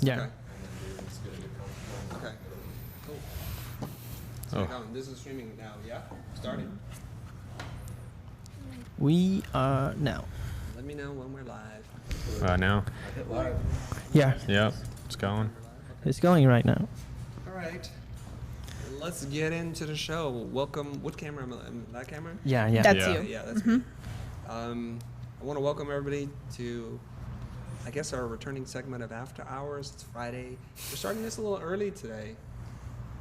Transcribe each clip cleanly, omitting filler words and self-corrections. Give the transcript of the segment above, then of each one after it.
Yeah. Okay. Cool. So this is streaming now, yeah? Starting? We are now. Let me know when we're live. Now? Live. Yeah. Yep, it's going. It's going right now. All right. Let's get into the show. Welcome. What camera am I? That camera? Yeah. That's Yeah. you. Yeah, that's me. I want to welcome everybody to, I guess, our returning segment of After Hours. It's Friday. We're starting this a little early today.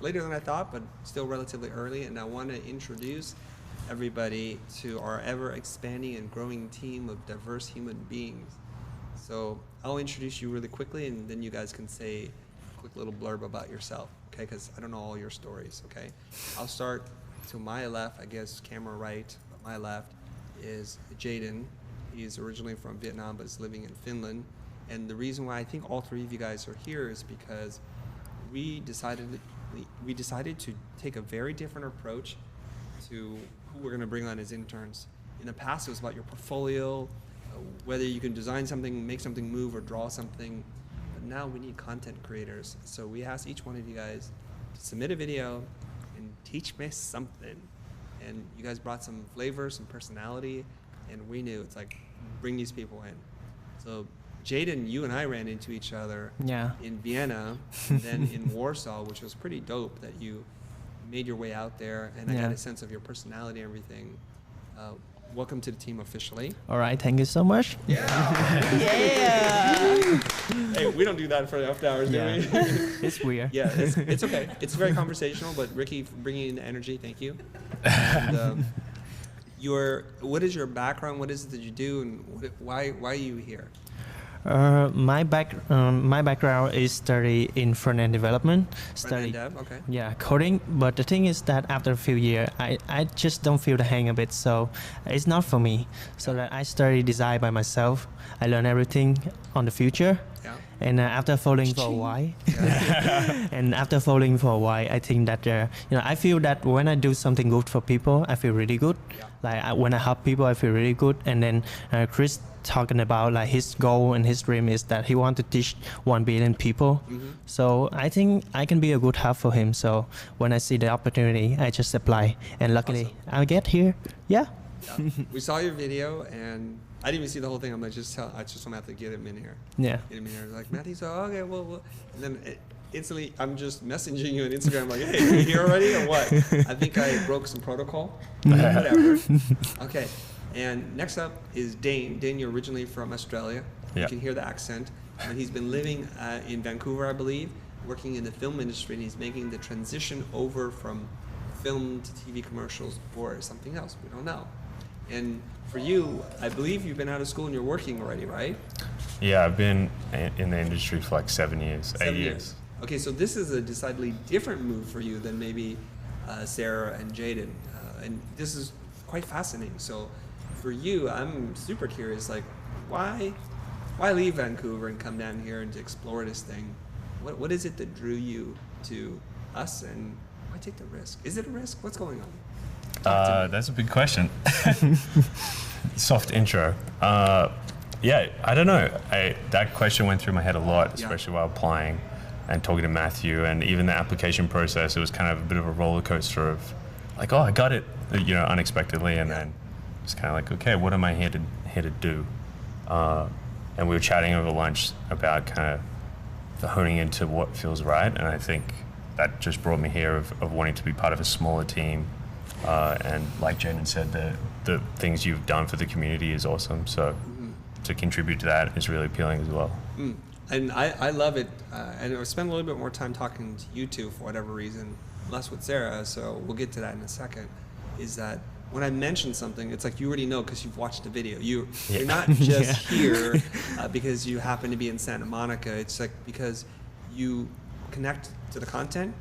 Later than I thought, but still relatively early. And I want to introduce everybody to our ever-expanding and growing team of diverse human beings. So I'll introduce you really quickly, and then you guys can say a quick little blurb about yourself, okay? Because I don't know all your stories, okay? I'll start to my left, I guess, camera right, but my left is Jayden. He's originally from Vietnam, but is living in Finland. And the reason why I think all three of you guys are here is because we decided to take a very different approach to who we're going to bring on as interns. In the past, it was about your portfolio, whether you can design something, make something move, or draw something. But now we need content creators. So we asked each one of you guys to submit a video and teach me something. And you guys brought some flavor, some personality, and we knew it's like, bring these people in. So Jayden, you and I ran into each other in Vienna, and then in Warsaw, which was pretty dope that you made your way out there, and I got a sense of your personality and everything. Welcome to the team officially. All right, thank you so much. Yeah. Hey, we don't do that for the After Hours, do we? It's weird. Yeah, it's okay. It's very conversational, but Ricky, for bringing in the energy, thank you. And, what is your background? What is it that you do, and why are you here? My background is study in front-end development. Front-end dev, okay. Yeah, coding. But the thing is that after a few years, I just don't feel the hang of it. So it's not for me. So that I study design by myself. I learn everything on the future. Yeah. And after following for a while, I think that I feel that when I do something good for people, I feel really good. Yeah. Like when I help people, I feel really good. And then Chris talking about like his goal and his dream is that he wants to teach 1 billion people. Mm-hmm. So I think I can be a good help for him. So when I see the opportunity, I just apply. And luckily, I get here. Yeah. We saw your video, and I didn't even see the whole thing. I just want to have to get him in here. Yeah. Get him in here. Like, Matthew, so okay, well. And then instantly, I'm just messaging you on Instagram like, hey, are you here already or what? I think I broke some protocol. Whatever. Okay. And next up is Dane. Dane, you're originally from Australia. Yeah. You can hear the accent. And he's been living in Vancouver, I believe, working in the film industry, and he's making the transition over from film to TV commercials or something else. We don't know. And for you, I believe you've been out of school and you're working already, right? Yeah, I've been in the industry for like 7 years, 8 years. Okay, so this is a decidedly different move for you than maybe Sara and Jayden. And this is quite fascinating. So for you, I'm super curious, like, why leave Vancouver and come down here and to explore this thing? What is it that drew you to us, and why take the risk? Is it a risk? What's going on? That's a big question. Soft intro. Yeah, I don't know. That question went through my head a lot, especially while applying and talking to Matthew, and even the application process. It was kind of a bit of a roller coaster of like, oh, I got it, unexpectedly, and then it's kind of like, okay, what am I here to do? And we were chatting over lunch about kind of honing into what feels right, and I think that just brought me here of wanting to be part of a smaller team. And like Jayden said, the things you've done for the community is awesome. So to contribute to that is really appealing as well. And I love it. And I'll spend a little bit more time talking to you two for whatever reason, less with Sara, so we'll get to that in a second, is that when I mention something, it's like you already know because you've watched the video. You're not just here because you happen to be in Santa Monica. It's like because you connect to the content,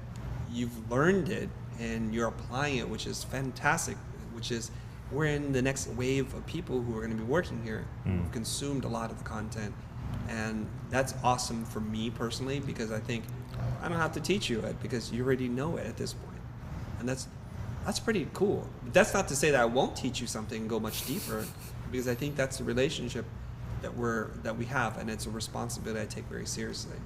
you've learned it, and you're applying it, which is fantastic, which is we're in the next wave of people who are going to be working here who've consumed a lot of the content. And that's awesome for me personally, because I think I don't have to teach you it because you already know it at this point. And that's pretty cool. But that's not to say that I won't teach you something and go much deeper, because I think that's the relationship that we have, and it's a responsibility I take very seriously.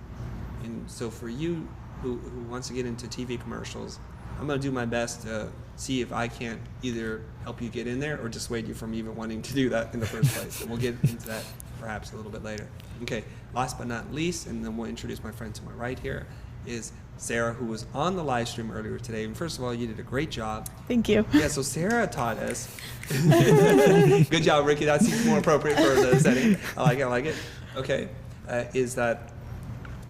And so for you who wants to get into TV commercials, I'm going to do my best to see if I can't either help you get in there or dissuade you from even wanting to do that in the first place. And we'll get into that perhaps a little bit later. Okay, last but not least, and then we'll introduce my friend to my right here, is Sara, who was on the live stream earlier today. And first of all, you did a great job. Thank you. Yeah, so Sara taught us. Good job, Ricky. That seems more appropriate for the setting. I like it. Okay, is that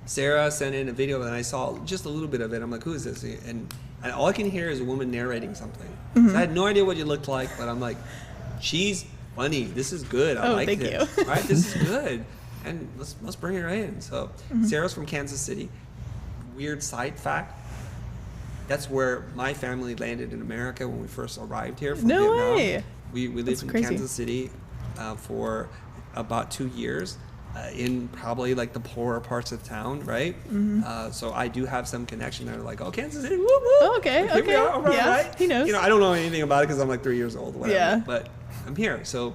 Sara sent in a video and I saw just a little bit of it. I'm like, who is this? And all I can hear is a woman narrating something. So I had no idea what you looked like, but I'm like, she's funny. This is good. I like thank this. you. All right, this is good. And let's bring her in. So Sara's from Kansas City. Weird side fact. That's where my family landed in America when we first arrived here from No Vietnam. way. We lived in crazy. Kansas City for about 2 years. In probably like the poorer parts of town, right? So I do have some connection there. Like, oh, Kansas City, woo woo. Oh, okay, Here we okay. are, all right, Yeah, right? he knows. You know, I don't know anything about it because I'm like 3 years old, whatever. Yeah. But I'm here. So,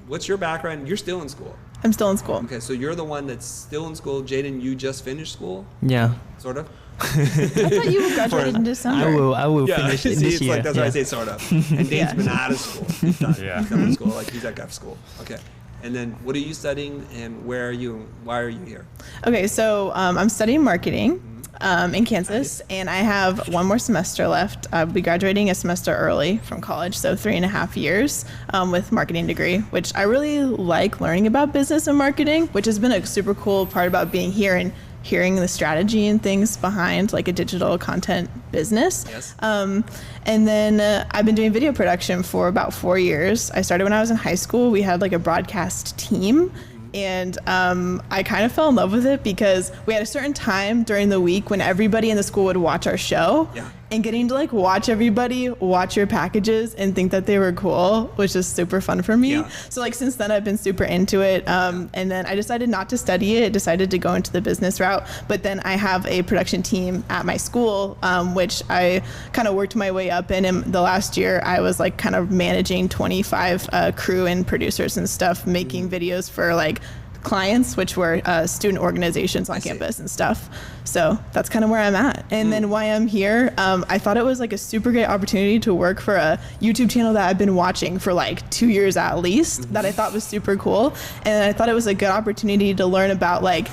what's your background? You're still in school. I'm still in school. Okay, so you're the one that's still in school. Jayden, you just finished school, Yeah. sort of. I thought you graduated in December. I will finish see, it this it's year. like that's why I say sort of. And Dane's been out of school. He's done. Yeah. He's done with school. Like he's at Gulf school. Okay. And then, what are you studying, and where are you, and why are you here? Okay, so I'm studying marketing in Kansas, and I have one more semester left. I'll be graduating a semester early from college, so 3.5 years with marketing degree, which I really like learning about business and marketing, which has been a super cool part about being here and hearing the strategy and things behind like a digital content business. Yes. And then I've been doing video production for about 4 years. I started when I was in high school. We had like a broadcast team. And I kind of fell in love with it because we had a certain time during the week when everybody in the school would watch our show. Yeah. And getting to like watch everybody watch your packages and think that they were cool was just super fun for me. Yeah. So like since then I've been super into it. And then I decided not to study it, decided to go into the business route. But then I have a production team at my school, which I kind of worked my way up in. And the last year I was like kind of managing 25 crew and producers and stuff, making videos for like clients, which were student organizations on campus and stuff. So that's kind of where I'm at. And then why I'm here, I thought it was like a super great opportunity to work for a YouTube channel that I've been watching for like 2 years at least, that I thought was super cool. And I thought it was a good opportunity to learn about like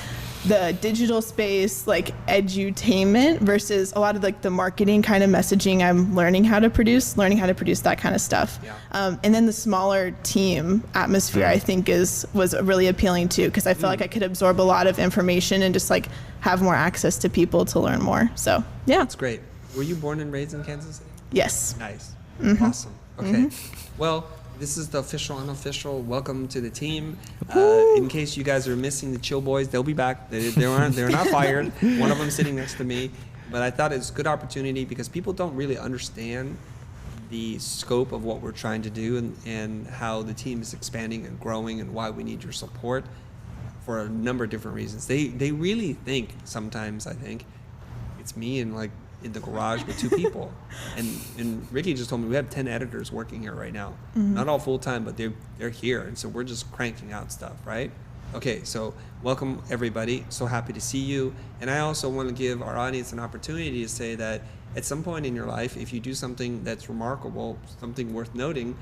the digital space, like edutainment versus a lot of like the marketing kind of messaging I'm learning how to produce that kind of stuff. Yeah. And then the smaller team atmosphere I think was really appealing too, because I feel like I could absorb a lot of information and just like have more access to people to learn more. So yeah. That's great. Were you born and raised in Kansas City? Yes. Nice. Awesome. Okay. Well, this is the official, unofficial welcome to the team. In case you guys are missing the Chill Boys, they'll be back. They're not fired. One of them sitting next to me. But I thought it's a good opportunity because people don't really understand the scope of what we're trying to do and how the team is expanding and growing and why we need your support for a number of different reasons. They really think sometimes, I think, it's me and like in the garage with 2 people. And Ricky just told me we have 10 editors working here right now. Not all full time, but they're here. And so we're just cranking out stuff, right? Okay, so welcome everybody. So happy to see you. And I also want to give our audience an opportunity to say that at some point in your life, if you do something that's remarkable, something worth noting,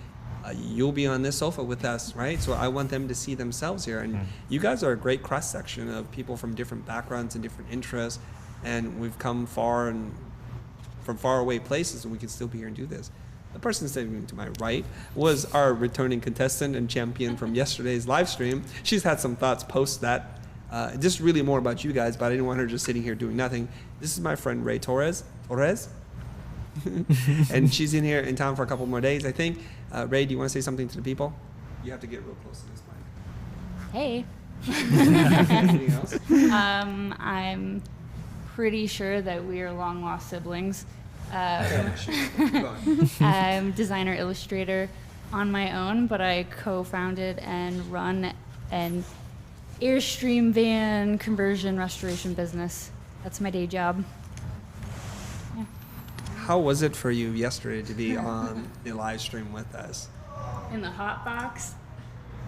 you'll be on this sofa with us, right? So I want them to see themselves here. And you guys are a great cross section of people from different backgrounds and different interests. And we've come far and from far away places, and we can still be here and do this. The person sitting to my right was our returning contestant and champion from yesterday's live stream. She's had some thoughts post that. Just really more about you guys, but I didn't want her just sitting here doing nothing. This is my friend Ray Torres. And she's in here in town for a couple more days, I think. Ray, do you want to say something to the people? You have to get real close to this mic. Hey. Anything else? I'm pretty sure that we are long lost siblings. I'm designer illustrator on my own, but I co-founded and run an Airstream van conversion restoration business. That's my day job. Yeah. How was it for you yesterday to be on the live stream with us? In the hot box,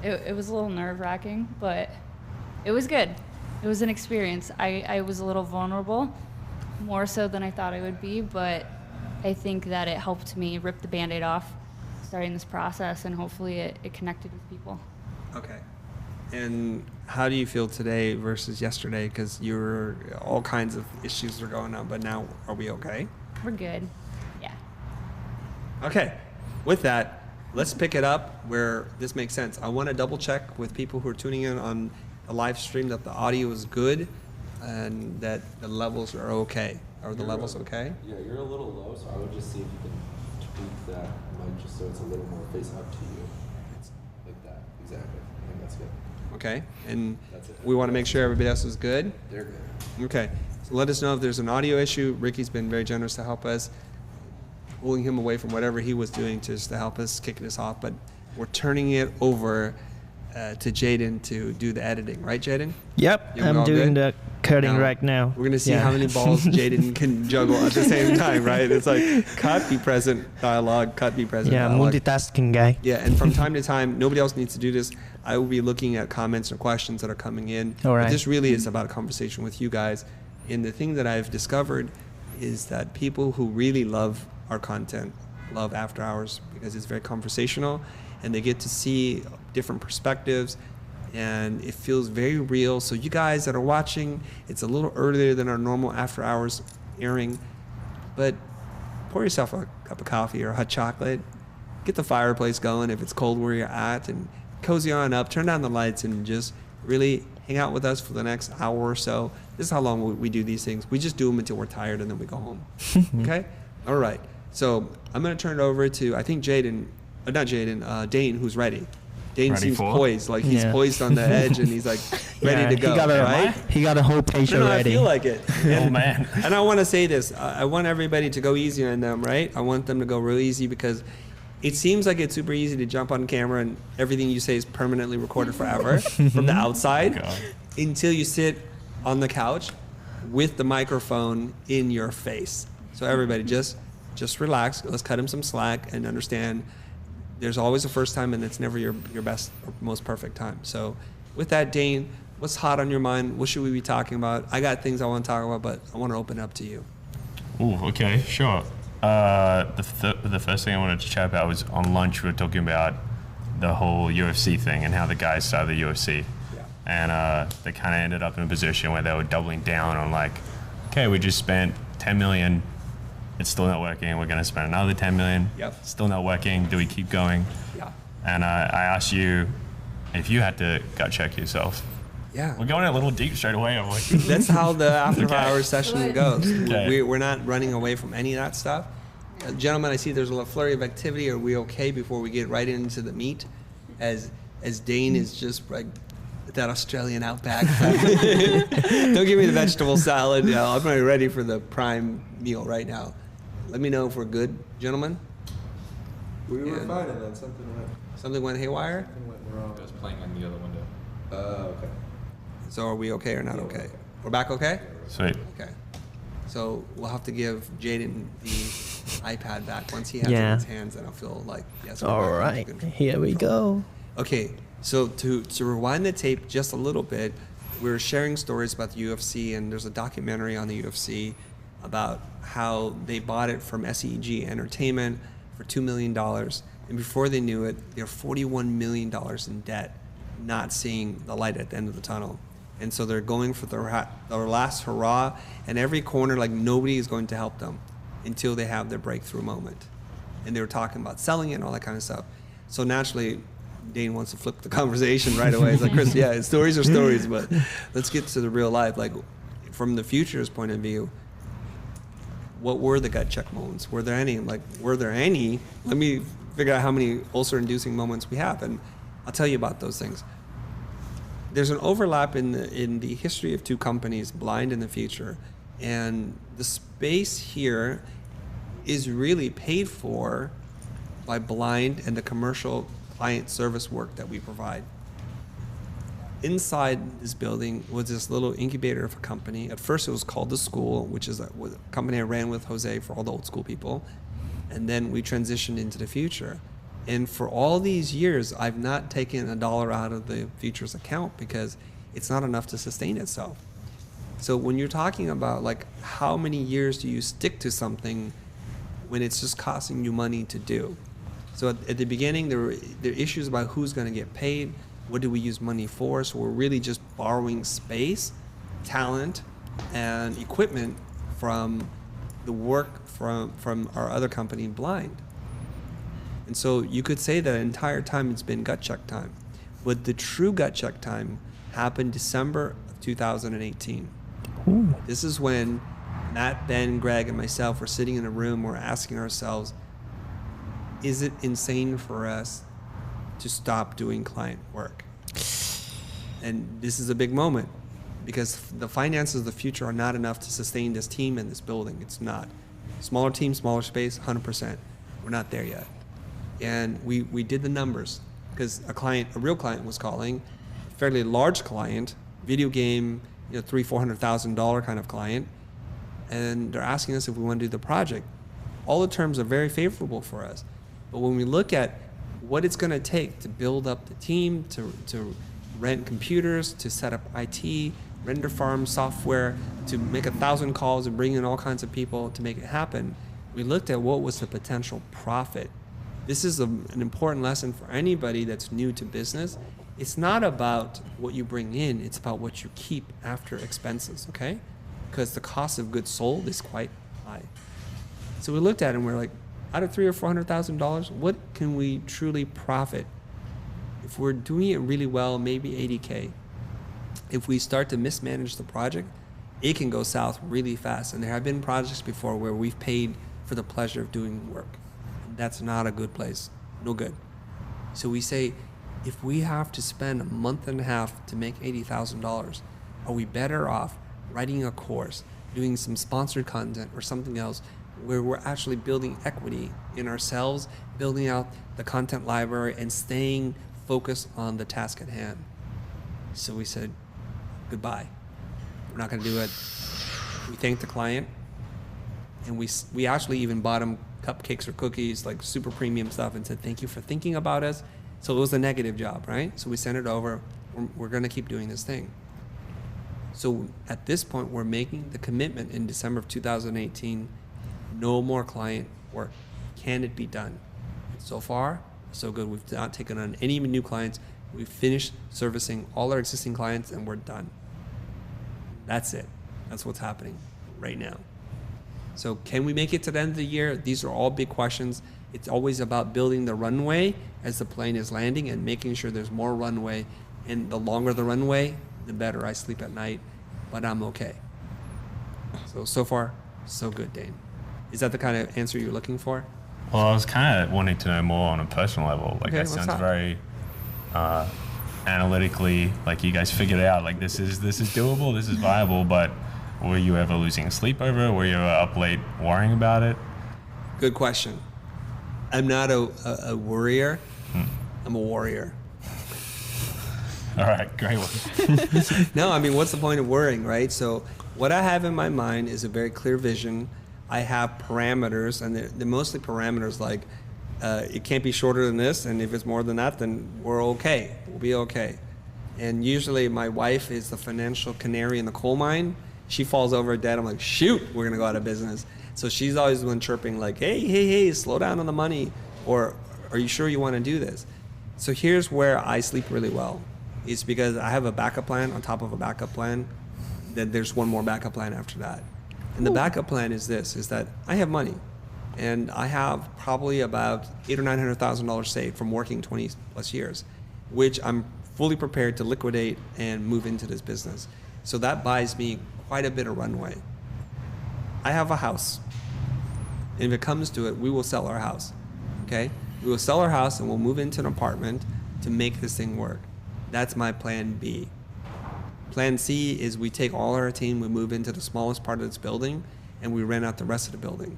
it was a little nerve-wracking, but it was good. It was an experience. I was a little vulnerable, more so than I thought I would be, but I think that it helped me rip the Band-Aid off starting this process, and hopefully it connected with people. Okay. And how do you feel today versus yesterday? Because all kinds of issues are going on, but now are we okay? We're good. Yeah. Okay. With that, let's pick it up where this makes sense. I want to double check with people who are tuning in on the live stream that the audio is good and that the levels are okay. Are the levels okay? Yeah, you're a little low, so I would just see if you can tweak that mic just so it's a little more face up to you. It's like that. Exactly. I think that's good. Okay. And That's it. we want to make sure everybody else is good. They're good. Okay. So let us know if there's an audio issue. Ricky's been very generous to help us, pulling him away from whatever he was doing just to help us kick this off. But we're turning it over to Jayden to do the editing. Right, Jayden? Yep, Yeah, we I'm all doing good? the cutting right now. We're going to see Yeah. how many balls Jayden can juggle at the same time, right? It's like cut, be present, dialogue, cut, be present, Yeah, dialogue. multitasking guy. Yeah, and from time to time, nobody else needs to do this. I will be looking at comments or questions that are coming in. All right. But this really is about a conversation with you guys. And the thing that I've discovered is that people who really love our content love After Hours because it's very conversational and they get to see different perspectives and it feels very real. So you guys that are watching, it's a little earlier than our normal After Hours airing, but pour yourself a cup of coffee or a hot chocolate, get the fireplace going if it's cold where you're at, and cozy on up, turn down the lights, and just really hang out with us for the next hour or so. This is how long we do these things. We just do them until we're tired and then we go home. Okay? All right. So I'm going to turn it over to, I think Dane, who's ready. Dane Ready seems for? poised, like he's Yeah. poised on the edge and he's like ready Yeah, to go, right? He got a whole page No, already. I feel like it. Oh man. And I want to say this. I want everybody to go easy on them, right? I want them to go real easy because it seems like it's super easy to jump on camera and everything you say is permanently recorded forever from the outside God. until you sit on the couch with the microphone in your face. So everybody just relax. Let's cut him some slack and understand there's always a first time and it's never your best or most perfect time. So with that, Dane, what's hot on your mind? What should we be talking about? I got things I want to talk about, but I want to open up to you. Ooh, okay, sure. The first thing I wanted to chat about was on lunch we were talking about the whole UFC thing and how the guys started the UFC. Yeah. And they kind of ended up in a position where they were doubling down on like, okay, we just spent 10 million, it's still not working, we're going to spend another 10 million, Yep. still not working, do we keep going? Yeah. And I asked you if you had to gut check yourself. Yeah. We're going a little deep straight away. I'm like, That's how the after Okay. hours session goes. Okay. We're not running away from any of that stuff. Gentlemen, I see there's a little flurry of activity. Are we okay before we get right into the meat? As Dane is just like that Australian outback. Don't give me the vegetable salad. I'm not ready for the prime meal right now. Let me know if we're good, gentlemen. We were Yeah. fine, and then Something went haywire. went wrong. I was playing in the other window. Okay. So are we okay or not okay? We're back okay? sweet. Okay. So we'll have to give Jayden the iPad back once he has it Yeah. in his hands, and I'll feel like, yes. we're All back right, under control. here we go. Okay, so to rewind the tape just a little bit, we're sharing stories about the UFC, and there's a documentary on the UFC about how they bought it from SEG Entertainment for $2 million, and before they knew it, they're $41 million in debt, not seeing the light at the end of the tunnel. And so they're going for their last hurrah, and every corner, like nobody is going to help them until they have their breakthrough moment. And they were talking about selling it and all that kind of stuff. So naturally, Dane wants to flip the conversation right away. It's like, Chris, yeah, stories are stories, but let's get to the real life. Like, from the Future's point of view, what were the gut check moments? Were there any? Like, were there any? Let me figure out how many ulcer-inducing moments we have, and I'll tell you about those things. There's an overlap in the history of two companies, Blind and the Future, and the space here is really paid for by Blind and the commercial client service work that we provide. Inside this building was this little incubator of a company. At first it was called The School, which is a company I ran with Jose for all the old school people. And then we transitioned into the Future. And for all these years, I've not taken $1 out of the Future's account because it's not enough to sustain itself. So when you're talking about like how many years do you stick to something when it's just costing you money to do? So at the beginning, there were issues about who's going to get paid, what do we use money for. So we're really just borrowing space, talent, and equipment from the work from our other company, Blind. And so you could say that the entire time it's been gut check time. But the true gut check time happened December of 2018. Ooh. This is when Matt, Ben, Greg, and myself were sitting in a room, we're asking ourselves, is it insane for us to stop doing client work? And this is a big moment because the finances of the future are not enough to sustain this team and this building. It's not. Smaller team, smaller space, 100%. We're not there yet. And we did the numbers because a real client was calling, a fairly large client, video game, $300,000-$400,000 kind of client, and they're asking us if we want to do the project. All the terms are very favorable for us. But when we look at what it's going to take to build up the team, to rent computers, to set up IT, render farm software, to make 1,000 calls and bring in all kinds of people to make it happen, we looked at what was the potential profit. This is an important lesson for anybody that's new to business. It's not about what you bring in, it's about what you keep after expenses, okay? Because the cost of goods sold is quite high. So we looked at it and we're like, out of $300,000 or $400,000, what can we truly profit? If we're doing it really well, maybe 80K. If we start to mismanage the project, it can go south really fast. And there have been projects before where we've paid for the pleasure of doing work. That's not a good place, no good. So we say, if we have to spend a month and a half to make $80,000, are we better off writing a course, doing some sponsored content or something else where we're actually building equity in ourselves, building out the content library and staying focused on the task at hand? So we said, goodbye. We're not gonna do it. We thanked the client and we actually even bought them cupcakes or cookies, like super premium stuff, and said, thank you for thinking about us. So it was a negative job, right? So we sent it over. We're gonna keep doing this thing. So at this point, we're making the commitment in December of 2018, no more client work. Can it be done? So far, so good. We've not taken on any new clients. We've finished servicing all our existing clients and we're done. That's it. That's what's happening right now. So can we make it to the end of the year? These are all big questions. It's always about building the runway as the plane is landing and making sure there's more runway. And the longer the runway, the better I sleep at night, but I'm okay. So far, so good, Dane. Is that the kind of answer you're looking for? Well, I was kind of wanting to know more on a personal level. Like, okay, that sounds very analytically, like you guys figured out, like this is doable, this is viable, but were you ever losing sleep over it? Were you ever up late worrying about it? Good question. I'm not a worrier. I'm a warrior. All right, great one. No, I mean, what's the point of worrying, right? So what I have in my mind is a very clear vision. I have parameters, and they're mostly parameters like it can't be shorter than this, and if it's more than that, then we're okay. We'll be okay. And usually my wife is the financial canary in the coal mine. She falls over dead. I'm like, shoot, we're going to go out of business. So she's always the one chirping like, hey, slow down on the money, or are you sure you want to do this? So here's where I sleep really well. It's because I have a backup plan on top of a backup plan, then there's one more backup plan after that. And the backup plan is this, is that I have money, and I have probably about $800,000 or $900,000 saved from working 20 plus years, which I'm fully prepared to liquidate and move into this business. So that buys me quite a bit of runway. I have a house. And if it comes to it, we will sell our house, okay? We will sell our house and we'll move into an apartment to make this thing work. That's my plan B. Plan C is we take all our team, we move into the smallest part of this building, and we rent out the rest of the building.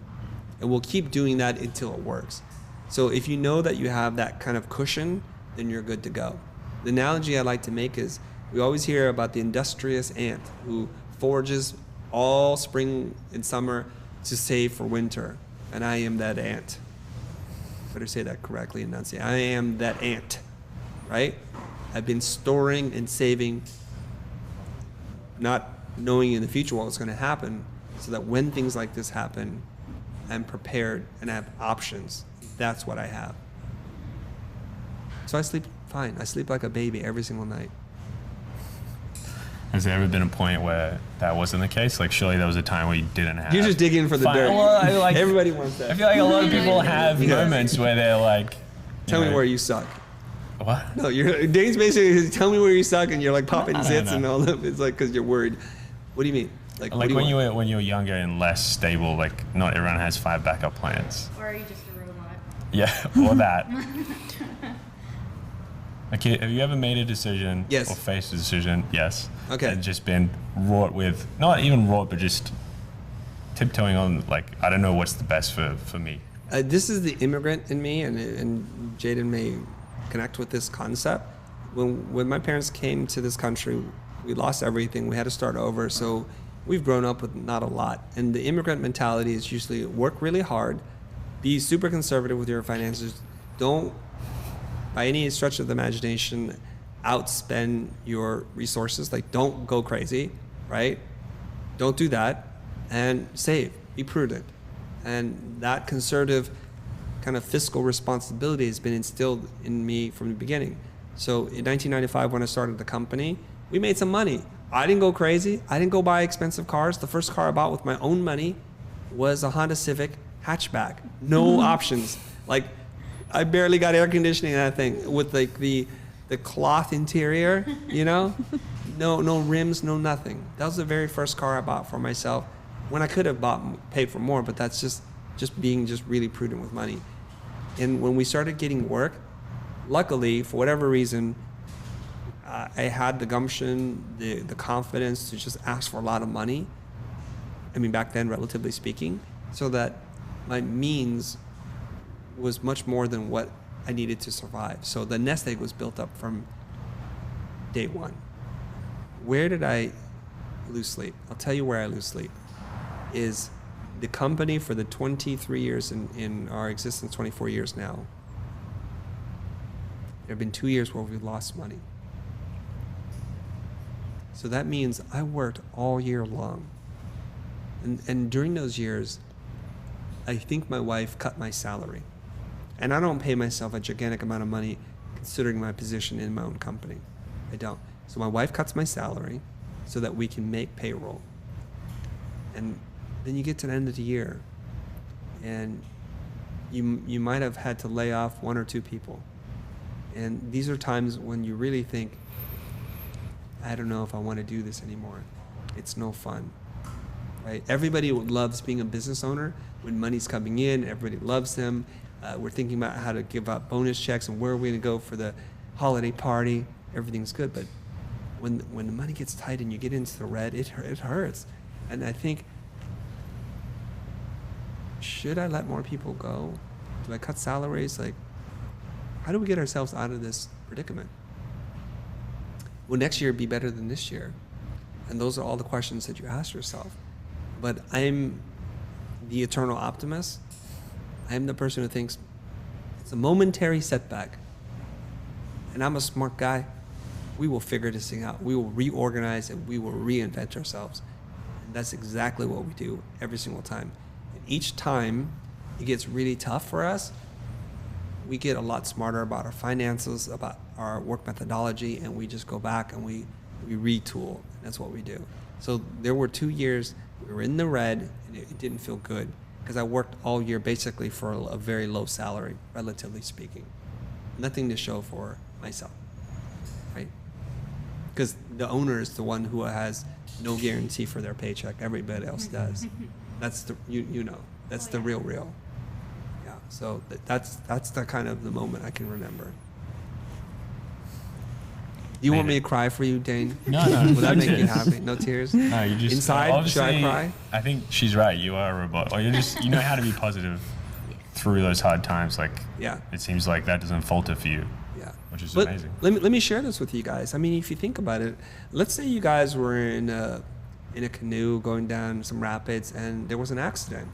And we'll keep doing that until it works. So if you know that you have that kind of cushion, then you're good to go. The analogy I like to make is we always hear about the industrious ant who forages all spring and summer to save for winter. And I am that ant. Better say that correctly, enunciate. I am that ant, right? I've been storing and saving not knowing in the future what was going to happen, so that when things like this happen, I'm prepared and I have options. That's what I have. So I sleep fine. I sleep like a baby every single night. Has there ever been a point where that wasn't the case? Like, surely there was a time where you didn't have. You're just digging for the dirt. Well, Everybody wants that. I feel like a lot of people have moments where they're like, tell me where you suck. What? No, Dane's basically tell me where you suck, and you're like popping zits and all that. It's like because you're worried. What do you mean? Like when you were younger and less stable, like not everyone has 5 backup plans. Or are you just a robot? Yeah, or that. Okay, have you ever made a decision Yes. or faced a decision? Yes. Okay. And just been wrought with, not even wrought, but just tiptoeing on, like, I don't know what's the best for me. This is the immigrant in me, and Jayden may connect with this concept. When my parents came to this country, we lost everything. We had to start over. So we've grown up with not a lot. And the immigrant mentality is usually work really hard, be super conservative with your finances, don't, by any stretch of the imagination, outspend your resources. Like, don't go crazy, right? Don't do that, and save, be prudent. And that conservative kind of fiscal responsibility has been instilled in me from the beginning. So in 1995, when I started the company, we made some money. I didn't go crazy. I didn't go buy expensive cars. The first car I bought with my own money was a Honda Civic hatchback. No options. Like, I barely got air conditioning in that thing with like the cloth interior, you know? No rims, no nothing. That was the very first car I bought for myself, when I could have paid for more, but that's just being really prudent with money. And when we started getting work, luckily, for whatever reason, I had the gumption, the confidence to just ask for a lot of money. I mean, back then, relatively speaking, so that my means was much more than what I needed to survive. So the nest egg was built up from day one. Where did I lose sleep? I'll tell you where I lose sleep. Is the company for the 23 years in our existence, 24 years now, there have been 2 years where we've lost money. So that means I worked all year long. And during those years, I think my wife cut my salary. And I don't pay myself a gigantic amount of money considering my position in my own company. I don't. So my wife cuts my salary so that we can make payroll. And then you get to the end of the year and you might have had to lay off 1 or 2 people. And these are times when you really think, I don't know if I want to do this anymore. It's no fun, right? Everybody loves being a business owner when money's coming in. Everybody loves them. We're thinking about how to give out bonus checks and where are we going to go for the holiday party. Everything's good, but when the money gets tight and you get into the red, it hurts. And I think, should I let more people go? Do I cut salaries? Like, how do we get ourselves out of this predicament? Will next year be better than this year? And those are all the questions that you ask yourself. But I'm the eternal optimist. I'm the person who thinks it's a momentary setback. And I'm a smart guy. We will figure this thing out. We will reorganize and we will reinvent ourselves. And that's exactly what we do every single time. And each time it gets really tough for us, we get a lot smarter about our finances, about our work methodology, and we just go back and we retool. And that's what we do. So there were 2 years we were in the red and it didn't feel good because I worked all year basically for a very low salary, relatively speaking. Nothing to show for myself, right? Because the owner is the one who has no guarantee for their paycheck. Everybody else does. That's the that's the real. Yeah. So that's the kind of the moment I can remember. Do you want me to cry for you, Dane? No. Will that make you happy? No tears? No, you just inside. Should I cry? I think she's right. You are a robot, or you know how to be positive through those hard times. Like, yeah, it seems like that doesn't falter for you. Yeah, which is but amazing. Let me share this with you guys. I mean, if you think about it, let's say you guys were in a canoe going down some rapids, and there was an accident,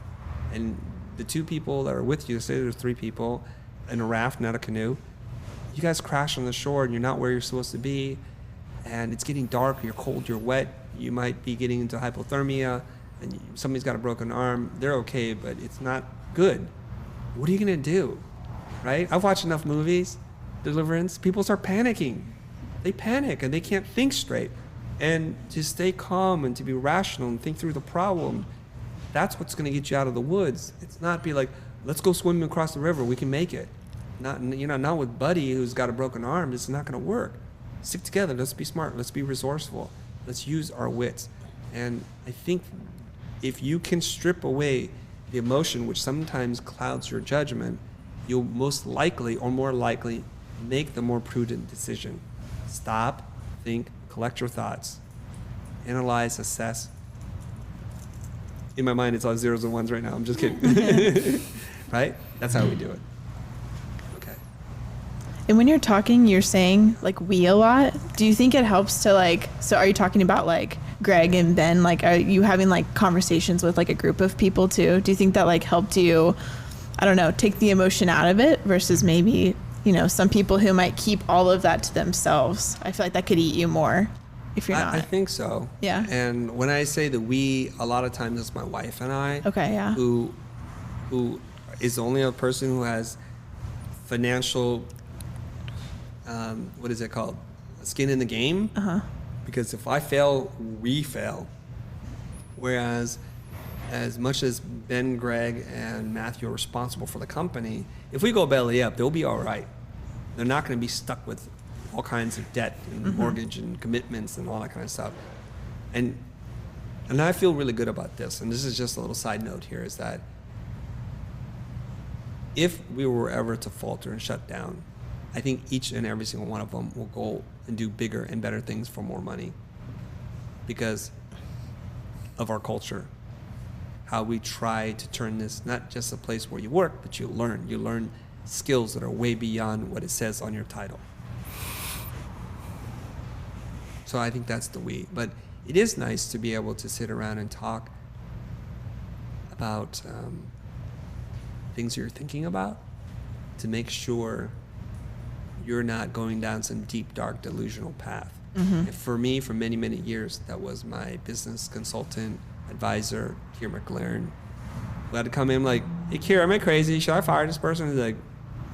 and the 2 people that are with you, say there's 3 people in a raft, not a canoe. You guys crash on the shore and you're not where you're supposed to be, and it's getting dark, you're cold, you're wet, you might be getting into hypothermia, and somebody's got a broken arm. They're okay, but it's not good. What are you gonna do, right? I've watched enough movies, Deliverance. People start panicking. They panic and they can't think straight. And to stay calm and to be rational and think through the problem, that's what's gonna get you out of the woods. It's not be like, let's go swim across the river. We can make it. Not with Buddy who's got a broken arm. It's not gonna work. Stick together. Let's be smart. Let's be resourceful. Let's use our wits. And I think if you can strip away the emotion, which sometimes clouds your judgment, you'll most likely or more likely make the more prudent decision. Stop, think, collect your thoughts, analyze, assess. In my mind, it's all zeros and ones right now. I'm just kidding. Right? That's how we do it. Okay. And when you're talking, you're saying like we a lot. Do you think it helps to like, so are you talking about like Greg and Ben? Like, are you having like conversations with like a group of people too? Do you think that like helped you, I don't know, take the emotion out of it versus maybe, some people who might keep all of that to themselves? I feel like that could eat you more if you're not. I think so. Yeah. And when I say the we, a lot of times it's my wife and I. Okay, yeah. Who is only a person who has financial, what is it called? Skin in the game. Uh-huh. Because if I fail, we fail. Whereas, as much as Ben, Greg, and Matthew are responsible for the company, if we go belly up, they'll be all right. They're not going to be stuck with all kinds of debt and mortgage and commitments and all that kind of stuff. And I feel really good about this. And this is just a little side note here, is that if we were ever to falter and shut down, I think each and every single one of them will go and do bigger and better things for more money because of our culture. How we try to turn this not just a place where you work, but you learn. You learn skills that are way beyond what it says on your title. So I think that's the we. But it is nice to be able to sit around and talk about things you're thinking about to make sure you're not going down some deep, dark, delusional path. And for me, for many, many years, that was my business consultant, advisor, Keir McLaren, who had to come in like, hey, Keir, am I crazy? Should I fire this person? He's like,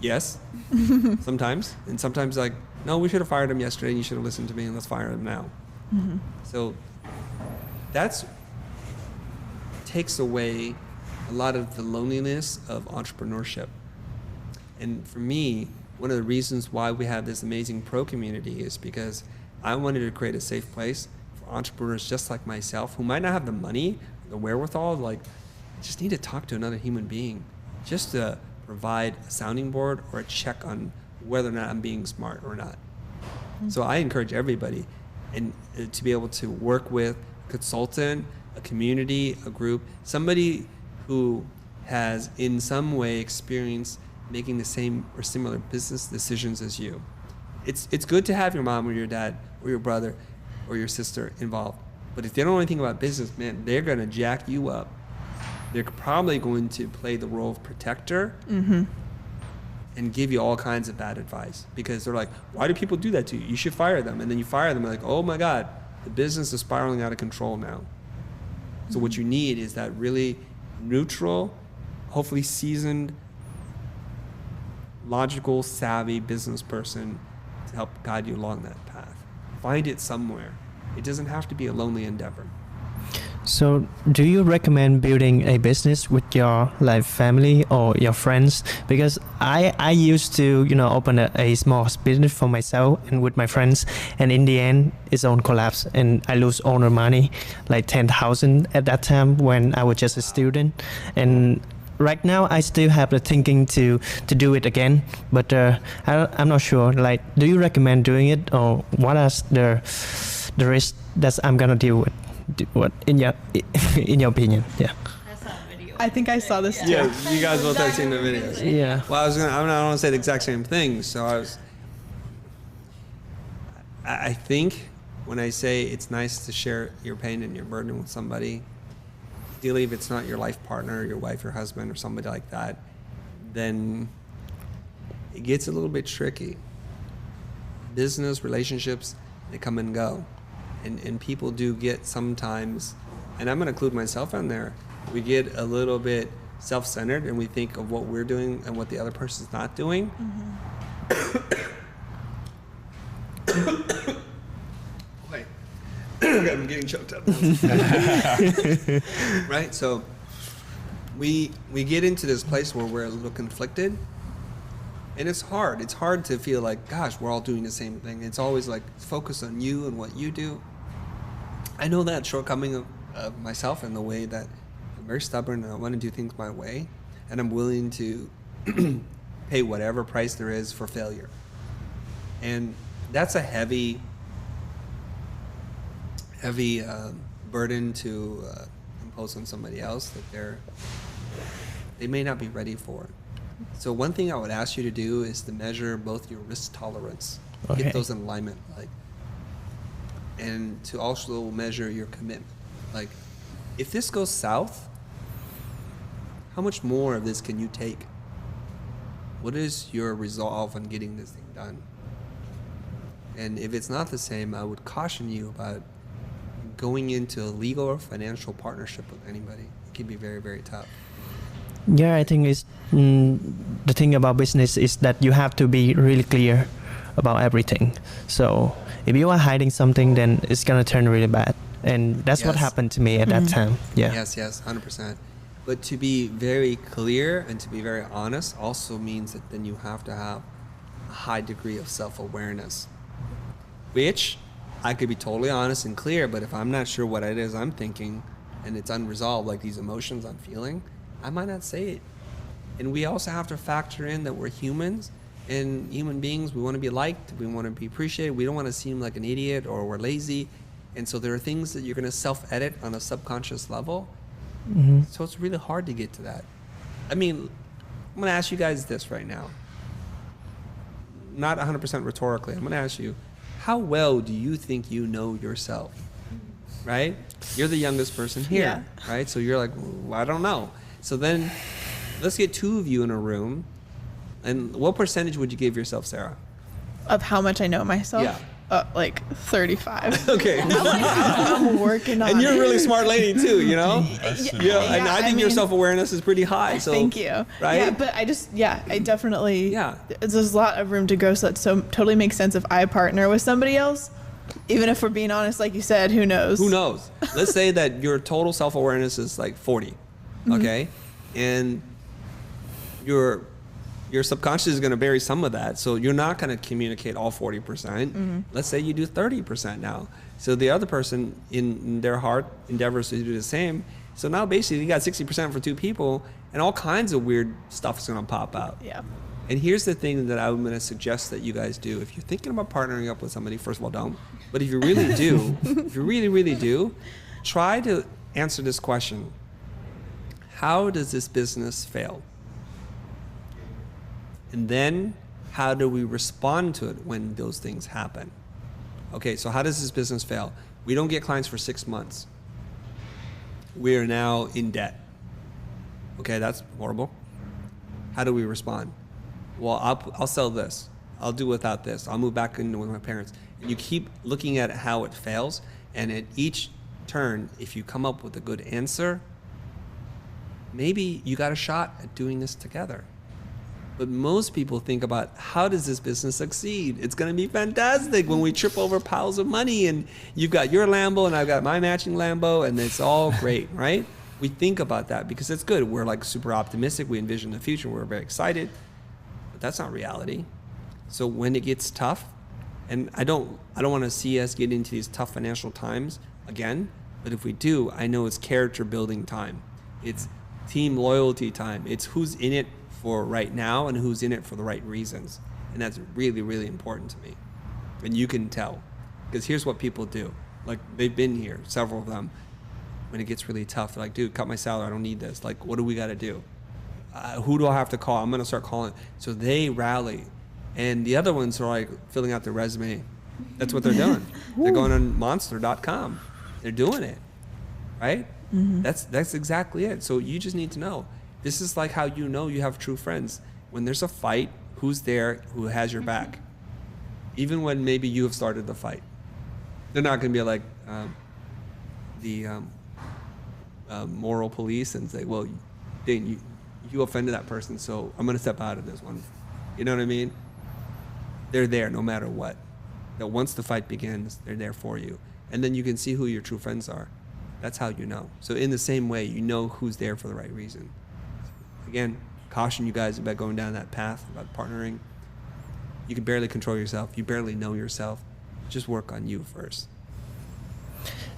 yes, sometimes. And sometimes like, no, we should have fired him yesterday and you should have listened to me and let's fire him now. So that's takes away a lot of the loneliness of entrepreneurship. And for me, one of the reasons why we have this amazing pro community is because I wanted to create a safe place for entrepreneurs just like myself who might not have the money, the wherewithal, like just need to talk to another human being just to provide a sounding board or a check on whether or not I'm being smart or not. So I encourage everybody and to be able to work with a consultant, a community, a group, somebody who has in some way experienced making the same or similar business decisions as you. It's good to have your mom or your dad or your brother or your sister involved. But if they don't know anything about business, man, they're gonna jack you up. They're probably going to play the role of protector and give you all kinds of bad advice because they're like, why do people do that to you? You should fire them. And then you fire them, like, oh my God, the business is spiraling out of control now. So what you need is that really neutral, hopefully seasoned, logical, savvy business person to help guide you along that path. Find it somewhere. It doesn't have to be a lonely endeavor. So, do you recommend building a business with your family or your friends? Because I used to open a small business for myself and with my friends, and in the end it's on collapse and I lose all the money, like 10,000 at that time when I was just a student. And right now I still have the thinking to do it again, but I'm not sure. Like, do you recommend doing it, or what are the risks that I'm gonna deal with? What in your opinion? Yeah. I saw a video. I think I saw this too. Yeah, you guys both have seen the videos. Yeah. Well, I don't want to say the exact same thing. So I think when I say it's nice to share your pain and your burden with somebody, ideally if it's not your life partner, your wife, your husband, or somebody like that, then it gets a little bit tricky. Business relationships, they come and go. and people do get sometimes, and I'm going to include myself in there, we get a little bit self-centered and we think of what we're doing and what the other person's not doing. Wait, I'm getting choked up. Right? So we get into this place where we're a little conflicted, and it's hard. It's hard to feel like, gosh, we're all doing the same thing. It's always like focus on you and what you do. I know that shortcoming of myself in the way that I'm very stubborn and I want to do things my way, and I'm willing to pay whatever price there is for failure. And that's a heavy burden to impose on somebody else that they may not be ready for. So one thing I would ask you to do is to measure both your risk tolerance, get those in alignment, and to also measure your commitment. Like, if this goes south, how much more of this can you take? What is your resolve on getting this thing done? And if it's not the same, I would caution you about going into a legal or financial partnership with anybody. It can be very, very tough. Yeah, I think it's the thing about business is that you have to be really clear about everything. So if you are hiding something, then it's gonna turn really bad, and that's what happened to me at that time. Yeah. Yes, 100%. But to be very clear and to be very honest also means that then you have to have a high degree of self-awareness, which I could be totally honest and clear, but if I'm not sure what it is I'm thinking and it's unresolved, like these emotions I'm feeling, I might not say it. And we also have to factor in that we're humans, and human beings, we want to be liked, we want to be appreciated, we don't want to seem like an idiot or we're lazy. And so there are things that you're going to self-edit on a subconscious level. So it's really hard to get to that. I mean, I'm going to ask you guys this right now. Not 100% rhetorically. I'm going to ask you, how well do you think you know yourself? Right? You're the youngest person here, right? So you're like, well, I don't know. So then let's get two of you in a room. And what percentage would you give yourself, Sara? Of how much I know myself? Yeah. Like 35. Okay. I'm working on it. And you're a really smart lady too, you know? Yeah, and I think your self-awareness is pretty high. So thank you. Right? Yeah, but I definitely, Yeah. There's a lot of room to grow, so that totally makes sense if I partner with somebody else. Even if we're being honest, like you said, who knows? Who knows? Let's say that your total self-awareness is like 40, okay? And your subconscious is going to bury some of that, so you're not going to communicate all 40%. Let's say you do 30% now. So the other person in their heart endeavors to do the same. So now basically you got 60% for two people, and all kinds of weird stuff is going to pop out. Yeah. And here's the thing that I'm going to suggest that you guys do. If you're thinking about partnering up with somebody, first of all, don't. But if you really do, if you really, really do, try to answer this question. How does this business fail? And then how do we respond to it when those things happen? Okay, so how does this business fail? We don't get clients for 6 months. We are now in debt. Okay, that's horrible. How do we respond? Well, I'll sell this. I'll do without this. I'll move back in with my parents. And you keep looking at how it fails, and at each turn, if you come up with a good answer, maybe you got a shot at doing this together. But most people think about, how does this business succeed? It's going to be fantastic when we trip over piles of money and you've got your Lambo and I've got my matching Lambo and it's all great, right? We think about that because it's good. We're like super optimistic. We envision the future. We're very excited. But that's not reality. So when it gets tough, and I don't want to see us get into these tough financial times again, but if we do, I know it's character building time. It's team loyalty time. It's who's in it for right now and who's in it for the right reasons. And that's really, really important to me. And you can tell. Because here's what people do. Like, they've been here, several of them. When it gets really tough, they're like, dude, cut my salary, I don't need this. Like, what do we got to do? Who do I have to call? I'm going to start calling. So they rally. And the other ones are like filling out their resume. That's what they're doing. They're going on monster.com. They're doing it, right? That's exactly it. So you just need to know. This is like how you know you have true friends. When there's a fight, who's there, who has your back? Even when maybe you have started the fight. They're not going to be like the moral police and say, well, Dane, you offended that person, so I'm going to step out of this one. You know what I mean? They're there no matter what. That once the fight begins, they're there for you. And then you can see who your true friends are. That's how you know. So in the same way, you know who's there for the right reason. Again, caution you guys about going down that path, about partnering. You can barely control yourself. You barely know yourself. Just work on you first.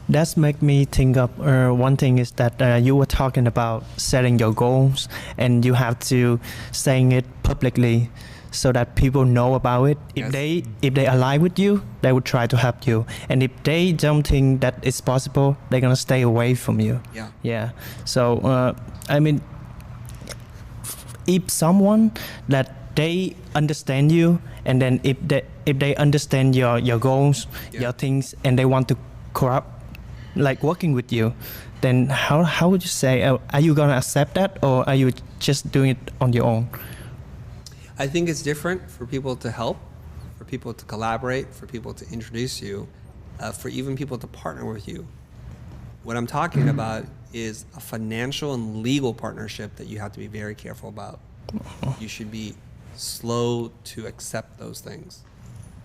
That's make me think of one thing is that you were talking about setting your goals, and you have to saying it publicly so that people know about it. Yes. If they align with you, they would try to help you, and if they don't think that it's possible, they're gonna stay away from you. Yeah. So I mean, if someone that they understand you, and then if they understand your goals, your things, and they want to corrupt, like working with you, then how would you say, are you gonna accept that, or are you just doing it on your own? I think it's different for people to help, for people to collaborate, for people to introduce you, for even people to partner with you. What I'm talking about is a financial and legal partnership that you have to be very careful about. You should be slow to accept those things.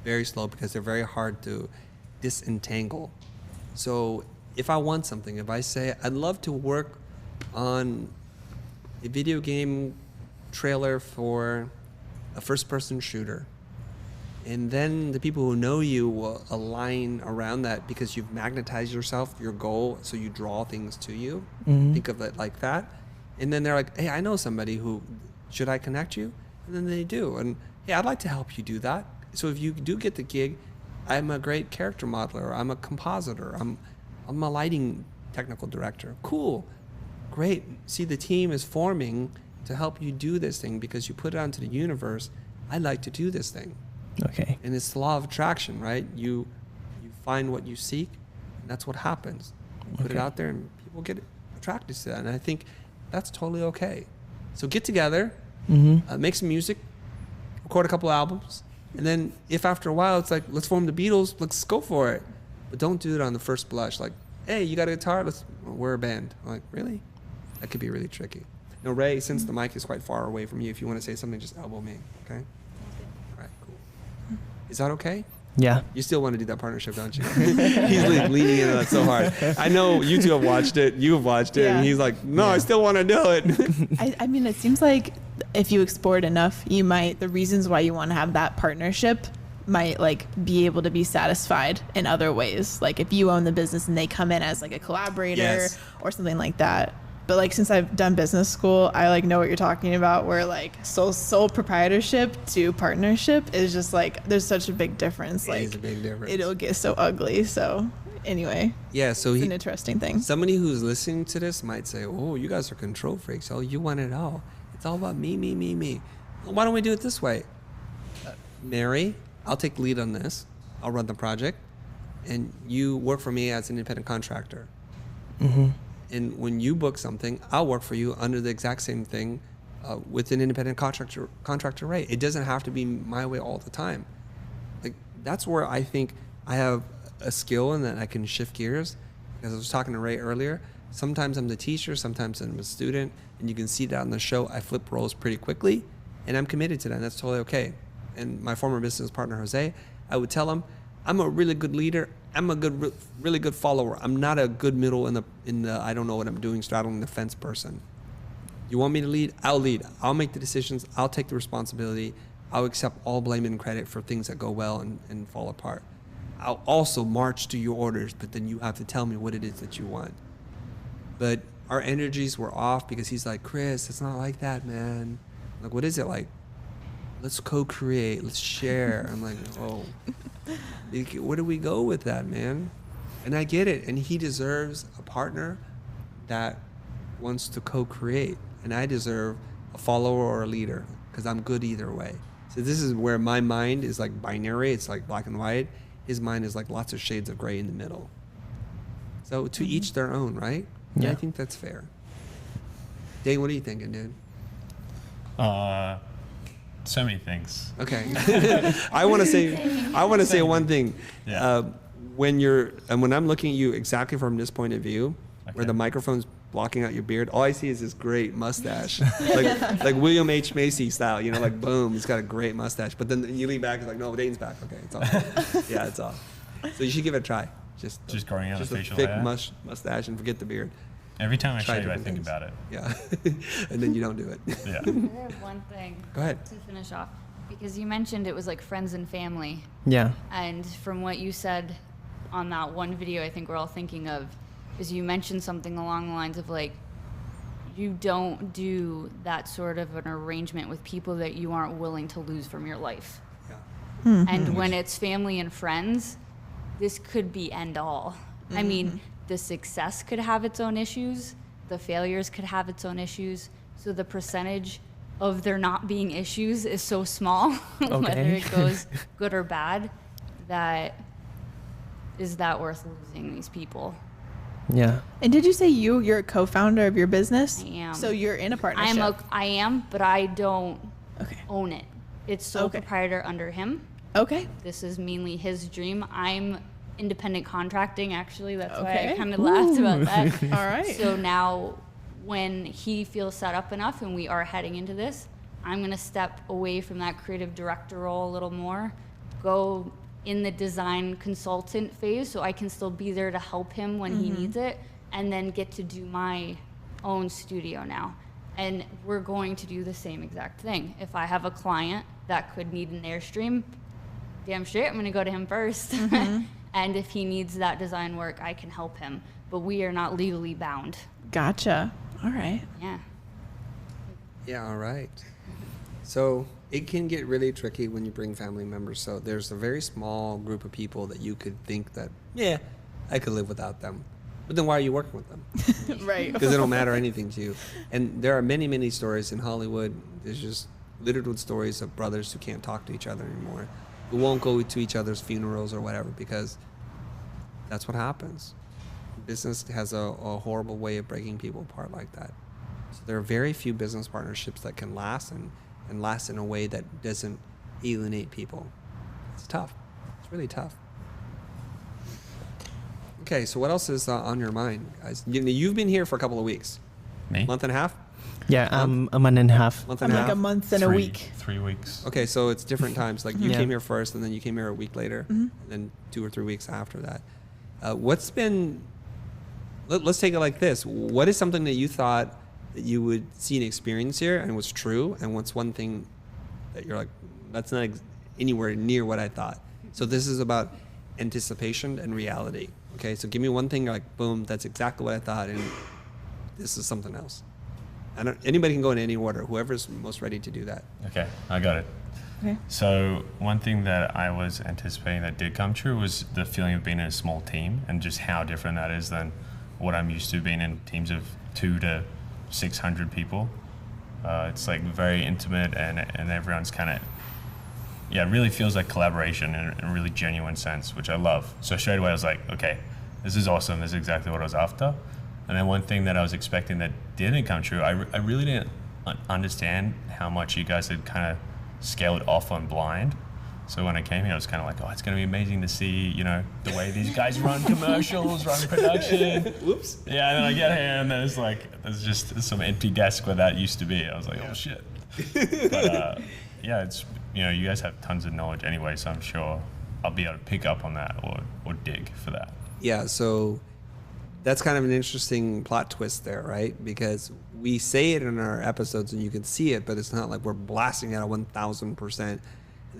Very slow, because they're very hard to disentangle. So if I want something, if I say, I'd love to work on a video game trailer for a first-person shooter, and then the people who know you will align around that because you've magnetized yourself, your goal, so you draw things to you. Think of it like that. And then they're like, hey, I know somebody who, should I connect you? And then they do. And hey, I'd like to help you do that. So if you do get the gig, I'm a great character modeler, I'm a compositor, I'm a lighting technical director. Cool, great. See, the team is forming to help you do this thing because you put it onto the universe. I'd like to do this thing. Okay. And it's the law of attraction, right? You find what you seek, and that's what happens. You put it out there, and people get attracted to that. And I think that's totally okay. So get together, make some music, record a couple albums, and then if after a while it's like, let's form the Beatles, let's go for it. But don't do it on the first blush. Like, hey, you got a guitar? We're a band. I'm like, really? That could be really tricky. No, Ray, since the mic is quite far away from you, if you want to say something, just elbow me, okay? All right, cool. Is that okay? Yeah. You still want to do that partnership, don't you? He's like leaning into that so hard. I know you two have watched it, you've watched it, and he's like, no, I still want to do it. I mean, it seems like if you explore it enough, the reasons why you want to have that partnership might like be able to be satisfied in other ways. Like if you own the business and they come in as like a collaborator or something like that. But like since I've done business school, I like know what you're talking about, where like sole proprietorship to partnership is just like there's such a big difference. Like it is a big difference. It'll get so ugly. So anyway, so it's an interesting thing. Somebody who's listening to this might say, oh, you guys are control freaks. Oh, you want it all. It's all about me. Well, why don't we do it this way? Mary, I'll take the lead on this. I'll run the project, and you work for me as an independent contractor. And when you book something, I'll work for you under the exact same thing with an independent contractor rate. It doesn't have to be my way all the time. Like that's where I think I have a skill in that I can shift gears. Because I was talking to Ray earlier, sometimes I'm the teacher, sometimes I'm a student, and you can see that on the show. I flip roles pretty quickly, and I'm committed to that, and that's totally okay. And my former business partner, Jose, I would tell him, I'm a really good leader. I'm a really good follower. I'm not a good middle in the I don't know what I'm doing, straddling the fence person. You want me to lead? I'll lead. I'll make the decisions. I'll take the responsibility. I'll accept all blame and credit for things that go well and fall apart. I'll also march to your orders, but then you have to tell me what it is that you want. But our energies were off because he's like, Chris, it's not like that, man. I'm like, what is it like? Let's co-create. Let's share. I'm like, oh, where do we go with that, man? And I get it. And he deserves a partner that wants to co-create. And I deserve a follower or a leader because I'm good either way. So this is where my mind is like binary. It's like black and white. His mind is like lots of shades of gray in the middle. So to each their own, right? Yeah. And I think that's fair. Dane, what are you thinking, dude? So many things. Okay. I want to say one thing. Yeah. when I'm looking at you exactly from this point of view, where the microphone's blocking out your beard, all I see is this great mustache, like William H. Macy style, you know, like boom, he's got a great mustache. But then you lean back, it's like, no, Dane's back. Okay, it's off. Yeah, it's off. So you should give it a try. Just growing out a facial thick mustache and forget the beard. Every time I show you, I think about it. Yeah, and then you don't do it. Yeah. I have one thing. Go ahead. To finish off, because you mentioned it was like friends and family. Yeah. And from what you said on that one video, I think we're all thinking of, is you mentioned something along the lines of like, you don't do that sort of an arrangement with people that you aren't willing to lose from your life. Yeah. Mm-hmm. And when it's family and friends, this could be end all. I mean, the success could have its own issues, the failures could have its own issues. So the percentage of there not being issues is so small, whether it goes good or bad, that is that worth losing these people? Yeah. And did you say you're a co-founder of your business? I am. So you're in a partnership. I am, but I don't Okay. own it. It's sole Okay. proprietor under him. Okay. This is mainly his dream. I'm independent contracting, actually. That's why Okay. I kind of laughed about that. All right. So now when he feels set up enough and we are heading into this, I'm going to step away from that creative director role a little more, go in the design consultant phase so I can still be there to help him when he needs it, and then get to do my own studio now. And we're going to do the same exact thing. If I have a client that could need an Airstream, damn straight I'm going to go to him first. And if he needs that design work, I can help him. But we are not legally bound. Gotcha. All right. Yeah. Yeah, all right. So it can get really tricky when you bring family members. So there's a very small group of people that you could think that, yeah, I could live without them. But then why are you working with them? Right. Because they don't matter anything to you. And there are many, many stories in Hollywood. There's just littered with stories of brothers who can't talk to each other anymore, who won't go to each other's funerals or whatever, because that's what happens. Business has a horrible way of breaking people apart like that. So there are very few business partnerships that can last and last in a way that doesn't alienate people. It's tough. It's really tough. Okay, so what else is on your mind, guys? You've been here for a couple of weeks. Me? Month and a half? Yeah, a month and a half. Month I'm and a like half? a month and a week. 3 weeks. Okay, so it's different times. Like you Yeah. came here first, and then you came here a week later, and then 2 or 3 weeks after that. What's been? Let's take it like this. What is something that you thought that you would see and experience here, and was true? And what's one thing that you're like, that's not anywhere near what I thought? So this is about anticipation and reality. Okay, so give me one thing, like boom, that's exactly what I thought, and this is something else. Anybody can go in any order. Whoever's most ready to do that. Okay, I got it. Okay. So one thing that I was anticipating that did come true was the feeling of being in a small team, and just how different that is than what I'm used to being in teams of 200 to 600 people. It's like very intimate, and everyone's kind of, yeah, it really feels like collaboration in a really genuine sense, which I love. So straight away I was like, okay, this is awesome. This is exactly what I was after. And then one thing that I was expecting that didn't come true, I really didn't understand how much you guys had kind of scaled off on blind. So when I came here, I was kind of like, oh, it's going to be amazing to see, you know, the way these guys run commercials, run production. Whoops. Yeah, and then I get here, and then it's like, there's just some empty desk where that used to be. I was like, oh, shit. But, yeah, it's, you know, you guys have tons of knowledge anyway, so I'm sure I'll be able to pick up on that or dig for that. Yeah, so that's kind of an interesting plot twist there, right? Because we say it in our episodes and you can see it, but it's not like we're blasting it at 1,000%. And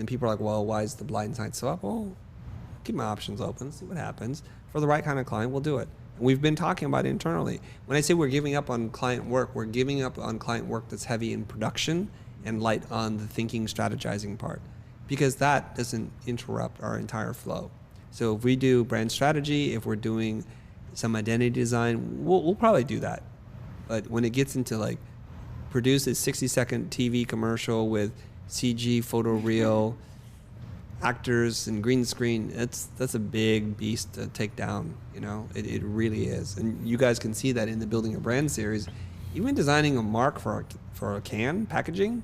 then people are like, well, why is the blind side so up? Well, keep my options open, see what happens. For the right kind of client, we'll do it. And we've been talking about it internally. When I say we're giving up on client work, we're giving up on client work that's heavy in production and light on the thinking, strategizing part, because that doesn't interrupt our entire flow. So if we do brand strategy, if we're doing some identity design, we'll probably do that. But when it gets into like produce a 60-second TV commercial with CG photoreal actors and green screen, that's a big beast to take down. You know, it really is. And you guys can see that in the Building a Brand series. Even designing a mark for a can packaging,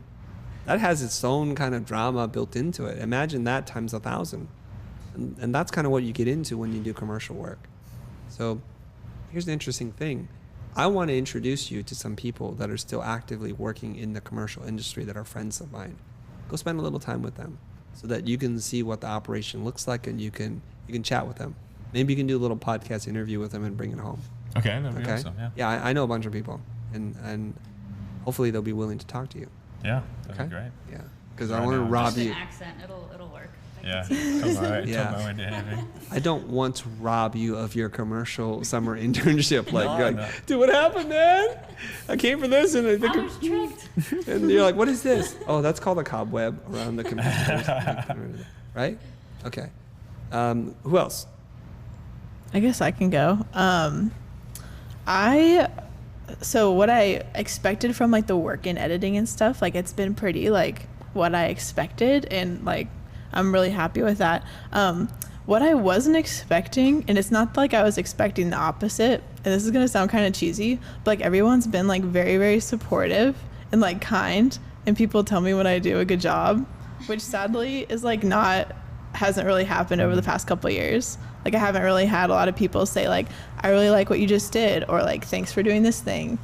that has its own kind of drama built into it. Imagine that times 1,000. And that's kind of what you get into when you do commercial work. So here's the interesting thing. I want to introduce you to some people that are still actively working in the commercial industry that are friends of mine. Go spend a little time with them so that you can see what the operation looks like, and you can chat with them. Maybe you can do a little podcast interview with them and bring it home. Okay, that'd be awesome. Yeah, I know a bunch of people, and hopefully they'll be willing to talk to you. Yeah, that'd be great. Yeah, because I don't want to rob you. An accent, it'll work. Yeah, come my way. Yeah. Come my way to heavy. I don't want to rob you of your commercial summer internship. Like, No, you're no. like, dude, what happened, man? I came for this, and I think, I was tricked. and you're like, what is this? Oh, that's called a cobweb around the computer, right? Okay. Who else? I guess I can go. So what I expected from like the work in editing and stuff, like it's been pretty like what I expected, and like I'm really happy with that. What I wasn't expecting, and it's not like I was expecting the opposite, and this is gonna sound kind of cheesy, but like everyone's been like very, very supportive and like kind, and people tell me when I do a good job, which sadly is like hasn't really happened over the past couple of years. Like I haven't really had a lot of people say like, I really like what you just did, or like, thanks for doing this thing.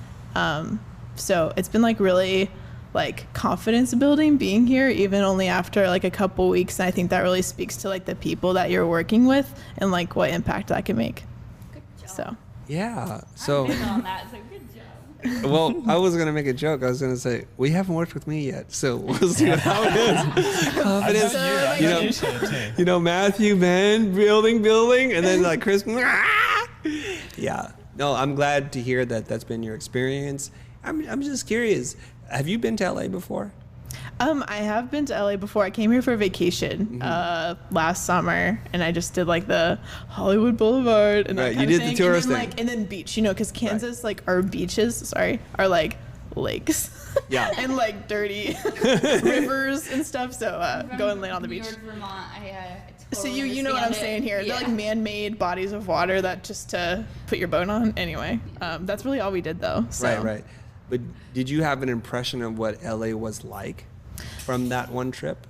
So it's been like really like confidence building being here, even only after like a couple weeks. And I think that really speaks to like the people that you're working with and like what impact that can make. Good job. So Yeah. So, I'm big on that, so good job. well, I was gonna make a joke. I was gonna say we haven't worked with me yet, so we'll see how it is. Confidence, you know, Matthew, Ben, building, and then like Chris. Yeah. No, I'm glad to hear that that's been your experience. I'm just curious. Have you been to LA before? I have been to LA before. I came here for vacation last summer, and I just did like the Hollywood Boulevard and that Right, kind you of did the thing. tourist and then, thing. like, and then beach, you know, because Kansas, like our beaches, are like lakes. Yeah. And like dirty rivers and stuff. So go and lay on the New beach. York, Vermont, I So totally you know what I'm understand saying it. here. Yeah. They're like man-made bodies of water that just to put your boat on. Anyway, that's really all we did though. So. Right. But did you have an impression of what LA was like from that one trip?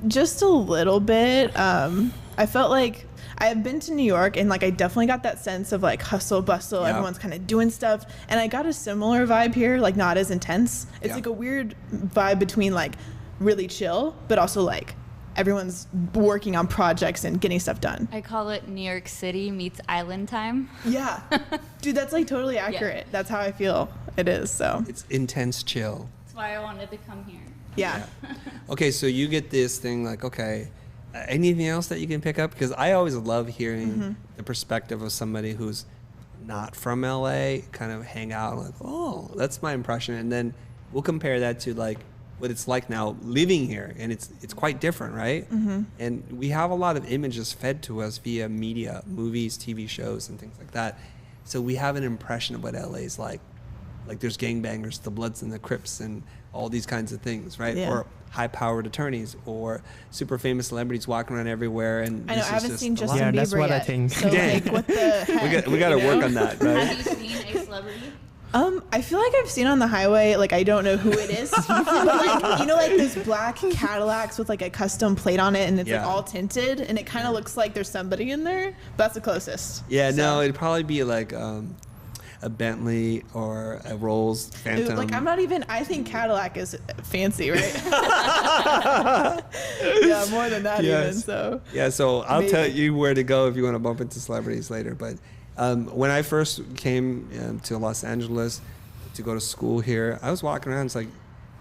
Just a little bit. I felt like I've been to New York, and like I definitely got that sense of like hustle bustle. Yeah. Everyone's kind of doing stuff, and I got a similar vibe here, like not as intense. It's Yeah. like a weird vibe between like really chill, but also like everyone's working on projects and getting stuff done. I call it New York City meets island time. Yeah, dude, that's like totally accurate. That's how I feel it is. So It's intense chill. That's why I wanted to come here. yeah. Okay, so you get this thing like, okay, anything else that you can pick up? Because I always love hearing the perspective of somebody who's not from LA, kind of hang out like, oh, that's my impression. And then we'll compare that to like what it's like now living here. And it's quite different, right? And we have a lot of images fed to us via media, movies, TV shows, and things like that. So we have an impression of what LA is like. Like there's gangbangers, the Bloods and the Crips, and all these kinds of things, right? Yeah. Or high-powered attorneys, or super famous celebrities walking around everywhere. And I know. this I is haven't just seen a lot. Justin Yeah, Bieber that's what I yet. think. So Dang. like, what the heck? We got to you work know? on that, right? Have you seen a celebrity? I feel like I've seen on the highway, like I don't know who it is, but like, you know, like those black Cadillacs with like a custom plate on it, and it's Yeah. like all tinted, and it kind of looks like there's somebody in there. But that's the closest. Yeah, So- no, it'd probably be like a Bentley or a Rolls Phantom. Like I'm not even. I think Cadillac is fancy, right? Yeah, more than that Yes. even. So Yeah, so I'll Maybe. tell you where to go if you want to bump into celebrities later. But when I first came to Los Angeles to go to school here, I was walking around. It's like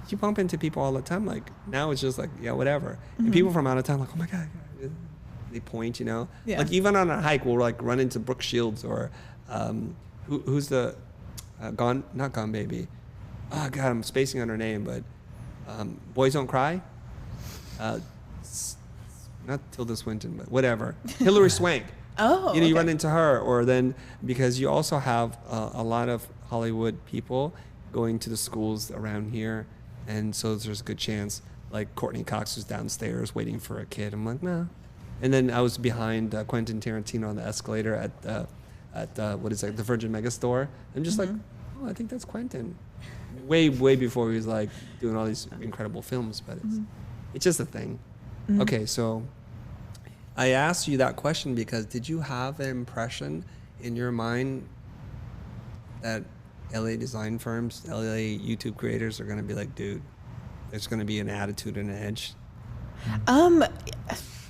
you bump into people all the time. Like now it's just like yeah, whatever. And people from out of town like, oh my god, they point, you know. Yeah. Like even on a hike, we'll like run into Brooke Shields or who's the not Gone Baby. Oh god, I'm spacing on her name, but Boys Don't Cry. Not Tilda Swinton, but whatever. Hilary Swank. oh, You know, you okay. run into her, or then because you also have a lot of Hollywood people going to the schools around here, and so there's a good chance, like Courtney Cox was downstairs waiting for a kid. I'm like, no. And then I was behind Quentin Tarantino on the escalator at what is it, the Virgin Megastore. I'm just like, oh, I think that's Quentin. Way before he was like doing all these incredible films, but it's just a thing. Okay, so I asked you that question because did you have an impression in your mind that LA design firms, LA YouTube creators are going to be like, dude, there's going to be an attitude and an edge?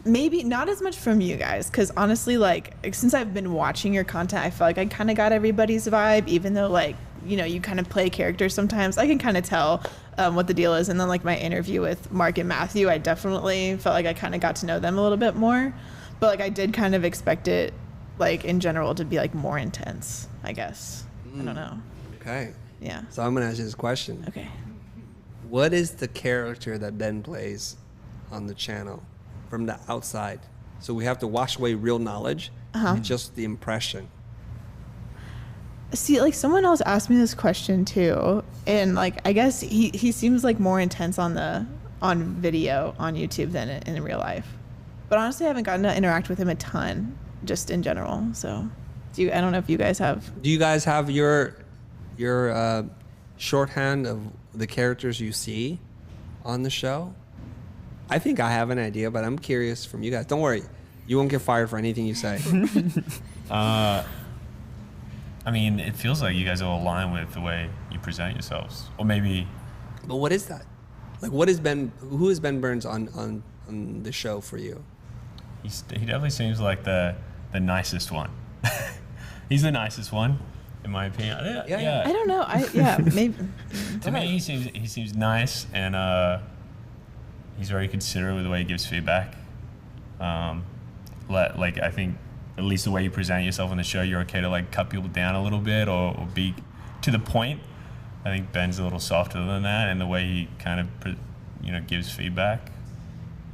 Maybe not as much from you guys, because honestly, like, since I've been watching your content, I feel like I kind of got everybody's vibe, even though, like, you know, you kind of play characters sometimes. I can kind of tell what the deal is. And then, like, my interview with Mark and Matthew, I definitely felt like I kind of got to know them a little bit more. But, like, I did kind of expect it, like, in general to be, like, more intense, I guess. I don't know. Okay. Yeah. So I'm going to ask you this question. Okay. What is the character that Ben plays on the channel from the outside? So we have to wash away real knowledge and just the impression. See, like, someone else asked me this question too, and, like, I guess he seems like more intense on video on YouTube than in real life. But honestly, I haven't gotten to interact with him a ton, just in general. So, I don't know if you guys have. Do you guys have your shorthand of the characters you see on the show? I think I have an idea, but I'm curious from you guys. Don't worry, you won't get fired for anything you say. I mean, it feels like you guys all align with the way you present yourselves, or maybe. But what is that? Like, what is Ben? Who is Ben Burns on the show for you? He definitely seems like the nicest one. He's the nicest one, in my opinion. Yeah. I don't know. Maybe. To me, he seems nice, and he's very considerate with the way he gives feedback. Like, I think at least the way you present yourself on the show, you're okay to, like, cut people down a little bit or be to the point. I think Ben's a little softer than that, and the way he kind of gives feedback.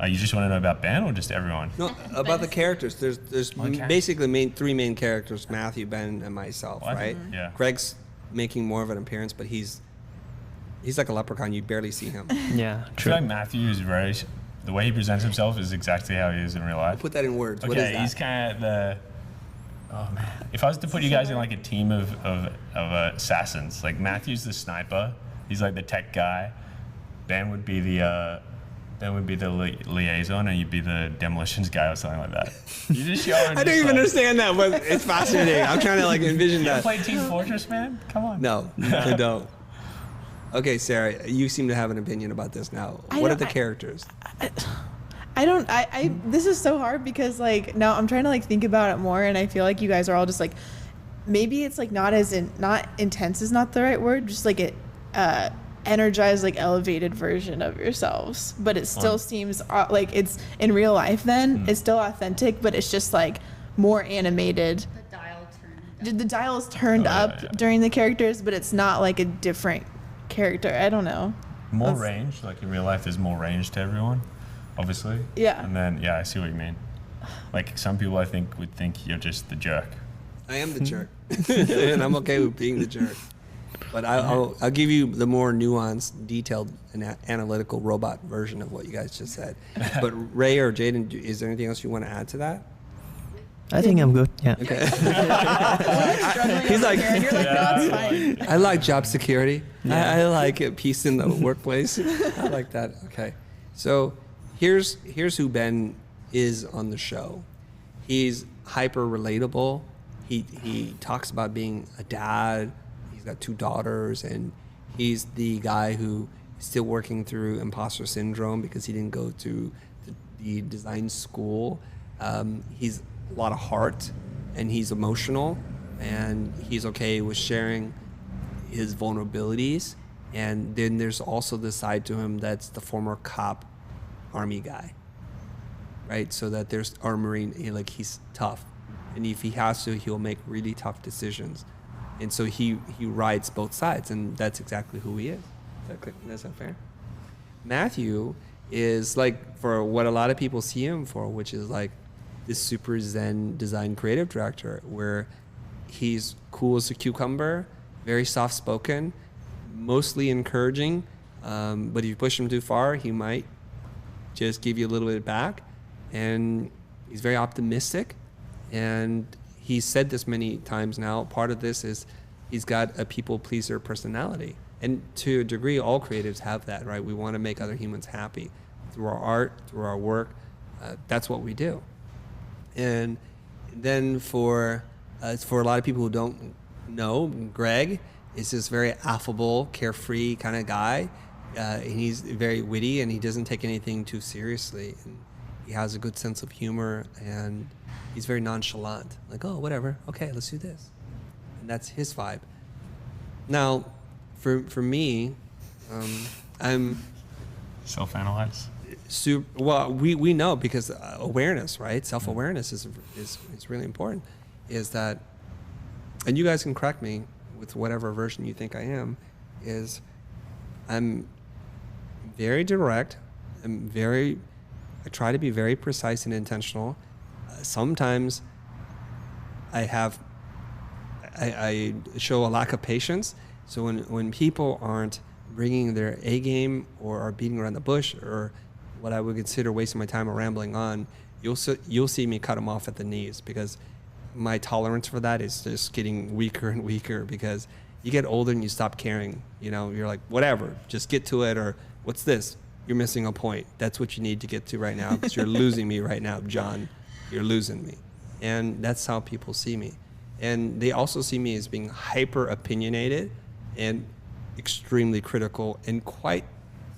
You just want to know about Ben or just everyone? No, about the characters. There's basically three main characters: Matthew, Ben, and myself. What? Right? Yeah. Greg's making more of an appearance, but he's like a leprechaun. You barely see him. Yeah, I true. feel like Matthew is the way he presents himself is exactly how he is in real life. Put that in words. Okay, what is that? he's kind of oh man. If I was to put you guys in, like, a team of assassins, like, Matthew's the sniper. He's like the tech guy. Ben would be the liaison, and you'd be the demolitions guy or something like that. You just show him. I don't even understand that, but it's fascinating. I'm trying to, like, envision You that. play Team Fortress, man? Come on. No, I don't. Okay, Sarah, you seem to have an opinion about this now. What are the characters? This is so hard because, like, now I'm trying to, like, think about it more, and I feel like you guys are all just, like, maybe it's, like, not intense is not the right word, just, like, it energized, like, elevated version of yourselves, but it still seems like it's in real life. Then it's still authentic, but it's just, like, more animated. The dial is turned up during the characters, but it's not like a different character. I don't know. More range, like, in real life, there's more range to everyone, obviously. Yeah. And then, I see what you mean. Like, some people, I think, would think you're just the jerk. I am the jerk, and I'm okay with being the jerk. But I'll give you the more nuanced, detailed, and analytical robot version of what you guys just said. But Ray or Jayden, is there anything else you want to add to that? I think I'm good. Yeah. Okay. He's like, you're like, no, it's fine. I like job security. I like peace in the workplace. I like that. Okay. So here's who Ben is on the show. He's hyper relatable. He talks about being a dad. He's got 2 daughters, and he's the guy who is still working through imposter syndrome because he didn't go to the design school. He's a lot of heart, and he's emotional, and he's okay with sharing his vulnerabilities. And then there's also the side to him that's the former cop, army guy, right? So that there's our Marine, he's tough, and if he has to, he'll make really tough decisions. And so he rides both sides, and that's exactly who he is. Is that fair? Matthew is, like, for what a lot of people see him for, which is like this super zen design creative director, where he's cool as a cucumber, very soft-spoken, mostly encouraging, but if you push him too far, he might just give you a little bit back. And he's very optimistic, and he's said this many times now. Part of this is he's got a people pleaser personality, and to a degree, all creatives have that, right? We want to make other humans happy through our art, through our work. That's what we do. And then for a lot of people who don't know, Greg is this very affable, carefree kind of guy. And he's very witty, and he doesn't take anything too seriously. And he has a good sense of humor, and he's very nonchalant. Like, oh, whatever. Okay, let's do this. And that's his vibe. Now, for me, I'm Self-analyze. well, we know, because awareness, right? Self-awareness is really important. Is that, and you guys can correct me with whatever version you think I am, is I'm very direct. I try to be very precise and intentional. Sometimes I show a lack of patience. So when people aren't bringing their A game or are beating around the bush, or what I would consider wasting my time or rambling on, you'll see me cut them off at the knees, because my tolerance for that is just getting weaker and weaker, because you get older and you stop caring. You know, you're like, whatever, just get to it. Or what's this? You're missing a point. That's what you need to get to right now, because you're losing me right now, John. You're losing me. And that's how people see me. And they also see me as being hyper opinionated and extremely critical and quite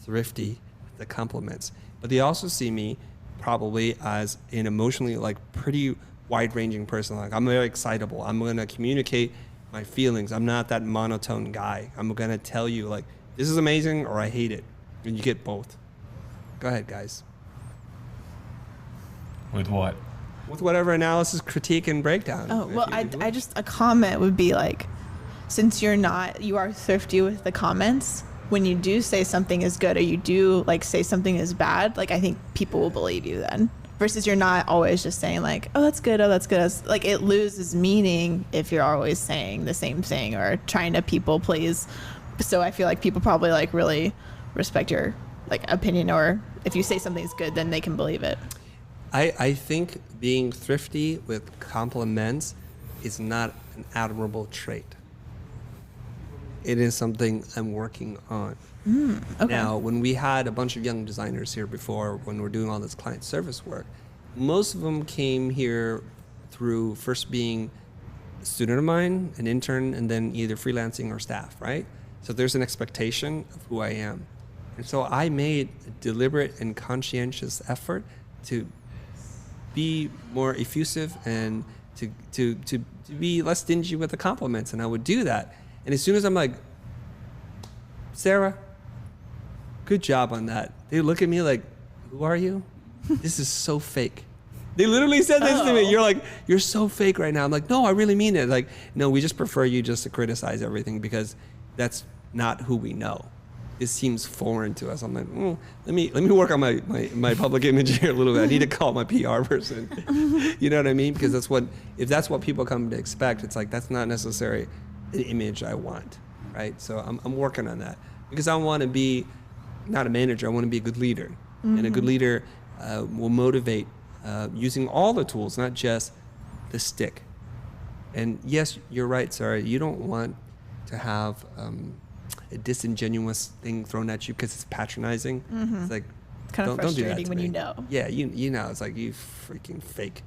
thrifty with the compliments. But they also see me probably as an emotionally pretty wide-ranging person. Like, I'm very excitable. I'm going to communicate my feelings. I'm not that monotone guy. I'm going to tell you, like, this is amazing or I hate it. And you get both. Go ahead, guys. With what? With whatever analysis, critique, and breakdown. Oh, well, I just, a comment would be like, since you are thrifty with the comments, when you do say something is good or you do say something is bad, I think people will believe you then. Versus you're not always just saying oh, that's good, oh, that's good. It loses meaning if you're always saying the same thing or trying to people please. So I feel like people probably really respect your opinion, or if you say something's good, then they can believe it. I think being thrifty with compliments is not an admirable trait. It is something I'm working on. Okay. Now, when we had a bunch of young designers here before, when we're doing all this client service work, most of them came here through first being a student of mine, an intern, and then either freelancing or staff, right? So there's an expectation of who I am. And so I made a deliberate and conscientious effort to be more effusive and to be less stingy with the compliments, and I would do that. And as soon as I'm like, Sara, good job on that, they look at me like, who are you? This is so fake. They literally said this to me. You're like, you're so fake right now. I'm like, no, I really mean it. Like, no, we just prefer you just to criticize everything because that's not who we know. This seems foreign to us. I'm like, let me work on my public image here a little bit. I need to call my PR person. You know what I mean? Because if that's what people come to expect, it's like, that's not necessarily an image I want, right? So I'm working on that because I want to be not a manager. I want to be a good leader, and a good leader will motivate using all the tools, not just the stick. And yes, you're right, Sara. You don't want to have a disingenuous thing thrown at you because it's patronizing. It's like, it's kind of frustrating when me. you know. Yeah, you know, it's like, you freaking fake.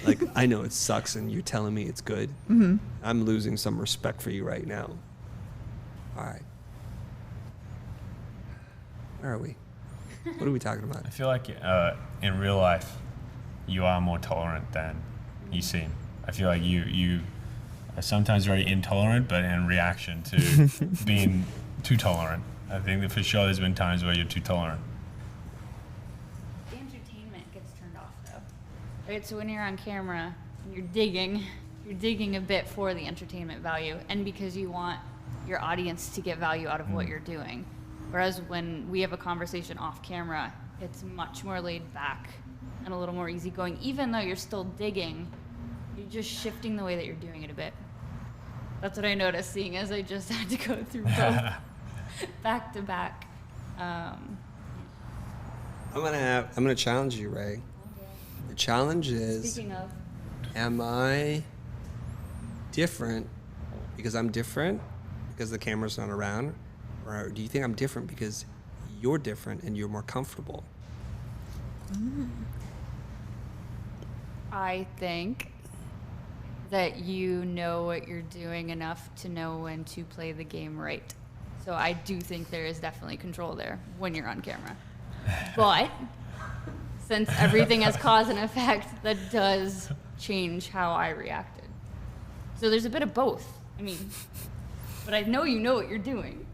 Like, I know it sucks and you're telling me it's good. I'm losing some respect for you right now. All right. Where are we? What are we talking about? I feel like in real life, you are more tolerant than you seem. I feel like you are sometimes very intolerant, but in reaction to being too tolerant. I think that for sure there's been times where you're too tolerant. The entertainment gets turned off though. Right, so when you're on camera, and you're digging a bit for the entertainment value and because you want your audience to get value out of what you're doing. Whereas when we have a conversation off camera, it's much more laid back and a little more easygoing. Even though you're still digging, you're just shifting the way that you're doing it a bit. That's what I noticed, seeing as I just had to go through both back to back. I'm gonna challenge you, Ray. Okay. The challenge is, speaking of, am I different because I'm different because the camera's not around, or do you think I'm different because you're different and you're more comfortable? I think that you know what you're doing enough to know when to play the game right. So I do think there is definitely control there when you're on camera. But since everything has cause and effect, that does change how I reacted. So there's a bit of both. I mean, but I know you know what you're doing.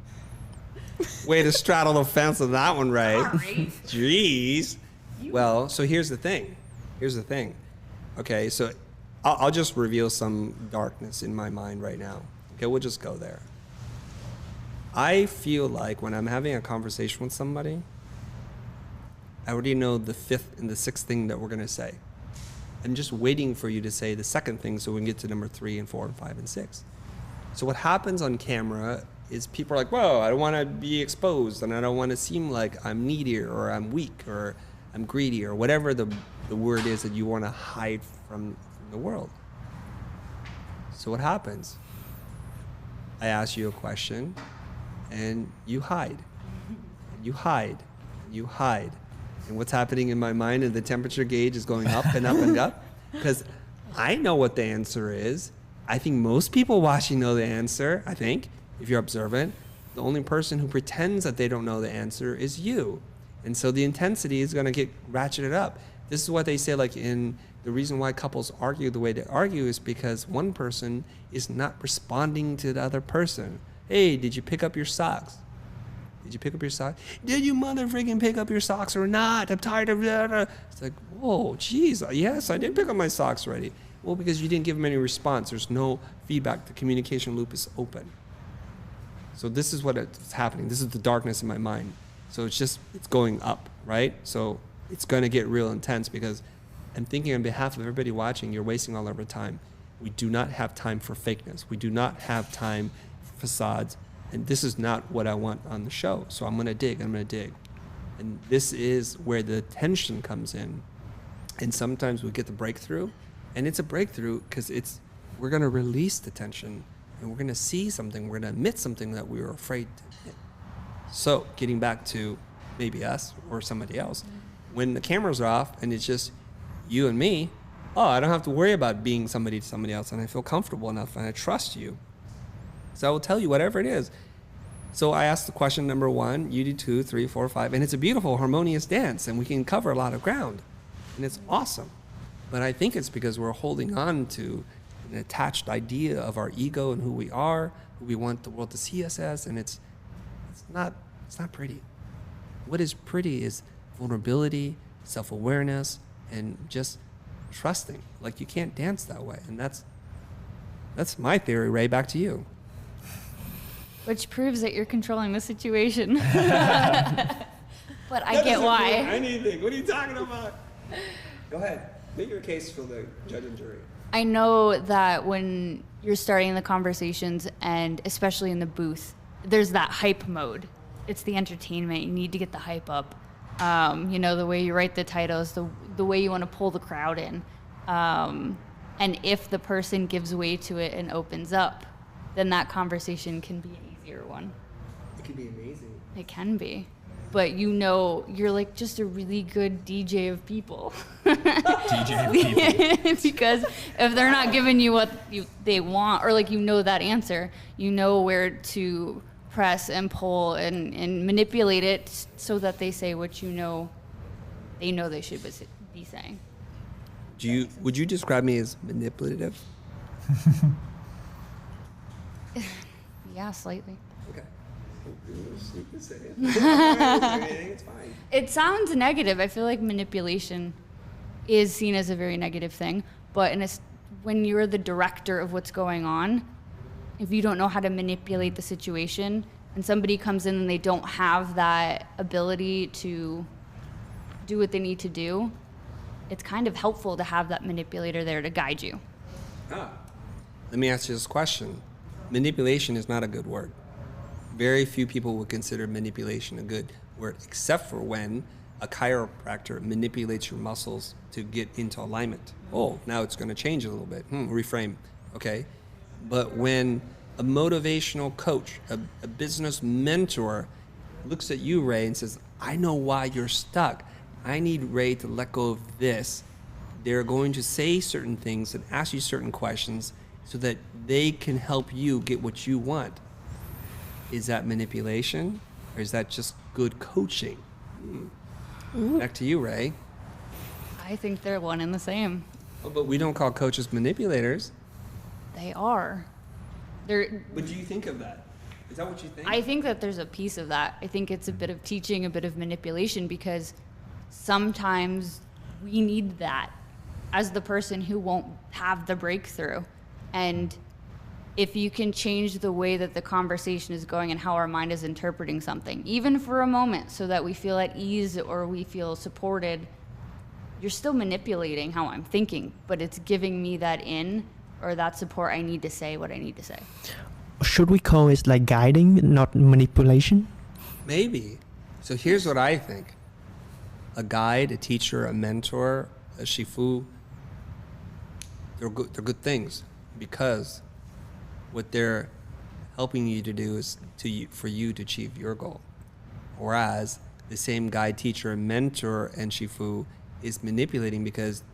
Way to straddle the fence on that one, right? Sorry. Jeez. Well, so here's the thing. Okay, so I'll just reveal some darkness in my mind right now. Okay, we'll just go there. I feel like when I'm having a conversation with somebody, I already know the fifth and the sixth thing that we're going to say. I'm just waiting for you to say the second thing so we can get to number 3 and 4 and 5 and 6. So what happens on camera is people are like, whoa, I don't want to be exposed and I don't want to seem like I'm needy or I'm weak or I'm greedy or whatever the word is that you want to hide from the world. So what happens? I ask you a question and you hide. And you hide. And you hide. And what's happening in my mind and the temperature gauge is going up and up and up because I know what the answer is. I think most people watching know the answer, I think, if you're observant. The only person who pretends that they don't know the answer is you. And so the intensity is going to get ratcheted up. This is what they say, like in the reason why couples argue the way they argue is because one person is not responding to the other person. Hey, did you pick up your socks? Did you pick up your socks? Did you mother freaking pick up your socks or not? I'm tired of that. It's like, whoa, geez, yes, I did pick up my socks already. Well, because you didn't give them any response. There's no feedback. The communication loop is open. So this is what is happening. This is the darkness in my mind. So it's going up, right? So it's going to get real intense because I'm thinking on behalf of everybody watching, you're wasting all of our time. We do not have time for fakeness. We do not have time for facades. And this is not what I want on the show. So I'm going to dig. And this is where the tension comes in. And sometimes we get the breakthrough. And it's a breakthrough because we're going to release the tension. And we're going to see something. We're going to admit something that we were afraid to admit. So getting back to maybe us or somebody else, when the cameras are off and it's just you and me, I don't have to worry about being somebody to somebody else. And I feel comfortable enough and I trust you. So I will tell you whatever it is. So I asked the question number 1, you do 2, 3, 4, 5, and it's a beautiful, harmonious dance, and we can cover a lot of ground, and it's awesome. But I think it's because we're holding on to an attached idea of our ego and who we are, who we want the world to see us as, and it's not pretty. What is pretty is vulnerability, self-awareness, and just trusting. Like you can't dance that way, and that's my theory. Ray, back to you. Which proves that you're controlling the situation. But I get why. Anything. What are you talking about? Go ahead. Make your case for the judge and jury. I know that when you're starting the conversations, and especially in the booth, there's that hype mode. It's the entertainment. You need to get the hype up. The way you write the titles, the way you want to pull the crowd in. And if the person gives way to it and opens up, then that conversation can be an easier one. It can be amazing. It can be. But you're like just a really good DJ of people. DJ of people. Because if they're not giving you what they want, or like that answer, you know where to press and pull and manipulate it so that they say what they know they should be saying. Would you describe me as manipulative? Yeah, slightly. Okay. You can say it. It's fine. It sounds negative. I feel like manipulation is seen as a very negative thing, but when you're the director of what's going on, if you don't know how to manipulate the situation and somebody comes in and they don't have that ability to do what they need to do, it's kind of helpful to have that manipulator there to guide you. Let me ask you this question. Manipulation is not a good word. Very few people would consider manipulation a good word, except for when a chiropractor manipulates your muscles to get into alignment. Oh, now it's going to change a little bit. Reframe. Okay. But when a motivational coach, a business mentor looks at you, Ray, and says, I know why you're stuck. I need Ray to let go of this. they're going to say certain things and ask you certain questions so that they can help you get what you want. Is that manipulation, or is that just good coaching? Back to you, Ray. I think they're one and the same. Oh, but we don't call coaches manipulators. They are. They're. What do you think of that? Is that what you think? I think that there's a piece of that. I think it's a bit of teaching, a bit of manipulation, because sometimes we need that as the person who won't have the breakthrough. And if you can change the way that the conversation is going and how our mind is interpreting something, even for a moment, so that we feel at ease or we feel supported, you're still manipulating how I'm thinking, but it's giving me that in or that support I need to say what I need to say. Should we call it like guiding, not manipulation? Maybe. So here's what I think. A guide, a teacher, a mentor, a shifu, they're good things, because what they're helping you to do is for you to achieve your goal. Whereas the same guide, teacher, mentor, and shifu is manipulating because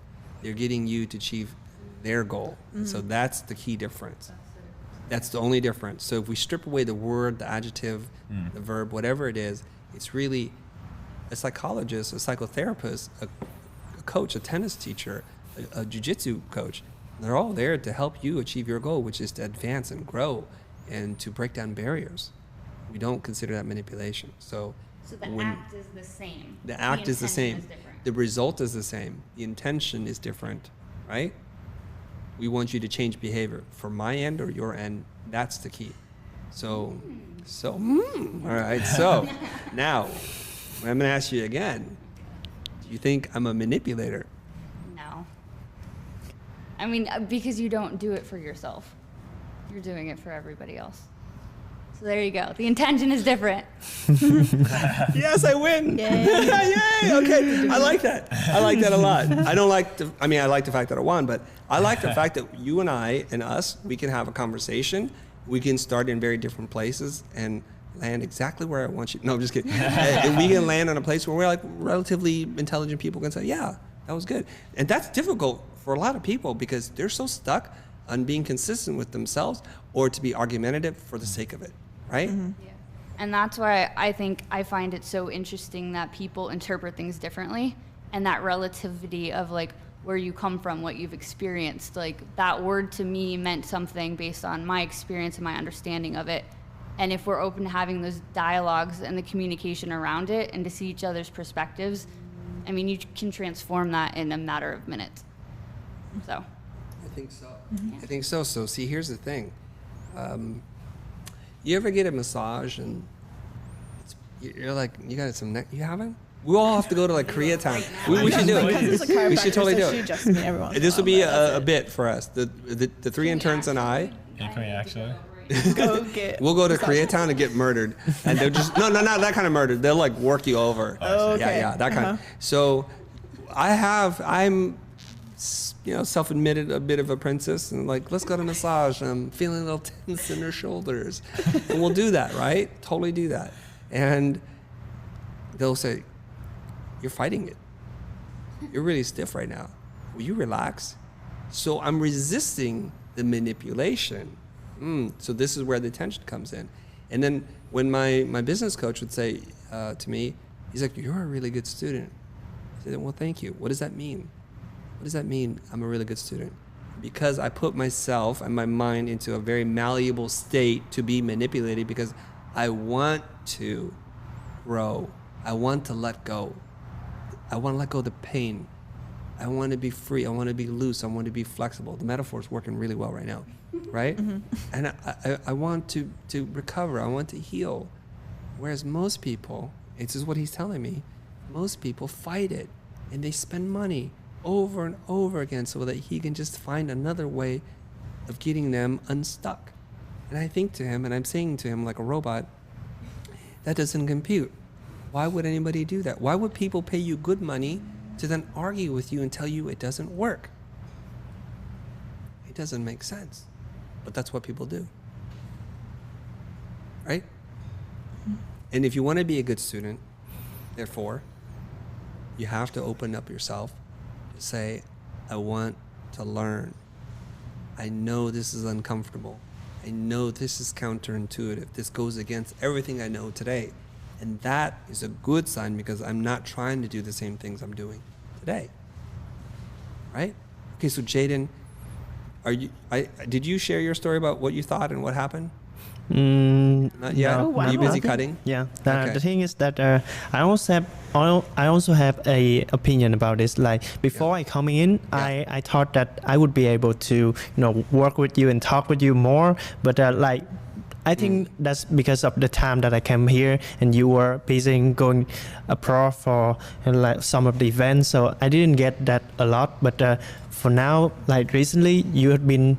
they're getting you to achieve their goal. Mm-hmm. So that's the key difference. That's the only difference. So if we strip away the word, the adjective, the verb, whatever it is, it's really a psychologist, a psychotherapist, a coach, a tennis teacher, a jiu-jitsu coach. They're all there to help you achieve your goal, which is to advance and grow and to break down barriers. We don't consider that manipulation. So the act is the same. The act is the same. Is different. The result is the same. The intention is different, right? We want you to change behavior from my end or your end. That's the key. So, all right. So now I'm going to ask you again. Do you think I'm a manipulator? No. I mean, because you don't do it for yourself. You're doing it for everybody else. So there you go. The intention is different. Yes, I win. Yay. Yay. Okay. I like that. I like that a lot. I like the fact that I won, but I like the fact that you and I and us, we can have a conversation. We can start in very different places and land exactly where I want you. No, I'm just kidding. And we can land on a place where we're like relatively intelligent people can say, yeah, that was good. And that's difficult for a lot of people because they're so stuck on being consistent with themselves or to be argumentative for the sake of it, right? Yeah. And that's why I find it so interesting that people interpret things differently, and that relativity of like where you come from, what you've experienced. Like that word to me meant something based on my experience and my understanding of it. And if we're open to having those dialogues and the communication around it and to see each other's perspectives, I mean, you can transform that in a matter of minutes. So. I think so. Mm-hmm. I think so. So see, here's the thing. You ever get a massage and you're like, you got some neck? You haven't? We all have to go to like Koreatown. We should do it. We should totally do it. This will be a bit for us. The three interns and I. Yeah, can we actually? We'll go to Koreatown and get murdered, and they'll just no, not that kind of murder. They'll like work you over. Oh, okay. Yeah, that kind. So, I'm self-admitted a bit of a princess, and like, let's go to massage. I'm feeling a little tense in her shoulders, and we'll do that, right? Totally do that, and they'll say, "You're fighting it. You're really stiff right now. Will you relax?" So I'm resisting the manipulation. So this is where the tension comes in. And then when my business coach would say to me, he's like, "You're a really good student." I said, "Well, thank you. What does that mean? What does that mean I'm a really good student?" Because I put myself and my mind into a very malleable state to be manipulated because I want to grow. I want to let go. I want to let go of the pain. I want to be free. I want to be loose. I want to be flexible. The metaphor is working really well right now, right? Mm-hmm. And I want to recover. I want to heal. Whereas most people, this is what he's telling me, most people fight it and they spend money over and over again so that he can just find another way of getting them unstuck. And I think to him, and I'm saying to him like a robot, that doesn't compute. Why would anybody do that? Why would people pay you good money to then argue with you and tell you it doesn't work? It doesn't make sense. But that's what people do. Right? And if you want to be a good student, therefore, you have to open up yourself to say, I want to learn. I know this is uncomfortable. I know this is counterintuitive. This goes against everything I know today. And that is a good sign because I'm not trying to do the same things I'm doing today. Right? Okay, so Jayden, did you share your story about what you thought and what happened? Not yet? No, Are you busy nothing. cutting? Yeah. Okay. The thing is that I also have a opinion about this. Like before I come in, I thought that I would be able to work with you and talk with you more. But I think that's because of the time that I came here and you were busy going abroad for like some of the events. So I didn't get that a lot. But for now, like recently, you have been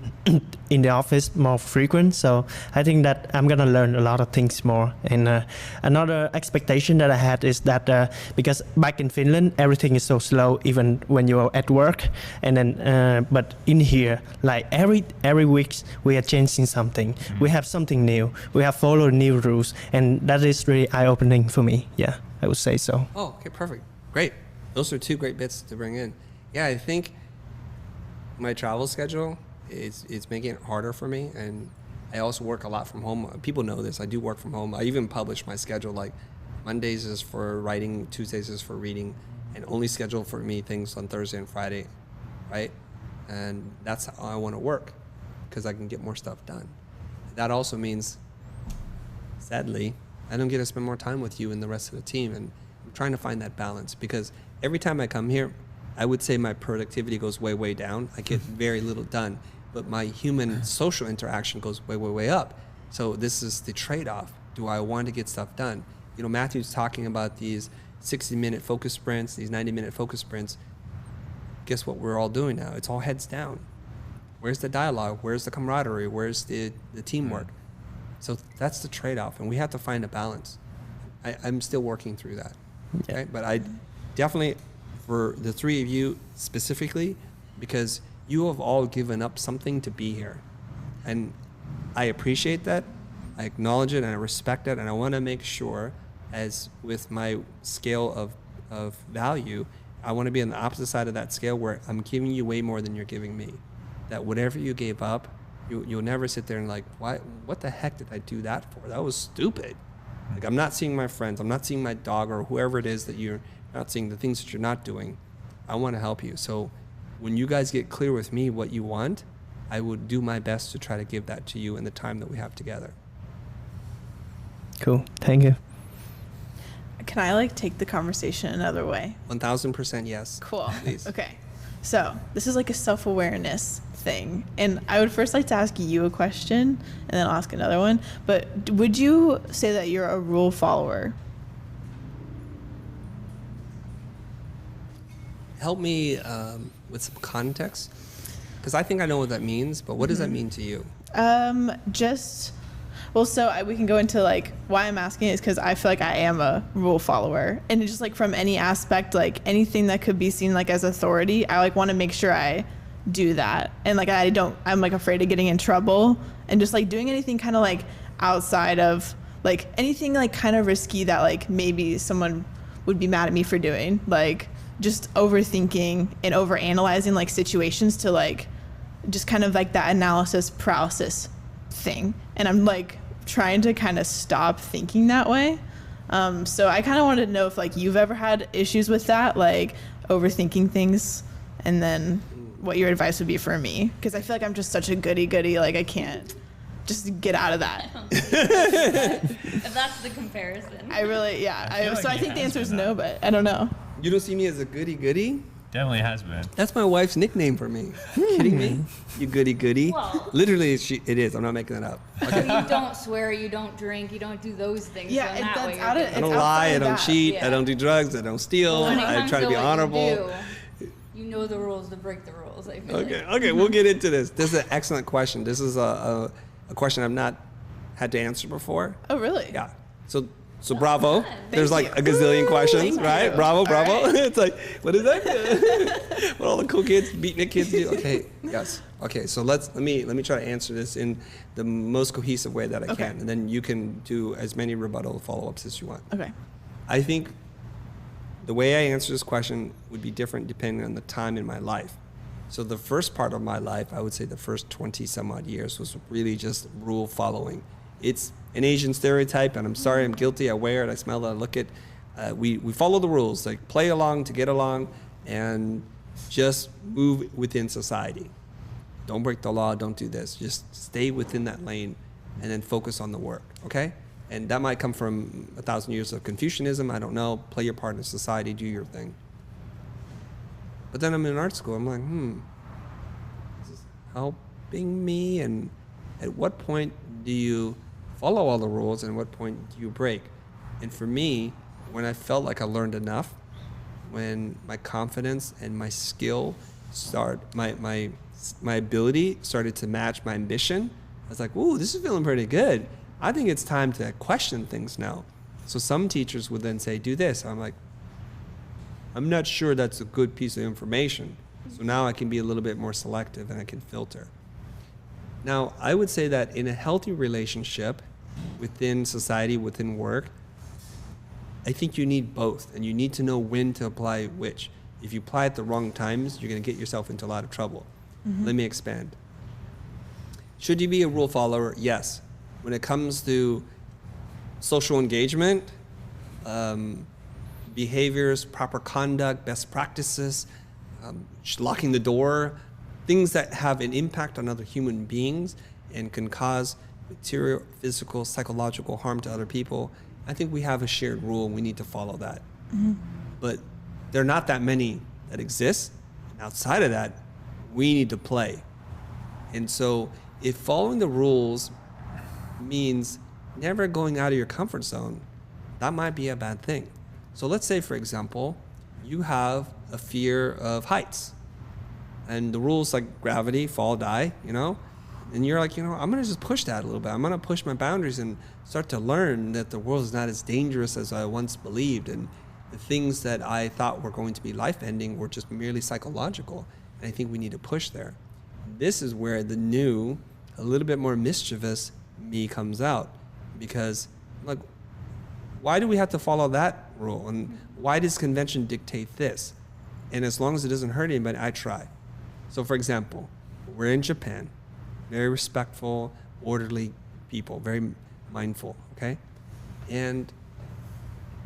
in the office more frequent. So I think that I'm going to learn a lot of things more. And another expectation that I had is that because back in Finland, everything is so slow, even when you're at work. And then, but in here, like every week, we are changing something. We have something new. We have followed new rules. And that is really eye-opening for me. Yeah, I would say so. Oh, okay, perfect. Great. Those are two great bits to bring in. Yeah, I think my travel schedule it's making it harder for me, and I also work a lot from home. People know this. I do work from home. I even publish my schedule. Like Mondays is for writing, Tuesdays is for reading, and only schedule for me things on Thursday and Friday, right? And that's how I want to work because I can get more stuff done. That also means, sadly, I don't get to spend more time with you and the rest of the team, and I'm trying to find that balance because every time I come here, I would say my productivity goes way, way down. I get very little done, but my human social interaction goes way, way, way up. So this is the trade-off. Do I want to get stuff done? Matthew's talking about these 60-minute focus sprints, these 90-minute focus sprints. Guess what we're all doing now? It's all heads down. Where's the dialogue? Where's the camaraderie? Where's the teamwork? So that's the trade-off, and we have to find a balance. I'm still working through that. Yeah. Okay? But I definitely, for the three of you specifically, because you have all given up something to be here. And I appreciate that. I acknowledge it and I respect it. And I want to make sure, as with my scale of value, I want to be on the opposite side of that scale where I'm giving you way more than you're giving me. That whatever you gave up, you'll never sit there and like, what the heck did I do that for? That was stupid. Like, I'm not seeing my friends. I'm not seeing my dog or whoever it is that you're not seeing, the things that you're not doing. I want to help you. So when you guys get clear with me what you want, I would do my best to try to give that to you in the time that we have together. Cool. Thank you. Can I take the conversation another way? 1000% yes. Cool. Please. Okay. So this is like a self-awareness thing. And I would first like to ask you a question and then I'll ask another one. But would you say that you're a rule follower? Help me with some context, because I think I know what that means, but what does that mean to you? We can go into why I'm asking is because I feel like I am a rule follower, and it's just from any aspect, anything that could be seen as authority, I want to make sure I do that, and I'm afraid of getting in trouble, and just doing anything kind of outside of anything kind of risky that maybe someone would be mad at me for doing, just overthinking and overanalyzing situations to just kind of that analysis paralysis thing. And I'm trying to kind of stop thinking that way. So I kind of wanted to know if you've ever had issues with that, overthinking things, and then what your advice would be for me. Because I feel I'm just such a goody-goody, I can't just get out of that. If that's the comparison. I really, yeah. I think the answer is no, but I don't know. You don't see me as a goody-goody? Definitely has been. That's my wife's nickname for me. You kidding me? You goody-goody. Well, literally, it is. I'm not making that up. Okay. You don't swear, you don't drink, you don't do those things. Yeah, so that way out of I don't lie, I don't that. cheat, Yeah. I don't do drugs, I don't steal, When it I comes try to be what honorable. You know the rules to break the rules, I feel Okay, we'll get into this. This is an excellent question. This is a question I've not had to answer before. Oh, really? Yeah. So bravo. There's Thank a gazillion questions, Thank right? you. Bravo. All right. It's what is that? What all the cool kids, beatnik kids do? Okay, yes. Okay, so let me try to answer this in the most cohesive way that I can, and then you can do as many rebuttal follow-ups as you want. Okay. I think the way I answer this question would be different depending on the time in my life. So the first part of my life, I would say the first 20 some odd years was really just rule following. It's an Asian stereotype, and I'm sorry, I'm guilty. I wear it, I smell it, I look it. We follow the rules, like play along to get along, and just move within society. Don't break the law, don't do this. Just stay within that lane and then focus on the work, okay? And that might come from 1,000 years of Confucianism, I don't know. Play your part in society, do your thing. But then I'm in art school, I'm like, is this helping me? And at what point do you follow all the rules and at what point do you break? And for me, when I felt like I learned enough, when my confidence and my skill my ability started to match my ambition, I was like, ooh, this is feeling pretty good. I think it's time to question things now. So some teachers would then say, do this. I'm like, I'm not sure that's a good piece of information. So now I can be a little bit more selective and I can filter. Now, I would say that in a healthy relationship within society, within work, I think you need both, and you need to know when to apply which. If you apply at the wrong times, you're going to get yourself into a lot of trouble. Let me expand. Should you be a rule follower? Yes. When it comes to social engagement, behaviors, proper conduct, best practices, locking the door, things that have an impact on other human beings and can cause material, physical, psychological harm to other people, I think we have a shared rule and we need to follow that. But there are not that many that exist. And outside of that, we need to play. And so if following the rules means never going out of your comfort zone, that might be a bad thing. So let's say, for example, you have a fear of heights. And the rules like gravity, fall, die, you know? And you're like, you know, I'm going to just push that a little bit. I'm going to push my boundaries and start to learn that the world is not as dangerous as I once believed. And the things that I thought were going to be life-ending were just merely psychological. And I think we need to push there. This is where the new, a little bit more mischievous me comes out. Because, like, why do we have to follow that rule? And why does convention dictate this? And as long as it doesn't hurt anybody, I try. So, for example, we're in Japan. Very respectful, orderly people, very mindful, okay? And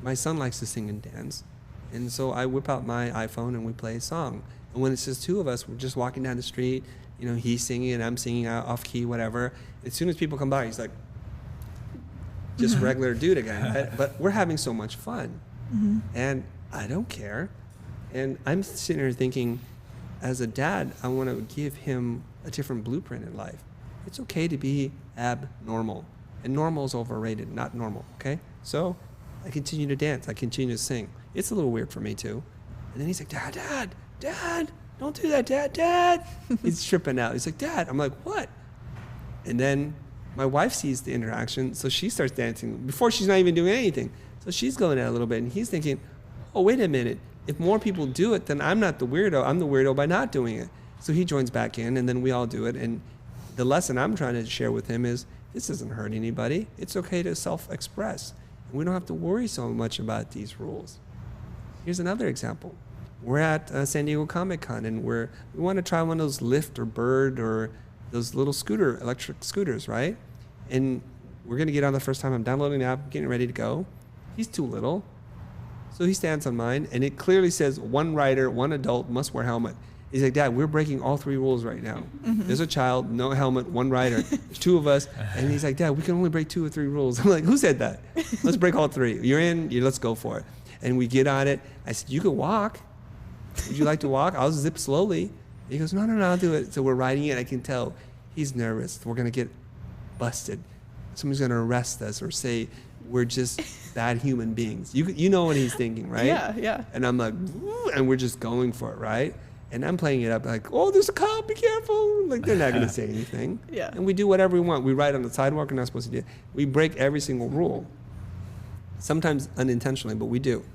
my son likes to sing and dance. And so I whip out my iPhone and we play a song. And when it's just two of us, we're just walking down the street, you know, he's singing and I'm singing off key, whatever. As soon as people come by, he's like, just regular dude again. But we're having so much fun. And I don't care. And I'm sitting here thinking, as a dad, I want to give him a different blueprint in life. It's okay to be abnormal. And normal is overrated, not normal, okay? So I continue to dance. I continue to sing. It's a little weird for me too. And then he's like, Dad, don't do that, Dad. He's tripping out. He's like, Dad. I'm like, what? And then my wife sees the interaction, so she starts dancing before she's not even doing anything. So she's going out a little bit, and he's thinking, oh, wait a minute. If more people do it, then I'm not the weirdo. I'm the weirdo by not doing it. So he joins back in, and then we all do it. And the lesson I'm trying to share with him is, this doesn't hurt anybody. It's okay to self-express. And we don't have to worry so much about these rules. Here's another example. We're at San Diego Comic-Con, and we want to try one of those Lyft or Bird or those little electric scooters, right? And we're going to get on the first time. I'm downloading the app, getting ready to go. He's too little. So he stands on mine, and it clearly says one rider, one adult must wear helmet. He's like, Dad, we're breaking all three rules right now. There's a child, no helmet, one rider. There's two of us. And he's like, Dad, we can only break 2 or 3 rules. I'm like, who said that? Let's break all 3. You're in, let's go for it. And we get on it. I said, you can walk. Would you like to walk? I'll zip slowly. He goes, no, I'll do it. So we're riding it. I can tell he's nervous. We're going to get busted. Somebody's going to arrest us or say we're just bad human beings. You know what he's thinking, right? Yeah. And I'm like, woo, and we're just going for it, right? And I'm playing it up like, oh, there's a cop, be careful. Like, they're not going to say anything. Yeah. And we do whatever we want. We ride on the sidewalk, we're not supposed to do it. We break every single rule. Sometimes unintentionally, but we do.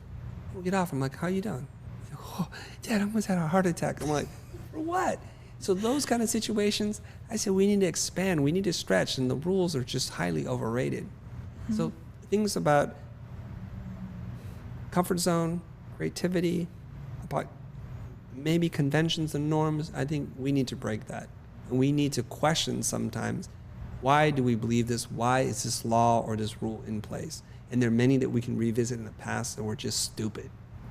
We get off. I'm like, how you doing? Like, oh, Dad, I almost had a heart attack. I'm like, for what? So those kind of situations, I said, we need to expand. We need to stretch. And the rules are just highly overrated. So things about comfort zone, creativity, about maybe conventions and norms, I think we need to break that. And we need to question sometimes, why do we believe this? Why is this law or this rule in place? And there are many that we can revisit in the past that were just stupid.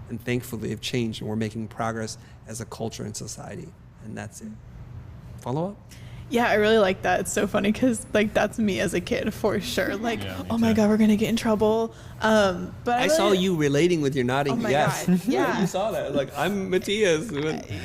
And thankfully they've changed and we're making progress as a culture and society. And that's it. Follow up? Yeah, I really like that. It's so funny because like that's me as a kid for sure. Like, Yeah, me oh my too. God, we're gonna get in trouble. But I saw you relating with your nodding Oh my yes. God, yeah. You saw that. Like, I'm Matthias.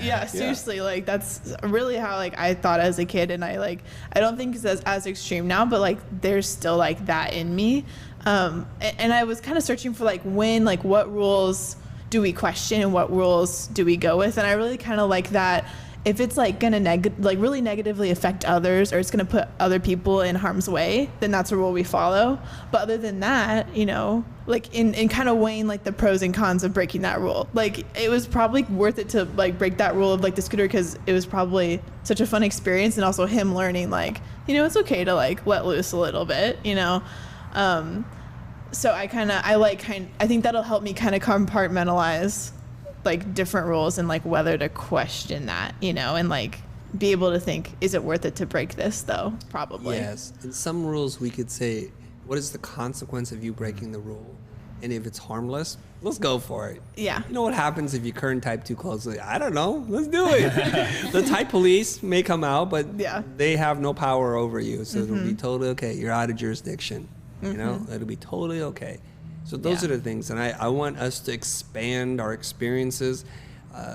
Yeah, seriously, like that's really how like I thought as a kid, and I don't think it's as extreme now, but like there's still like that in me. And I was kind of searching for like what rules do we question and what rules do we go with, and I really kind of like that. If it's like gonna really negatively affect others, or it's gonna put other people in harm's way, then that's a rule we follow. But other than that, you know, like in kind of weighing like the pros and cons of breaking that rule, like it was probably worth it to like break that rule of like the scooter because it was probably such a fun experience, and also him learning like, you know, it's okay to like let loose a little bit, you know. So I think that'll help me kind of compartmentalize like different rules and like whether to question that, you know, and like be able to think, is it worth it to break this though? Probably. Yes. In some rules we could say, what is the consequence of you breaking the rule? And if it's harmless, let's go for it. Yeah. You know what happens if you current type too closely? I don't know. Let's do it. The type police may come out, but Yeah. they have no power over you. So it'll be totally okay. You're out of jurisdiction. You know, it'll be totally okay. So those Yeah. are the things. And I want us to expand our experiences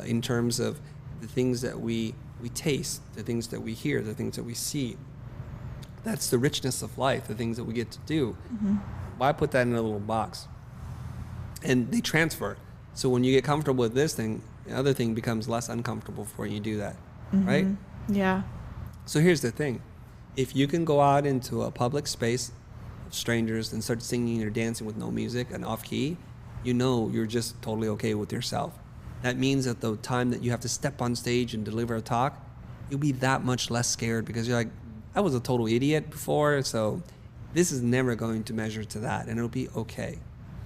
in terms of the things that we taste, the things that we hear, the things that we see. That's the richness of life, the things that we get to do. Why put that in a little box? And they transfer. So when you get comfortable with this thing, the other thing becomes less uncomfortable before you do that, right? Yeah. So here's the thing. If you can go out into a public space of strangers and start singing or dancing with no music and off key, you know you're just totally okay with yourself. That means that the time that you have to step on stage and deliver a talk, you'll be that much less scared because you're like, I was a total idiot before, so this is never going to measure to that, and it'll be okay.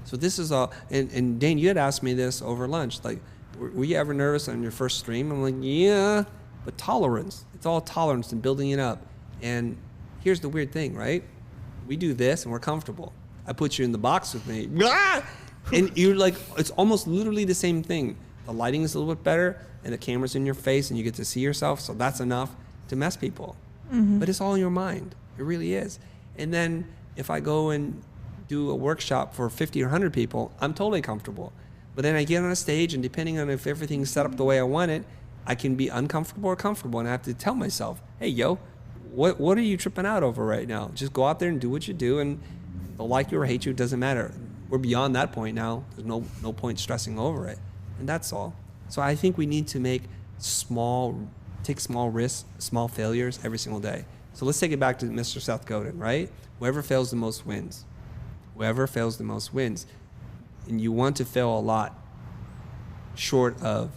So this is all, and Dane, you had asked me this over lunch, like, were you ever nervous on your first stream? I'm like, yeah, but tolerance. It's all tolerance and building it up. And here's the weird thing, right? We do this and we're comfortable. I put you in the box with me, and you're like, it's almost literally the same thing. The lighting is a little bit better, and the camera's in your face, and you get to see yourself, so that's enough to mess people. But it's all in your mind. It really is. And then if I go and do a workshop for 50 or 100 people, I'm totally comfortable. But then I get on a stage, and depending on if everything's set up the way I want it, I can be uncomfortable or comfortable, and I have to tell myself, hey, yo, what are you tripping out over right now? Just go out there and do what you do, and they'll like you or hate you, it doesn't matter. We're beyond that point now. There's no point stressing over it. And that's all. So I think we need to take small risks, small failures every single day. So let's take it back to Mr. Seth Godin, right? Whoever fails the most wins. Whoever fails the most wins. And you want to fail a lot short of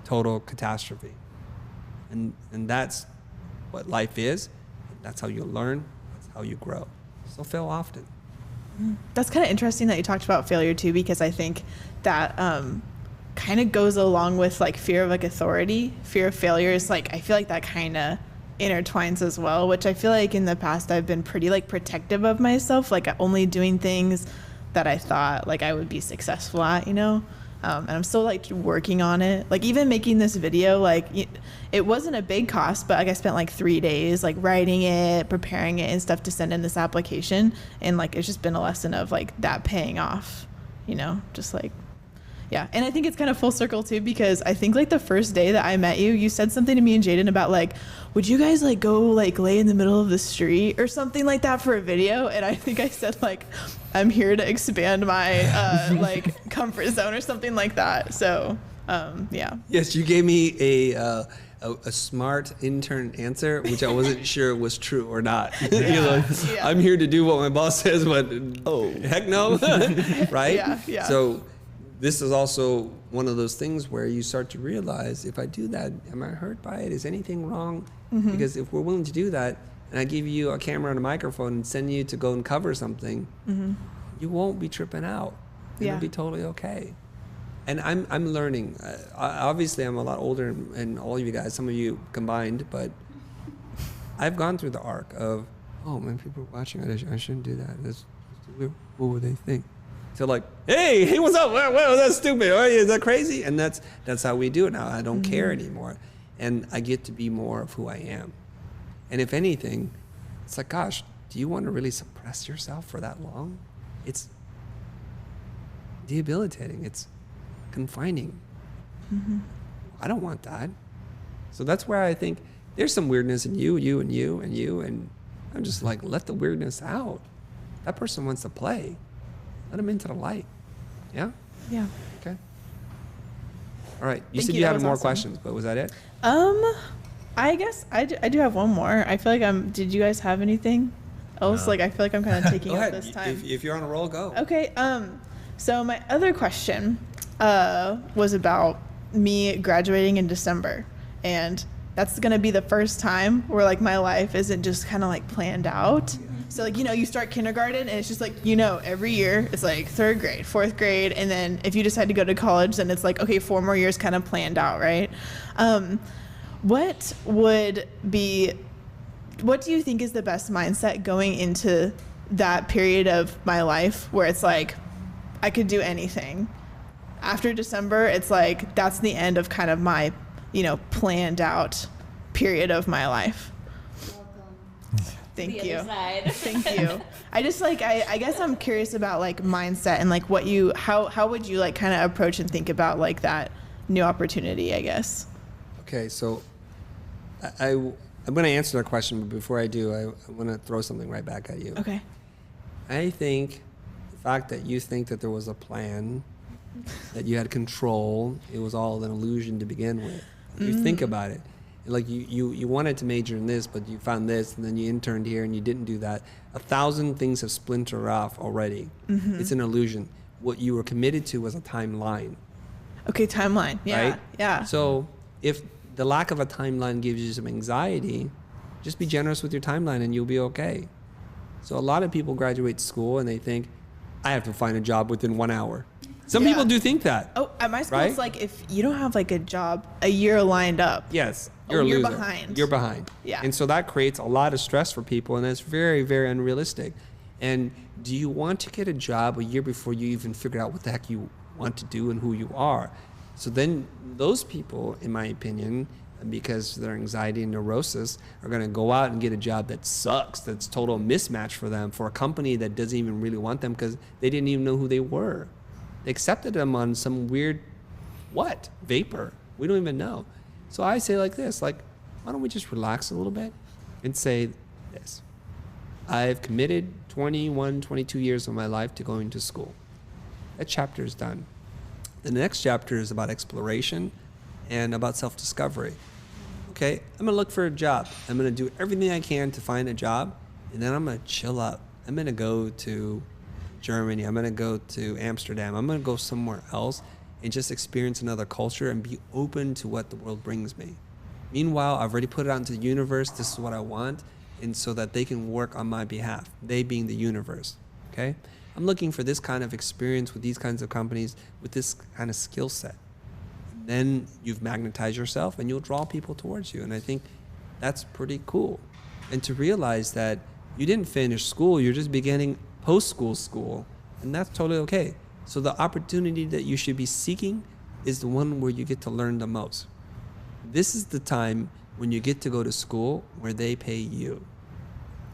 total catastrophe. And that's what life is. That's how you learn. That's how you grow. So fail often. That's kind of interesting that you talked about failure too, because I think that kind of goes along with like fear of like authority, fear of failure is like, I feel like that kind of intertwines as well, which I feel like in the past I've been pretty like protective of myself, like only doing things that I thought like I would be successful at, you know? And I'm still like working on it. Like even making this video, like it wasn't a big cost, but like I spent like 3 days like writing it, preparing it and stuff to send in this application. And like, it's just been a lesson of like that paying off, you know, just like, yeah. And I think it's kind of full circle too, because I think like the first day that I met you, you said something to me and Jayden about like, would you guys like go like lay in the middle of the street or something like that for a video? And I think I said like, I'm here to expand my like comfort zone or something like that. So yeah. Yes, you gave me a smart intern answer, which I wasn't sure was true or not. You're like, I'm here to do what my boss says, but oh heck no, right? Yeah. So this is also one of those things where you start to realize, if I do that, am I hurt by it? Is anything wrong? Because if we're willing to do that, and I give you a camera and a microphone and send you to go and cover something, you won't be tripping out. It'll be totally okay. And I'm learning. Obviously, I'm a lot older than all of you guys, some of you combined, but I've gone through the arc of, oh man, people are watching. I shouldn't do that. That's weird. What would they think? So like, hey, what's up? Whoa, that's stupid. Oh, is that crazy? And that's how we do it now. I don't care anymore, and I get to be more of who I am. And if anything, it's like, gosh, do you want to really suppress yourself for that long? It's debilitating. It's confining. I don't want that. So that's where I think there's some weirdness in you, and I'm just like, let the weirdness out. That person wants to play. Let him into the light. Yeah? Yeah. Okay. All right. You Thank said you, you that had was more awesome. questions, but was that it? I guess I do have one more. I feel like did you guys have anything else? No. Like, I feel like I'm kind of taking Go up ahead. this time. If you're on a roll, go. Okay. So my other question was about me graduating in December, and that's gonna be the first time where like my life isn't just kind of like planned out. So like, you start kindergarten and it's just like, every year it's like 3rd grade, 4th grade, and then if you decide to go to college, then it's like, okay, 4 more years kind of planned out, right? What do you think is the best mindset going into that period of my life where it's like, I could do anything? After December, it's like, that's the end of kind of my, planned out period of my life. Thank you. Thank you. I just like, I guess I'm curious about like mindset and like how would you like kind of approach and think about like that new opportunity, I guess? Okay, so I'm going to answer that question, but before I do, I want to throw something right back at you. Okay. I think the fact that you think that there was a plan, that you had control, it was all an illusion to begin with. You think about it. Like you wanted to major in this, but you found this, and then you interned here and you didn't do that. 1,000 things have splintered off already. It's an illusion. What you were committed to was a timeline. Okay, timeline. Yeah. Right? Yeah. So if the lack of a timeline gives you some anxiety, just be generous with your timeline and you'll be okay. So a lot of people graduate school and they think, I have to find a job within 1 hour. Some people do think that. Oh, at my school, right? it's like if you don't have like a job a year lined up. Yes, Oh, you're a you're loser. behind. You're behind. Yeah. And so that creates a lot of stress for people, and that's very, very unrealistic. And do you want to get a job a year before you even figure out what the heck you want to do and who you are? So then those people, in my opinion, because of their anxiety and neurosis, are going to go out and get a job that sucks, that's total mismatch for them, for a company that doesn't even really want them because they didn't even know who they were. They accepted them on some weird, vapor. We don't even know. So I say like this, why don't we just relax a little bit and say this. I've committed 21, 22 years of my life to going to school. That chapter is done. The next chapter is about exploration and about self-discovery. Okay, I'm gonna look for a job. I'm gonna do everything I can to find a job, and then I'm gonna chill out. I'm gonna go to Germany, I'm gonna go to Amsterdam, I'm gonna go somewhere else and just experience another culture and be open to what the world brings me. Meanwhile, I've already put it out into the universe, this is what I want, and so that they can work on my behalf, they being the universe, okay? I'm looking for this kind of experience with these kinds of companies, with this kind of skill set. Then you've magnetized yourself and you'll draw people towards you, and I think that's pretty cool. And to realize that you didn't finish school, you're just beginning post-school, and that's totally okay. So the opportunity that you should be seeking is the one where you get to learn the most. This is the time when you get to go to school where they pay you.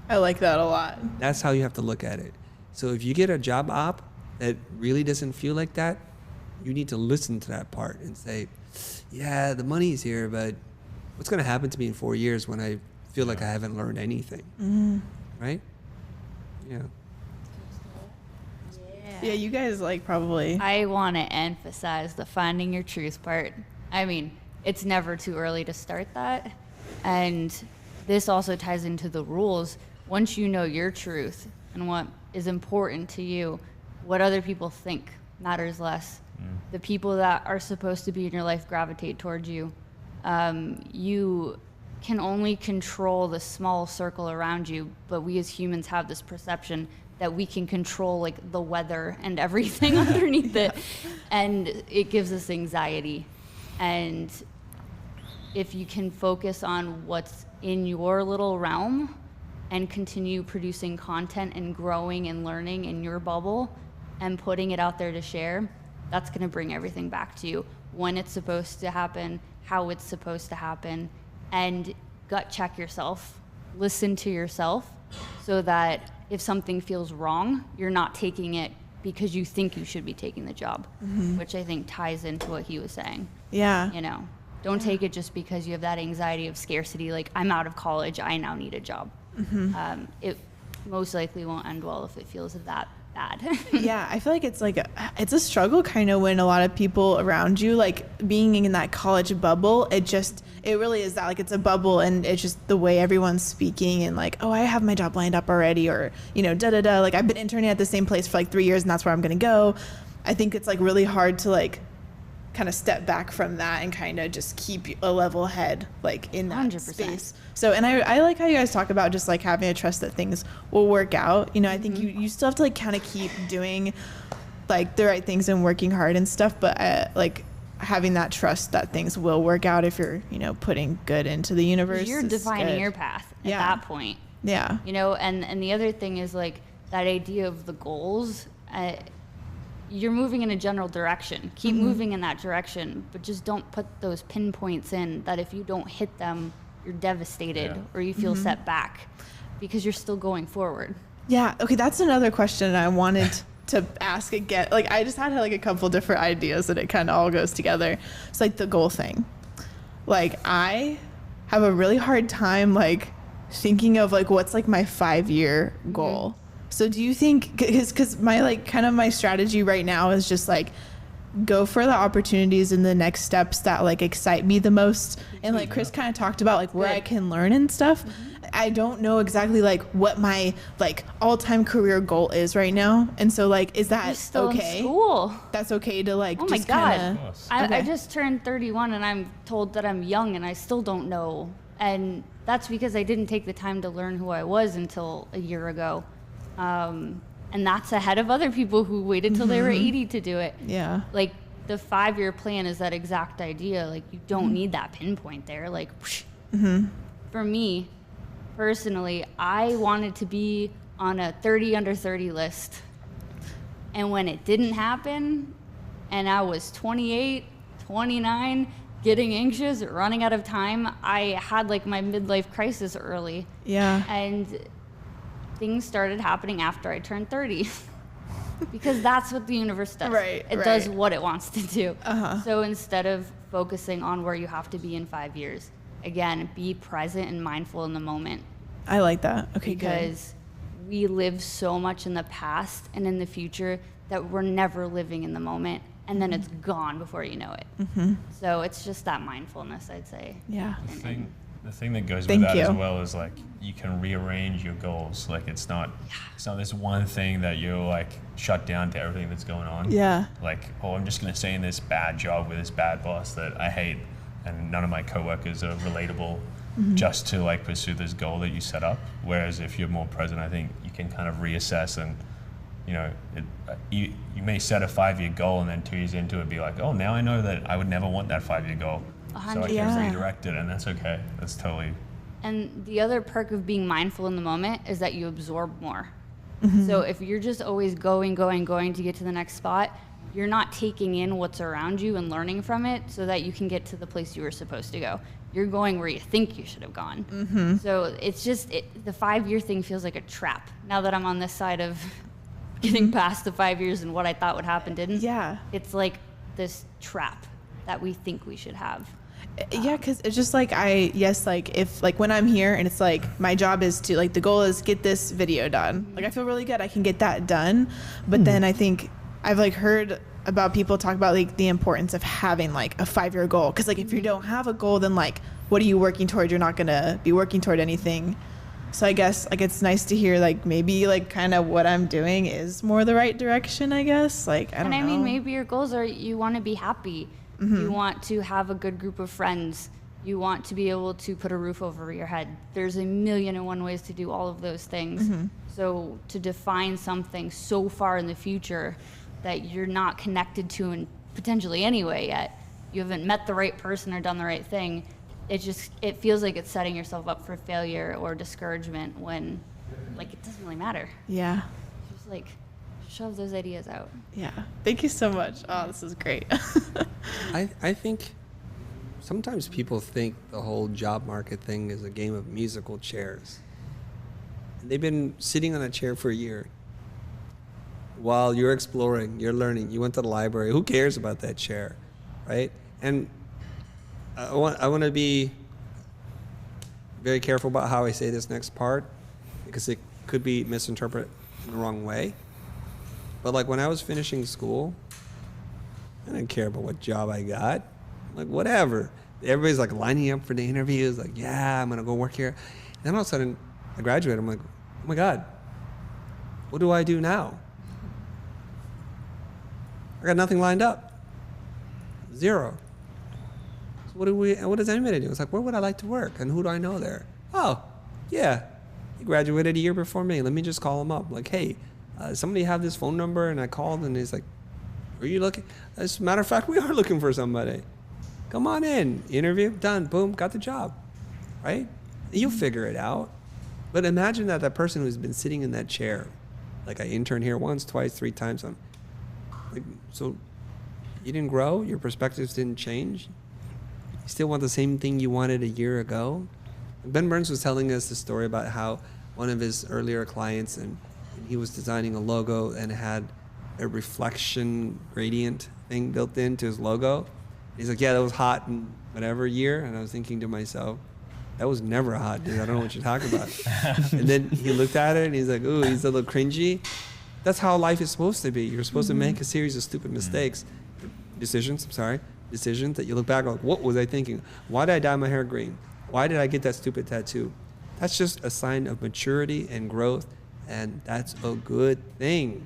I like that a lot. That's how you have to look at it. So if you get a job op that really doesn't feel like that, you need to listen to that part and say, yeah, the money's here, but what's going to happen to me in 4 years when I feel like I haven't learned anything? Right? Yeah. Yeah, you guys like probably. I want to emphasize the finding your truth part. I mean, it's never too early to start that. And this also ties into the rules. Once you know your truth and what is important to you, what other people think matters less. The people that are supposed to be in your life gravitate towards you. You can only control the small circle around you, but we as humans have this perception that we can control like the weather and everything underneath it. And it gives us anxiety. And if you can focus on what's in your little realm and continue producing content and growing and learning in your bubble and putting it out there to share, that's going to bring everything back to you when it's supposed to happen, how it's supposed to happen, and gut check yourself, listen to yourself, so that if something feels wrong, you're not taking it because you think you should be taking the job, which I think ties into what he was saying. Yeah. You know, don't take it just because you have that anxiety of scarcity, like I'm out of college, I now need a job. It most likely won't end well if it feels that bad. Yeah, I feel like it's like it's a struggle kind of when a lot of people around you, like being in that college bubble, it really is that, like it's a bubble, and it's just the way everyone's speaking and like, oh, I have my job lined up already, or you know, like I've been interning at the same place for like 3 years and that's where I'm gonna go. I think it's like really hard to like kind of step back from that and kind of just keep a level head like in that 100%. space. So, and I like how you guys talk about just like having a trust that things will work out. You know, I think you still have to like kind of keep doing like the right things and working hard and stuff, but like having that trust that things will work out if you're, you know, putting good into the universe. You're defining your path at that point. Yeah. You know, and the other thing is like that idea of the goals. You're moving in a general direction. Keep moving in that direction, but just don't put those pinpoints in that if you don't hit them, you're devastated or you feel set back, because you're still going forward. Yeah. Okay. That's another question I wanted to ask again. Like I just had like a couple different ideas and it kind of all goes together. It's like the goal thing. Like I have a really hard time like thinking of like what's like my 5-year goal. So do you think, because my like kind of my strategy right now is just like go for the opportunities and the next steps that like excite me the most, and like Chris kind of talked about like where I can learn and stuff. I don't know exactly like what my like all-time career goal is right now, and so like is that You're still okay? in school. That's okay to like Oh my just God. kinda, I just turned 31 and I'm told that I'm young and I still don't know, and that's because I didn't take the time to learn who I was until a year ago. And that's ahead of other people who waited till they were 80 to do it. Yeah. Like the 5-year plan is that exact idea. Like you don't need that pinpoint there. Like for me personally, I wanted to be on a 30 under 30 list. And when it didn't happen and I was 28, 29, getting anxious, running out of time, I had like my midlife crisis early. Yeah. And things started happening after I turned 30 because that's what the universe does. It does what it wants to do. So instead of focusing on where you have to be in 5 years, again, be present and mindful in the moment. I like that. Okay, because we live so much in the past and in the future that we're never living in the moment, and then it's gone before you know it. So it's just that mindfulness, I'd say. Yeah. The thing that goes with that as well is like you can rearrange your goals. Like it's not this one thing that you're like shut down to everything that's going on. Yeah. Like, oh, I'm just gonna stay in this bad job with this bad boss that I hate and none of my coworkers are relatable, just to like pursue this goal that you set up. Whereas if you're more present, I think you can kind of reassess and, you know, you may set a 5-year goal and then 2 years into it be like, oh, now I know that I would never want that 5-year goal. 100%. So I can redirect it, and that's okay. That's totally. And the other perk of being mindful in the moment is that you absorb more. So if you're just always going to get to the next spot, you're not taking in what's around you and learning from it so that you can get to the place you were supposed to go. You're going where you think you should have gone. So it's just, the 5-year thing feels like a trap. Now that I'm on this side of getting past the 5 years and what I thought would happen didn't. Yeah. It's like this trap that we think we should have. Yeah, because it's just like like if like when I'm here and it's like my job is to like the goal is get this video done. Like I feel really good, I can get that done. But then I think I've like heard about people talk about like the importance of having like a 5-year goal. Because like if you don't have a goal, then like what are you working toward? You're not gonna be working toward anything. So I guess like it's nice to hear like maybe like kind of what I'm doing is more the right direction, I guess. Like I don't know. And I mean maybe your goals are you want to be happy. You want to have a good group of friends. You want to be able to put a roof over your head. There's 1,000,001 ways to do all of those things. So to define something so far in the future that you're not connected to and potentially anyway yet. You haven't met the right person or done the right thing. It feels like it's setting yourself up for failure or discouragement when, like, it doesn't really matter. Yeah. Just like shove those ideas out. Yeah. Thank you so much. Oh, this is great. I think sometimes people think the whole job market thing is a game of musical chairs. And they've been sitting on a chair for a year while you're exploring, you're learning, you went to the library. Who cares about that chair, right? And I want to be very careful about how I say this next part because it could be misinterpreted in the wrong way. But like when I was finishing school, I didn't care about what job I got. Like whatever. Everybody's like lining up for the interviews. Like, yeah, I'm going to go work here. And then all of a sudden I graduated. I'm like, oh my God, what do I do now? I got nothing lined up. Zero. So what does anybody do? It's like, where would I like to work? And who do I know there? Oh, yeah, he graduated a year before me. Let me just call him up. Like, hey, somebody have this phone number? And I called and he's like, are you looking? As a matter of fact, we are looking for somebody. Come on in. Interview, done, boom, got the job, right? You'll figure it out. But imagine that person who's been sitting in that chair, like I interned here once, twice, 3 times. So you didn't grow, your perspectives didn't change. You still want the same thing you wanted a year ago. Ben Burns was telling us the story about how one of his earlier clients, and he was designing a logo and had a reflection gradient thing built into his logo. He's like, yeah, that was hot in whatever year. And I was thinking to myself, that was never hot, dude. I don't know what you're talking about. And then he looked at it and he's like, ooh, he's a little cringy. That's how life is supposed to be. You're supposed to make a series of stupid mistakes, decisions that you look back like, what was I thinking? Why did I dye my hair green? Why did I get that stupid tattoo? That's just a sign of maturity and growth, and that's a good thing.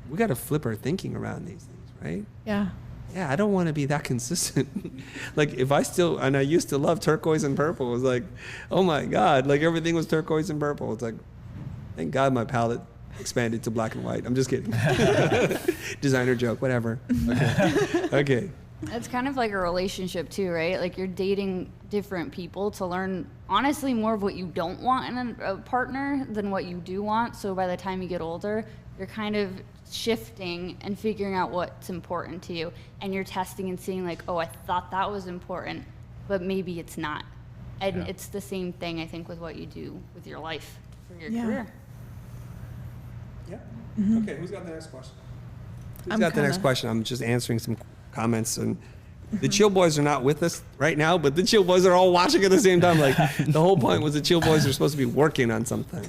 We got to flip our thinking around these things, right? Yeah. Yeah, I don't want to be that consistent. Like if I used to love turquoise and purple. It was like, oh my God, like everything was turquoise and purple. It's like, thank God my palette expanded to black and white. I'm just kidding. Designer joke, whatever. Okay. It's kind of like a relationship too, right? Like you're dating different people to learn honestly more of what you don't want in a partner than what you do want. So by the time you get older, you're kind of shifting and figuring out what's important to you. And you're testing and seeing like, oh, I thought that was important, but maybe it's not. And it's the same thing, I think, with what you do with your life for your career. Yeah. Mm-hmm. Okay, who's got the next question? Who's got the next question? I'm just answering some comments. And the Chill Boys are not with us right now, but the Chill Boys are all watching at the same time. Like the whole point was the Chill Boys are supposed to be working on something.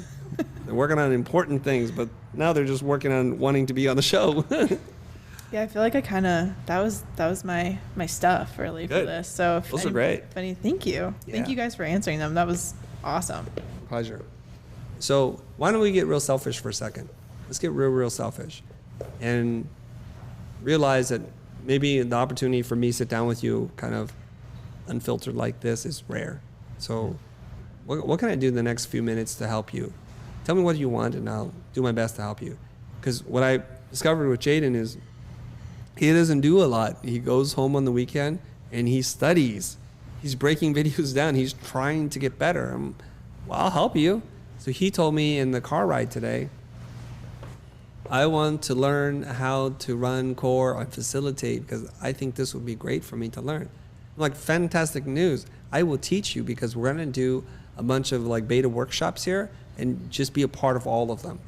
They're working on important things, but now they're just working on wanting to be on the show. Yeah, I feel like that was my stuff really for this. So those are great. Thank you. Yeah. Thank you guys for answering them. That was awesome. Pleasure. So why don't we get real selfish for a second? Let's get real selfish and realize that maybe the opportunity for me to sit down with you kind of unfiltered like this is rare. So what can I do in the next few minutes to help you? Tell me what you want and I'll do my best to help you. Because what I discovered with Jayden is he doesn't do a lot. He goes home on the weekend and he studies. He's breaking videos down. He's trying to get better. I'll help you. So he told me in the car ride today, I want to learn how to run core or facilitate because I think this would be great for me to learn. I'm like, fantastic news. I will teach you because we're going to do a bunch of like beta workshops here and just be a part of all of them.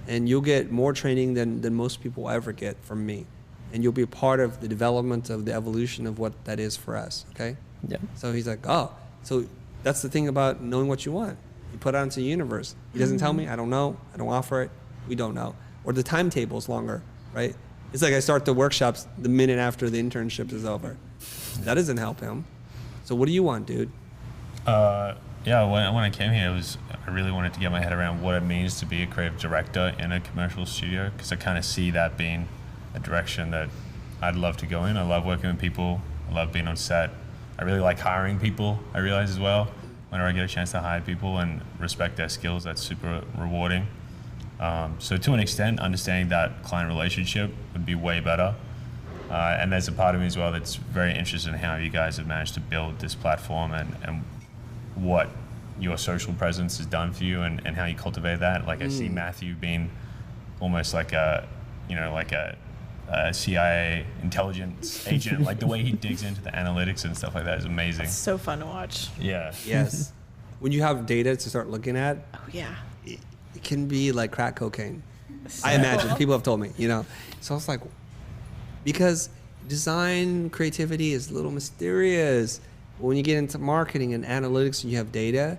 And you'll get more training than most people will ever get from me. And you'll be a part of the development of the evolution of what that is for us, okay? Yeah. So he's like, oh, so that's the thing about knowing what you want. You put it out into the universe. He doesn't tell me, I don't know, I don't offer it, we don't know. Or the timetable is longer, right? It's like I start the workshops the minute after the internship is over. That doesn't help him. So what do you want, dude? Yeah, when I came here, I really wanted to get my head around what it means to be a creative director in a commercial studio, because I kind of see that being a direction that I'd love to go in. I love working with people. I love being on set. I really like hiring people, I realize as well. Whenever I get a chance to hire people and respect their skills, that's super rewarding. So to an extent, understanding that client relationship would be way better. And there's a part of me as well that's very interested in how you guys have managed to build this platform and what your social presence has done for you and how you cultivate that. Like I see Matthew being almost like a CIA intelligence agent. Like the way he digs into the analytics and stuff like that is amazing. It's so fun to watch. Yeah. Yes. When you have data to start looking at, Oh yeah. it can be like crack cocaine. I imagine. People have told me, you know. So it's like, because design creativity is a little mysterious. When you get into marketing and analytics and you have data,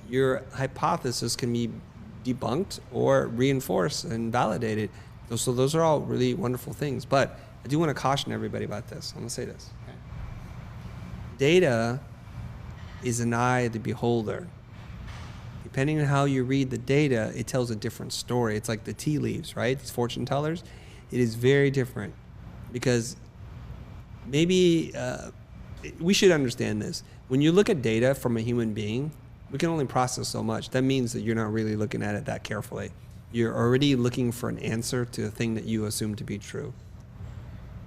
your hypothesis can be debunked or reinforced and validated. So those are all really wonderful things. But I do want to caution everybody about this. I'm going to say this. Okay? Data is an eye of the beholder. Depending on how you read the data, it tells a different story. It's like the tea leaves, right? It's fortune tellers. It is very different because maybe we should understand this. When you look at data from a human being, we can only process so much. That means that you're not really looking at it that carefully. You're already looking for an answer to a thing that you assume to be true.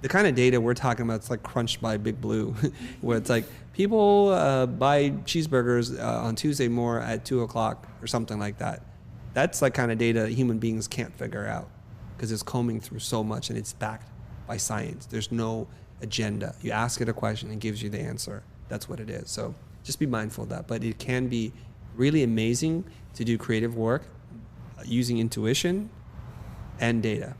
The kind of data we're talking about is like crunched by Big Blue, where it's like people buy cheeseburgers on Tuesday more at 2 o'clock or something like that. That's like kind of data that human beings can't figure out because it's combing through so much and it's backed by science. There's no agenda. You ask it a question, it gives you the answer. That's what it is. So just be mindful of that. But it can be really amazing to do creative work using intuition and data.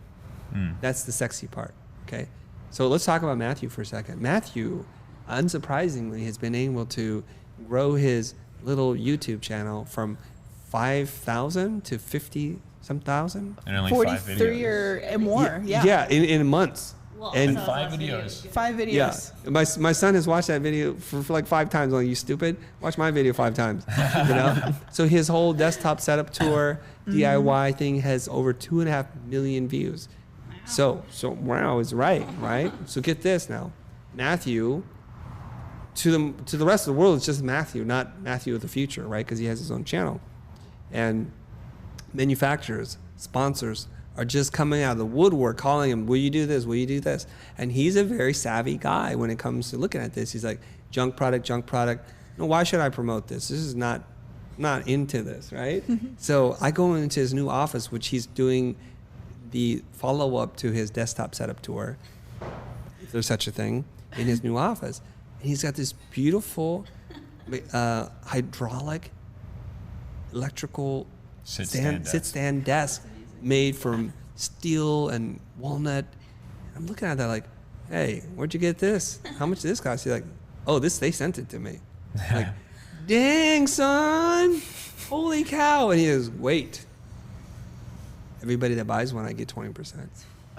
That's the sexy part, okay? So let's talk about Matthew for a second. Matthew, unsurprisingly, has been able to grow his little YouTube channel from 5,000 to 50-some thousand. And only 43 5 videos. or more. Yeah. Yeah, in months. Well, And so 5 that's videos. 5 videos. yeah, my son has watched that video for like 5 times. Like, you stupid? Watch my video 5 times. You know. So his whole desktop setup tour, DIY thing has over 2.5 million views. So wow is right? So get this now, Matthew. To the rest of the world, it's just Matthew, not Matthew of the future, right? Because he has his own channel, and manufacturers, sponsors are just coming out of the woodwork calling him, will you do this, will you do this? And he's a very savvy guy when it comes to looking at this. He's like, junk product. No, why should I promote this? This is not into this, right? So I go into his new office, which he's doing the follow-up to his desktop setup tour, if there's such a thing, in his new office. And he's got this beautiful hydraulic electrical sit-stand desk made from steel and walnut. I'm looking at that like, hey, where'd you get this? How much did this cost? He's like, oh, they sent it to me. Like, dang, son, holy cow. And he goes, wait, everybody that buys one, I get 20%.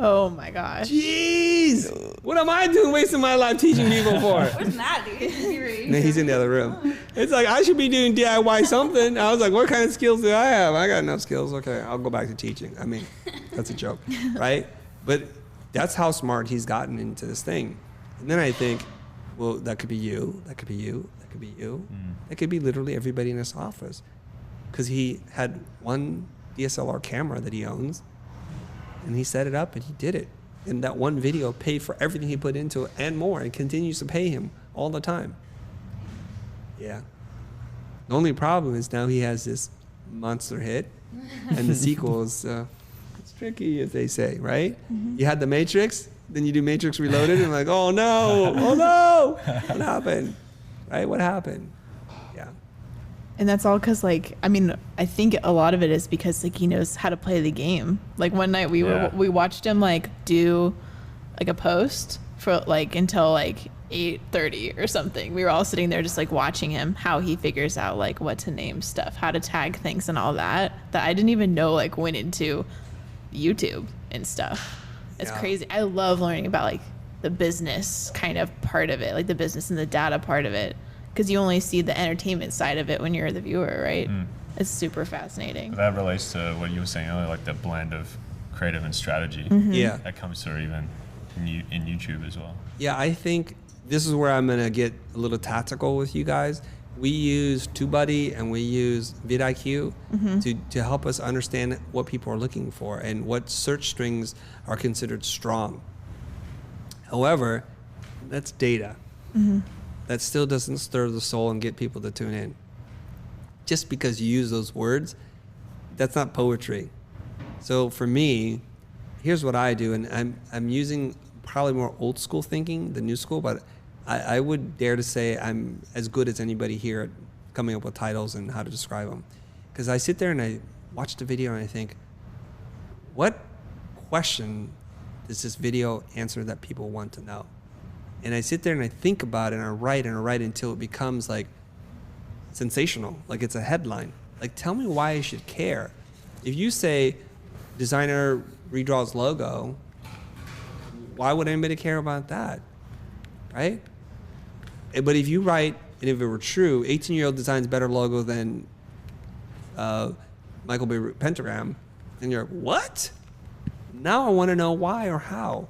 Oh my gosh. Jeez, what am I doing wasting my life teaching people for? Where's Matt, dude? No, he's in the other room. It's like, I should be doing DIY something. I was like, what kind of skills do I have? I got enough skills. Okay, I'll go back to teaching. I mean, that's a joke, right? But that's how smart he's gotten into this thing. And then I think, well, that could be you. That could be you. That could be you. That could be literally everybody in this office. Because he had one DSLR camera that he owns, and he set it up and he did it. And that one video paid for everything he put into it and more, and continues to pay him all the time. Yeah. The only problem is now he has this monster hit, and the sequel is it's tricky, as they say, right? You had The Matrix, then you do Matrix Reloaded, and like, oh no, what happened? Right? What happened? Yeah. And that's all because, like, I mean, I think a lot of it is because, like, he knows how to play the game. Like, one night we watched him, like, do, like, a post for, like, until, like, 8:30 or something. We were all sitting there just, like, watching him, how he figures out, like, what to name stuff, how to tag things and all that I didn't even know, like, went into YouTube and stuff. It's crazy. I love learning about, like, the business kind of part of it, like, the business and the data part of it. Because you only see the entertainment side of it when you're the viewer, right? It's super fascinating. That relates to what you were saying earlier, like the blend of creative and strategy. Yeah. That comes through even in YouTube as well. Yeah, I think this is where I'm going to get a little tactical with you guys. we use TubeBuddy and we use vidIQ to help us understand what people are looking for and what search strings are considered strong. However, that's data. That still doesn't stir the soul and get people to tune in. Just because you use those words, that's not poetry. So for me, here's what I do, and I'm using probably more old school thinking than new school, but I would dare to say I'm as good as anybody here at coming up with titles and how to describe them. Because I sit there and I watch the video and I think, what question does this video answer that people want to know? And I sit there and I think about it and I write until it becomes like sensational, like it's a headline. Like, tell me why I should care. If you say designer redraws logo, why would anybody care about that, right? But if you write, and if it were true, 18-year-old designs better logo than Michael Bay Pentagram, then you're like, what? Now I want to know why or how.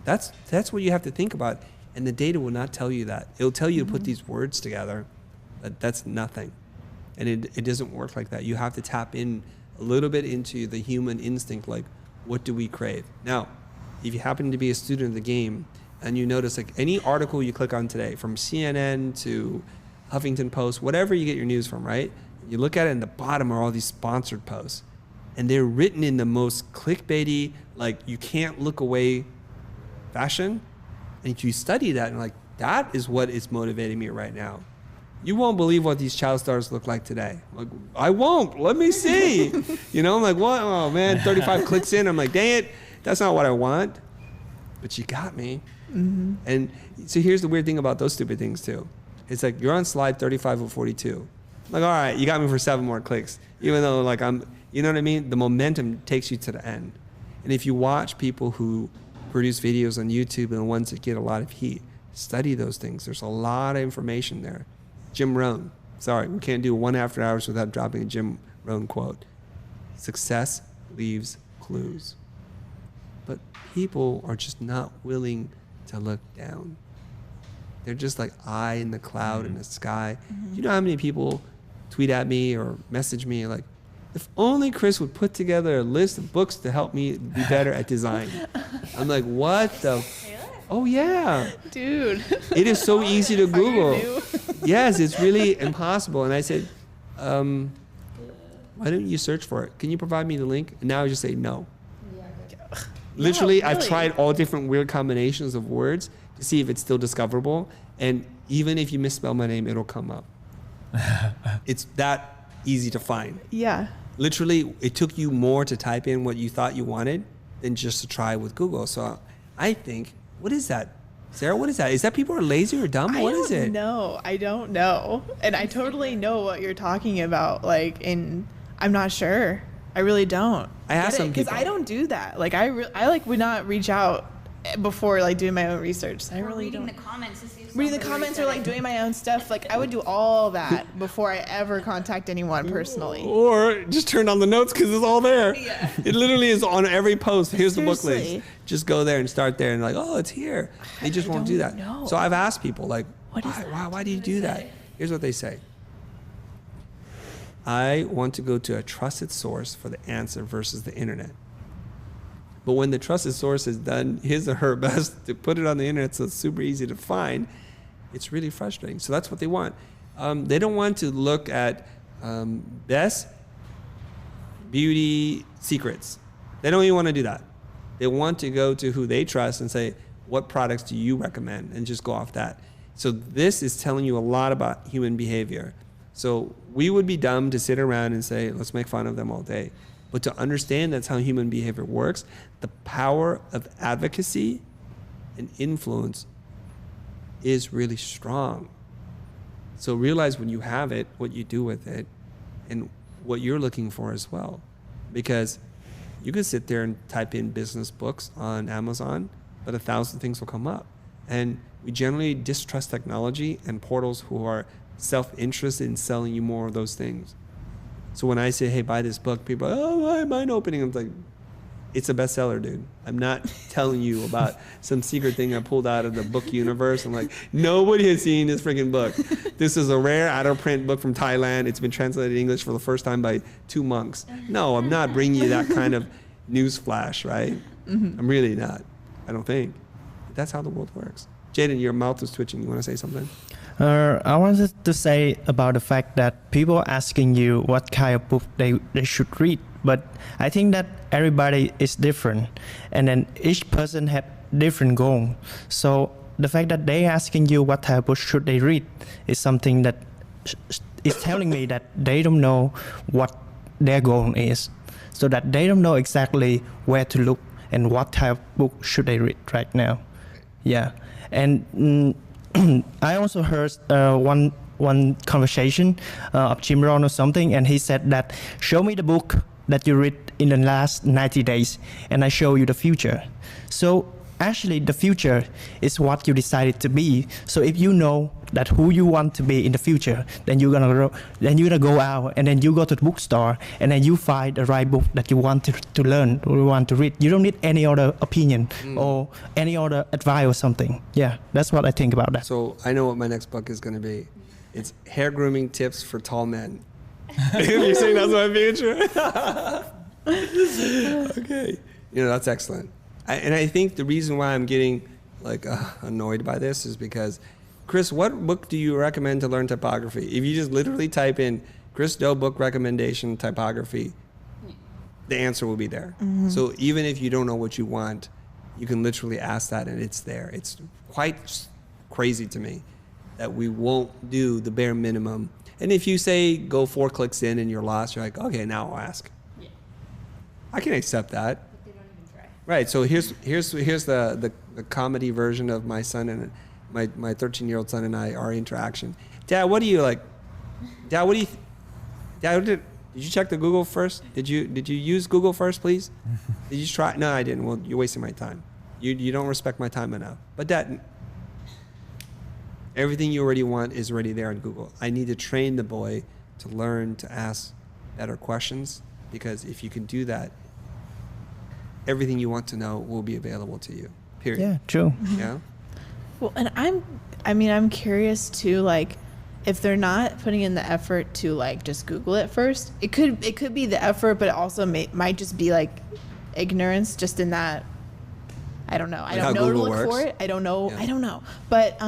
That's what you have to think about. And the data will not tell you that. It'll tell you to put these words together, but that's nothing. And it doesn't work like that. You have to tap in a little bit into the human instinct, like, what do we crave? Now, if you happen to be a student of the game and you notice, like, any article you click on today, from CNN to Huffington Post, whatever you get your news from, right? You look at it, and the bottom are all these sponsored posts. And they're written in the most clickbaity, like, you can't look away fashion. And if you study that, and like, that is what is motivating me right now. You won't believe what these child stars look like today. Like, I won't. Let me see. You know, I'm like, what? Oh, man, 35 clicks in. I'm like, dang it. That's not what I want. But you got me. And so here's the weird thing about those stupid things, too. It's like, you're on slide 35 of 42. I'm like, all right, you got me for 7 more clicks. Even though, like, you know what I mean? The momentum takes you to the end. And if you watch people who produce videos on YouTube and the ones that get a lot of heat, study those things. There's a lot of information there. Jim Rohn. Sorry, we can't do 1 after hours without dropping a Jim Rohn quote. Success leaves clues. But people are just not willing to look down. They're just like eye in the cloud in the sky. You know how many people tweet at me or message me like, if only Chris would put together a list of books to help me be better at design. I'm like, what the? Oh, yeah. Dude. It is so easy to Google. New. Yes, it's really impossible. And I said, why don't you search for it? Can you provide me the link? And now I just say no. Literally, No, really? I've tried all different weird combinations of words to see if it's still discoverable. And even if you misspell my name, it'll come up. It's that easy to find. Yeah. Literally, it took you more to type in what you thought you wanted than just to try with Google. So I think, what is that? Sara, what is that? Is that people are lazy or dumb? What is it? No, I don't know. And I totally know what you're talking about. Like, I'm not sure. I really don't. I asked some because people. I don't do that. Like, I like would not reach out before like doing my own research. I Or really reading don't. the comments to see if Reading the somebody comments or said like it. doing my own stuff. Like, I would do all that before I ever contact anyone personally. Or just turn on the notes because it's all there. Yeah. It literally is on every post. Here's the book Seriously. list. Just go there and start there and like, oh, it's here. They just I won't do don't that. know. So I've asked people like, What is that? why do you do that? Here's what they say. I want to go to a trusted source for the answer versus the internet. But when the trusted source has done his or her best to put it on the internet so it's super easy to find, it's really frustrating. So that's what they want. They don't want to look at best beauty secrets. They don't even want to do that. They want to go to who they trust and say, what products do you recommend? And just go off that. So this is telling you a lot about human behavior. So we would be dumb to sit around and say, let's make fun of them all day. But to understand that's how human behavior works, the power of advocacy and influence is really strong. So realize when you have it, what you do with it, and what you're looking for as well. Because you could sit there and type in business books on Amazon, but 1,000 things will come up. And we generally distrust technology and portals who are self-interested in selling you more of those things. So when I say, hey, buy this book, people are, oh, why mind opening? I'm like, it's a bestseller, dude. I'm not telling you about some secret thing I pulled out of the book universe. I'm like, nobody has seen this freaking book. This is a rare out-of-print book from Thailand. It's been translated in English for the first time by 2 monks. No, I'm not bringing you that kind of news flash, right? I'm really not. I don't think. But that's how the world works. Jayden, your mouth is twitching. You want to say something? I wanted to say about the fact that people asking you what kind of book they should read, but I think that everybody is different, and then each person have different goal. So the fact that they asking you what type of book should they read is something that is telling me that they don't know what their goal is, so that they don't know exactly where to look and what type of book should they read right now. Yeah, and I also heard one conversation of Jim Rohn or something, and he said that show me the book that you read in the last 90 days, and I show you the future. So actually, the future is what you decided to be. So if you know that who you want to be in the future, then you're gonna go out, and then you go to the bookstore, and then you find the right book that you want to learn or you want to read. You don't need any other opinion or any other advice or something. Yeah, that's what I think about that. So I know what my next book is going to be. It's hair grooming tips for tall men. You're saying that's my future? Okay. You know, that's excellent. And I think the reason why I'm getting like annoyed by this is because, Chris, what book do you recommend to learn typography? If you just literally type in Chris Doe book recommendation typography, the answer will be there. So even if you don't know what you want, you can literally ask that and it's there. It's quite crazy to me that we won't do the bare minimum. And if you say go 4 clicks in and you're lost, you're like, okay, now I'll ask. Yeah. I can accept that. But they don't even try. Right. So here's the comedy version of my son and my 13-year-old son and I, our interaction. Dad, what do you like? Dad, what do you? Dad, did you check the Google first? Did you use Google first, please? Did you try? No, I didn't. Well, you're wasting my time. You don't respect my time enough. But Dad, everything you already want is already there on Google. I need to train the boy to learn to ask better questions, because if you can do that, everything you want to know will be available to you. Period. Yeah, true. Yeah. Well, and I'm curious too, like, if they're not putting in the effort to like just Google it first, it could be the effort, but it also might just be like ignorance, just in that. I don't know. I don't know to look for it. I don't know. Yeah. I don't know. But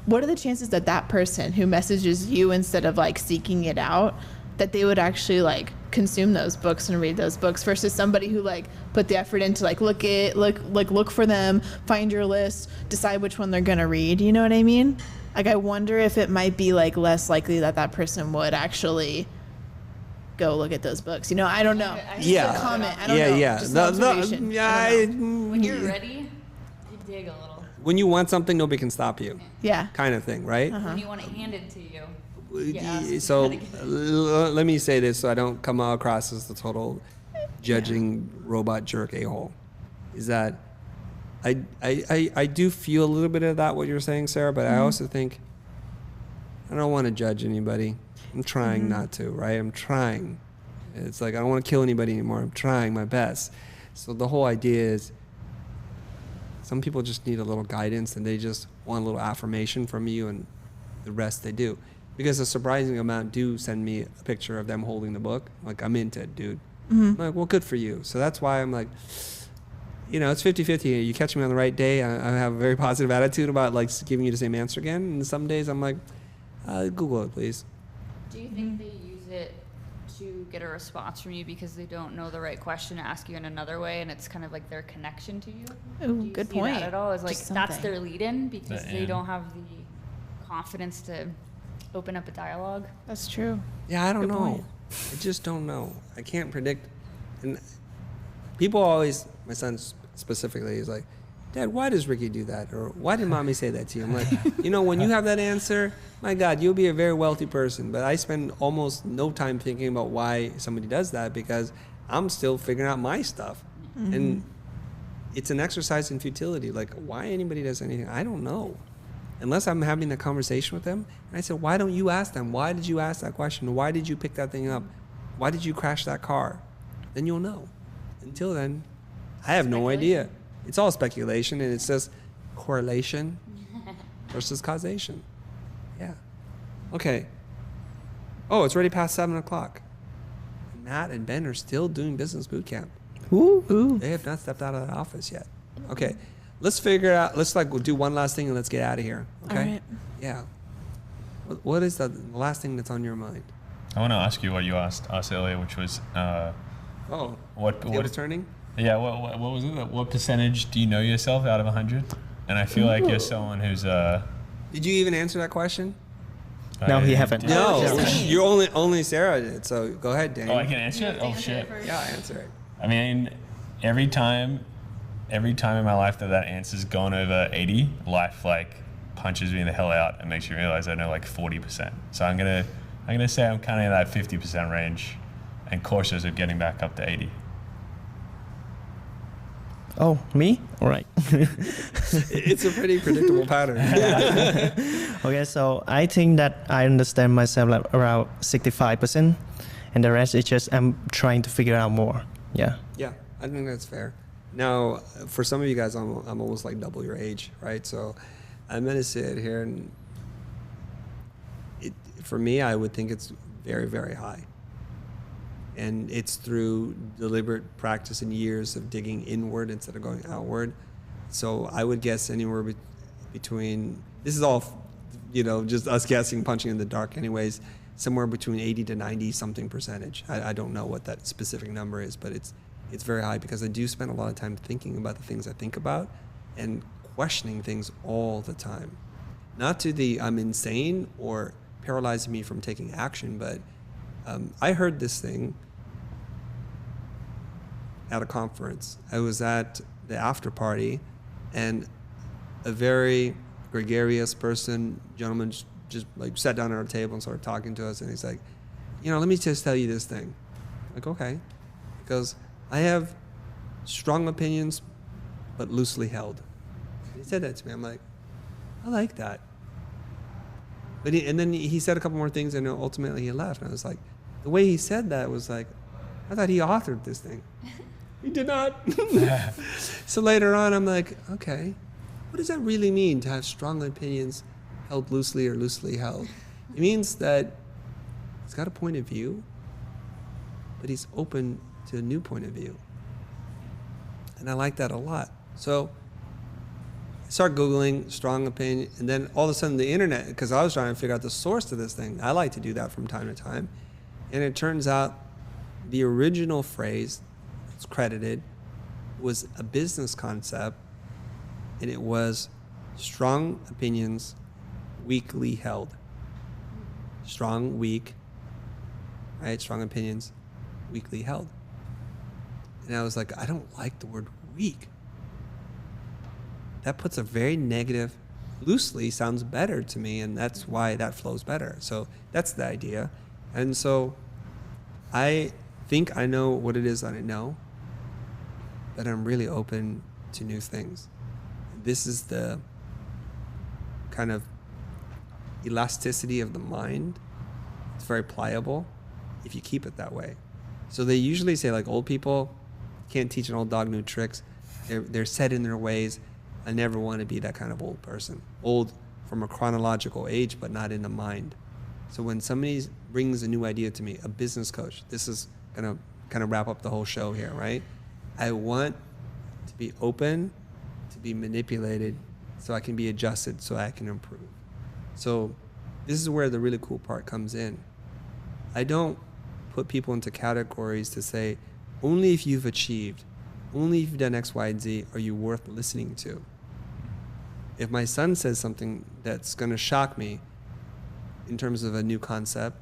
what are the chances that that person who messages you instead of like seeking it out, that they would actually like consume those books and read those books, versus somebody who like put the effort into like look for them, find your list, decide which one they're gonna read. You know what I mean? Like, I wonder if it might be like less likely that person would actually go look at those books. You know, I don't know. Yeah. Just a comment. I don't know. Yeah. Just an observation. When you're ready, you dig a little. When you want something, nobody can stop you. Yeah. Kind of thing, right? When you want it handed to you. So let me say this so I don't come across as the total judging robot jerk a-hole. Is that I do feel a little bit of that, what you're saying, Sarah, but I also think I don't want to judge anybody. I'm trying not to, right? I'm trying. It's like I don't want to kill anybody anymore. I'm trying my best. So the whole idea is some people just need a little guidance and they just want a little affirmation from you, and the rest they do. Because a surprising amount do send me a picture of them holding the book. Like, I'm into it, dude. I'm like, well, good for you. So that's why I'm like, you know, it's 50-50. You catch me on the right day, I have a very positive attitude about like giving you the same answer again. And some days I'm like, Google it, please. Do you think they use it to get a response from you because they don't know the right question to ask you in another way, and it's kind of like their connection to you? Ooh, good point. That at all? Is like Just that's something. their lead-in because they don't have the confidence to open up a dialogue? That's true. Yeah, I don't know. point. I just don't know. I can't predict. And people always, my son specifically, is like, Dad, why does Ricky do that? Or why did Mommy say that to you? I'm like, you know, when you have that answer, my God, you'll be a very wealthy person. But I spend almost no time thinking about why somebody does that, because I'm still figuring out my stuff. And it's an exercise in futility. Like, why anybody does anything, I don't know. Unless I'm having a conversation with them. And I said, why don't you ask them? Why did you ask that question? Why did you pick that thing up? Why did you crash that car? Then you'll know. Until then, I have no idea. It's all speculation, and it says correlation versus causation. Yeah. Okay. Oh, it's already past 7 o'clock. Matt and Ben are still doing business boot camp. Ooh. They have not stepped out of the office yet. Okay. Let's figure out, we'll do one last thing and let's get out of here. Okay? All right. Yeah. What is the last thing that's on your mind? I want to ask you what you asked us earlier, which was what turning? Yeah, what was it? What percentage do you know yourself out of 100? And I feel like you're someone who's Did you even answer that question? No, he haven't. No, you only Sara did. So go ahead, Dane. Oh, I can answer it. Oh shit. Yeah, answer it. I mean, every time in my life that answer's gone over 80, life like punches me the hell out and makes me realize I know like 40%. So I'm gonna say I'm kind of in that 50% range, and cautious of getting back up to 80. Oh, me? All right. It's a pretty predictable pattern. Okay, so I think that I understand myself like around 65%, and the rest is just I'm trying to figure out more. Yeah. Yeah, I think that's fair. Now, for some of you guys, I'm almost like double your age, right? So I'm going to sit here and for me, I would think it's very, very high. And it's through deliberate practice and years of digging inward instead of going outward. So I would guess anywhere between, this is all, just us guessing, punching in the dark anyways, somewhere between 80 to 90 something percentage. I don't know what that specific number is, but it's very high because I do spend a lot of time thinking about the things I think about and questioning things all the time. Not to the I'm insane or paralyzing me from taking action, but I heard this thing at a conference. I was at the after party, and a very gregarious gentleman just like sat down at our table and started talking to us, and he's like, let me just tell you this thing. I'm like, okay. He goes, I have strong opinions, but loosely held. He said that to me. I'm like, I like that. But then he said a couple more things, and ultimately he left. And I was like, the way he said that was like, I thought he authored this thing. He did not. So later on, I'm like, okay, what does that really mean to have strong opinions held loosely or loosely held? It means that he's got a point of view, but he's open to a new point of view. And I like that a lot. So I start Googling strong opinion, and then all of a sudden the internet, because I was trying to figure out the source of this thing. I like to do that from time to time. And it turns out the original phrase that's credited was a business concept, and it was strong opinions weakly held. Strong, weak, right? Strong opinions weakly held. And I was like, I don't like the word weak. That puts a very negative, loosely sounds better to me, and that's why that flows better. So that's the idea. And so I think I know what it is that I know, but I'm really open to new things. This is the kind of elasticity of the mind. It's very pliable if you keep it that way. So they usually say, like, old people can't teach an old dog new tricks. They're set in their ways. I never want to be that kind of old person. Old from a chronological age, but not in the mind. So when somebody brings a new idea to me, a business coach, this is going to kind of wrap up the whole show here, right? I want to be open, to be manipulated, so I can be adjusted, so I can improve. So this is where the really cool part comes in. I don't put people into categories to say, only if you've achieved, only if you've done X, Y, and Z are you worth listening to. If my son says something that's going to shock me in terms of a new concept,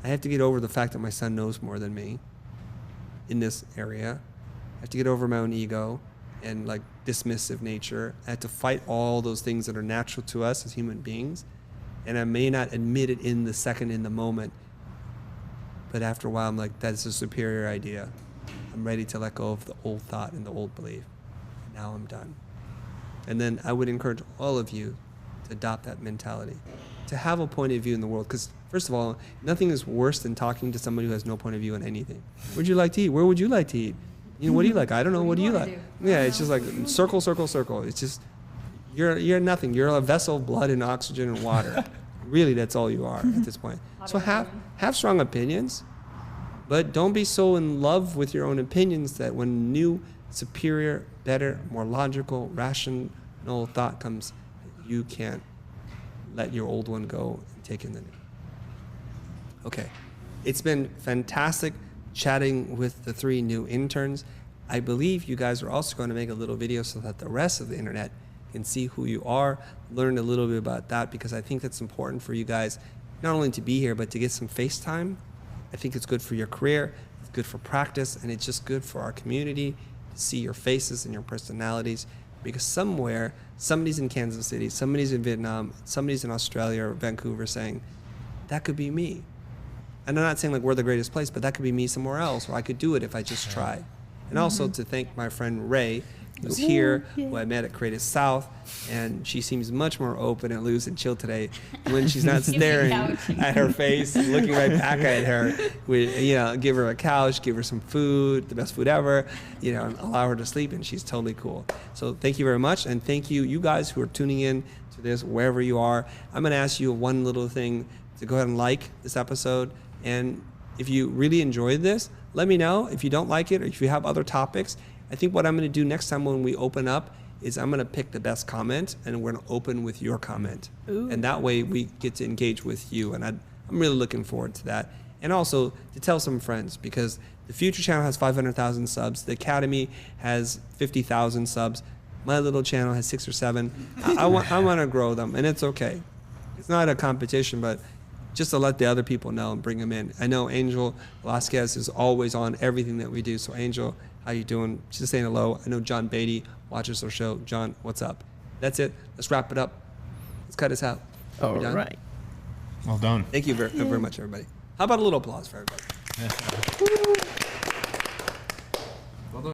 I have to get over the fact that my son knows more than me in this area. I have to get over my own ego and like dismissive nature. I have to fight all those things that are natural to us as human beings. And I may not admit it in the second, in the moment, but after a while I'm like, that's a superior idea. I'm ready to let go of the old thought and the old belief. Now I'm done. And then I would encourage all of you to adopt that mentality, to have a point of view in the world. Because first of all, nothing is worse than talking to somebody who has no point of view on anything. Where'd you like to eat? Where would you like to eat? You know, what do you like? I don't know. What do you wanna like? do? Yeah, it's just like circle, circle, circle. It's just, you're nothing. You're a vessel of blood and oxygen and water. Really, that's all you are at this point. So have strong opinions, but don't be so in love with your own opinions that when new, superior, better, more logical, rational thought comes, you can't let your old one go and take in the new. Okay, it's been fantastic chatting with the 3 new interns. I believe you guys are also going to make a little video so that the rest of the internet can see who you are, learn a little bit about that, because I think that's important for you guys, not only to be here, but to get some face time. I think it's good for your career, it's good for practice, and it's just good for our community to see your faces and your personalities, because somewhere, somebody's in Kansas City, somebody's in Vietnam, somebody's in Australia or Vancouver saying, that could be me. And I'm not saying like we're the greatest place, but that could be me somewhere else, or I could do it if I just try. And also to thank my friend Ray, who's here, who I met at Creative South, and she seems much more open and loose and chill today when she's not staring at her face, looking right back at her. We, you know, give her a couch, give her some food, the best food ever, you know, and allow her to sleep, and she's totally cool. So thank you very much, and thank you guys who are tuning in to this wherever you are. I'm gonna ask you one little thing, to go ahead and like this episode, and if you really enjoyed this, let me know. If you don't like it, or if you have other topics, I think what I'm going to do next time when we open up is I'm going to pick the best comment, and we're going to open with your comment. Ooh. And that way we get to engage with you, and I'm really looking forward to that. And also to tell some friends, because the Futur channel has 500,000 subs, the Academy has 50,000 subs, my little channel has 6 or 7. I want to grow them, and it's okay. It's not a competition, but just to let the other people know and bring them in. I know Angel Velasquez is always on everything that we do. So Angel, how you doing? Just saying hello. I know John Beatty watches our show. John, what's up? That's it. Let's wrap it up. Let's cut us out. All right. Well done. Thank you very much, everybody. How about a little applause for everybody?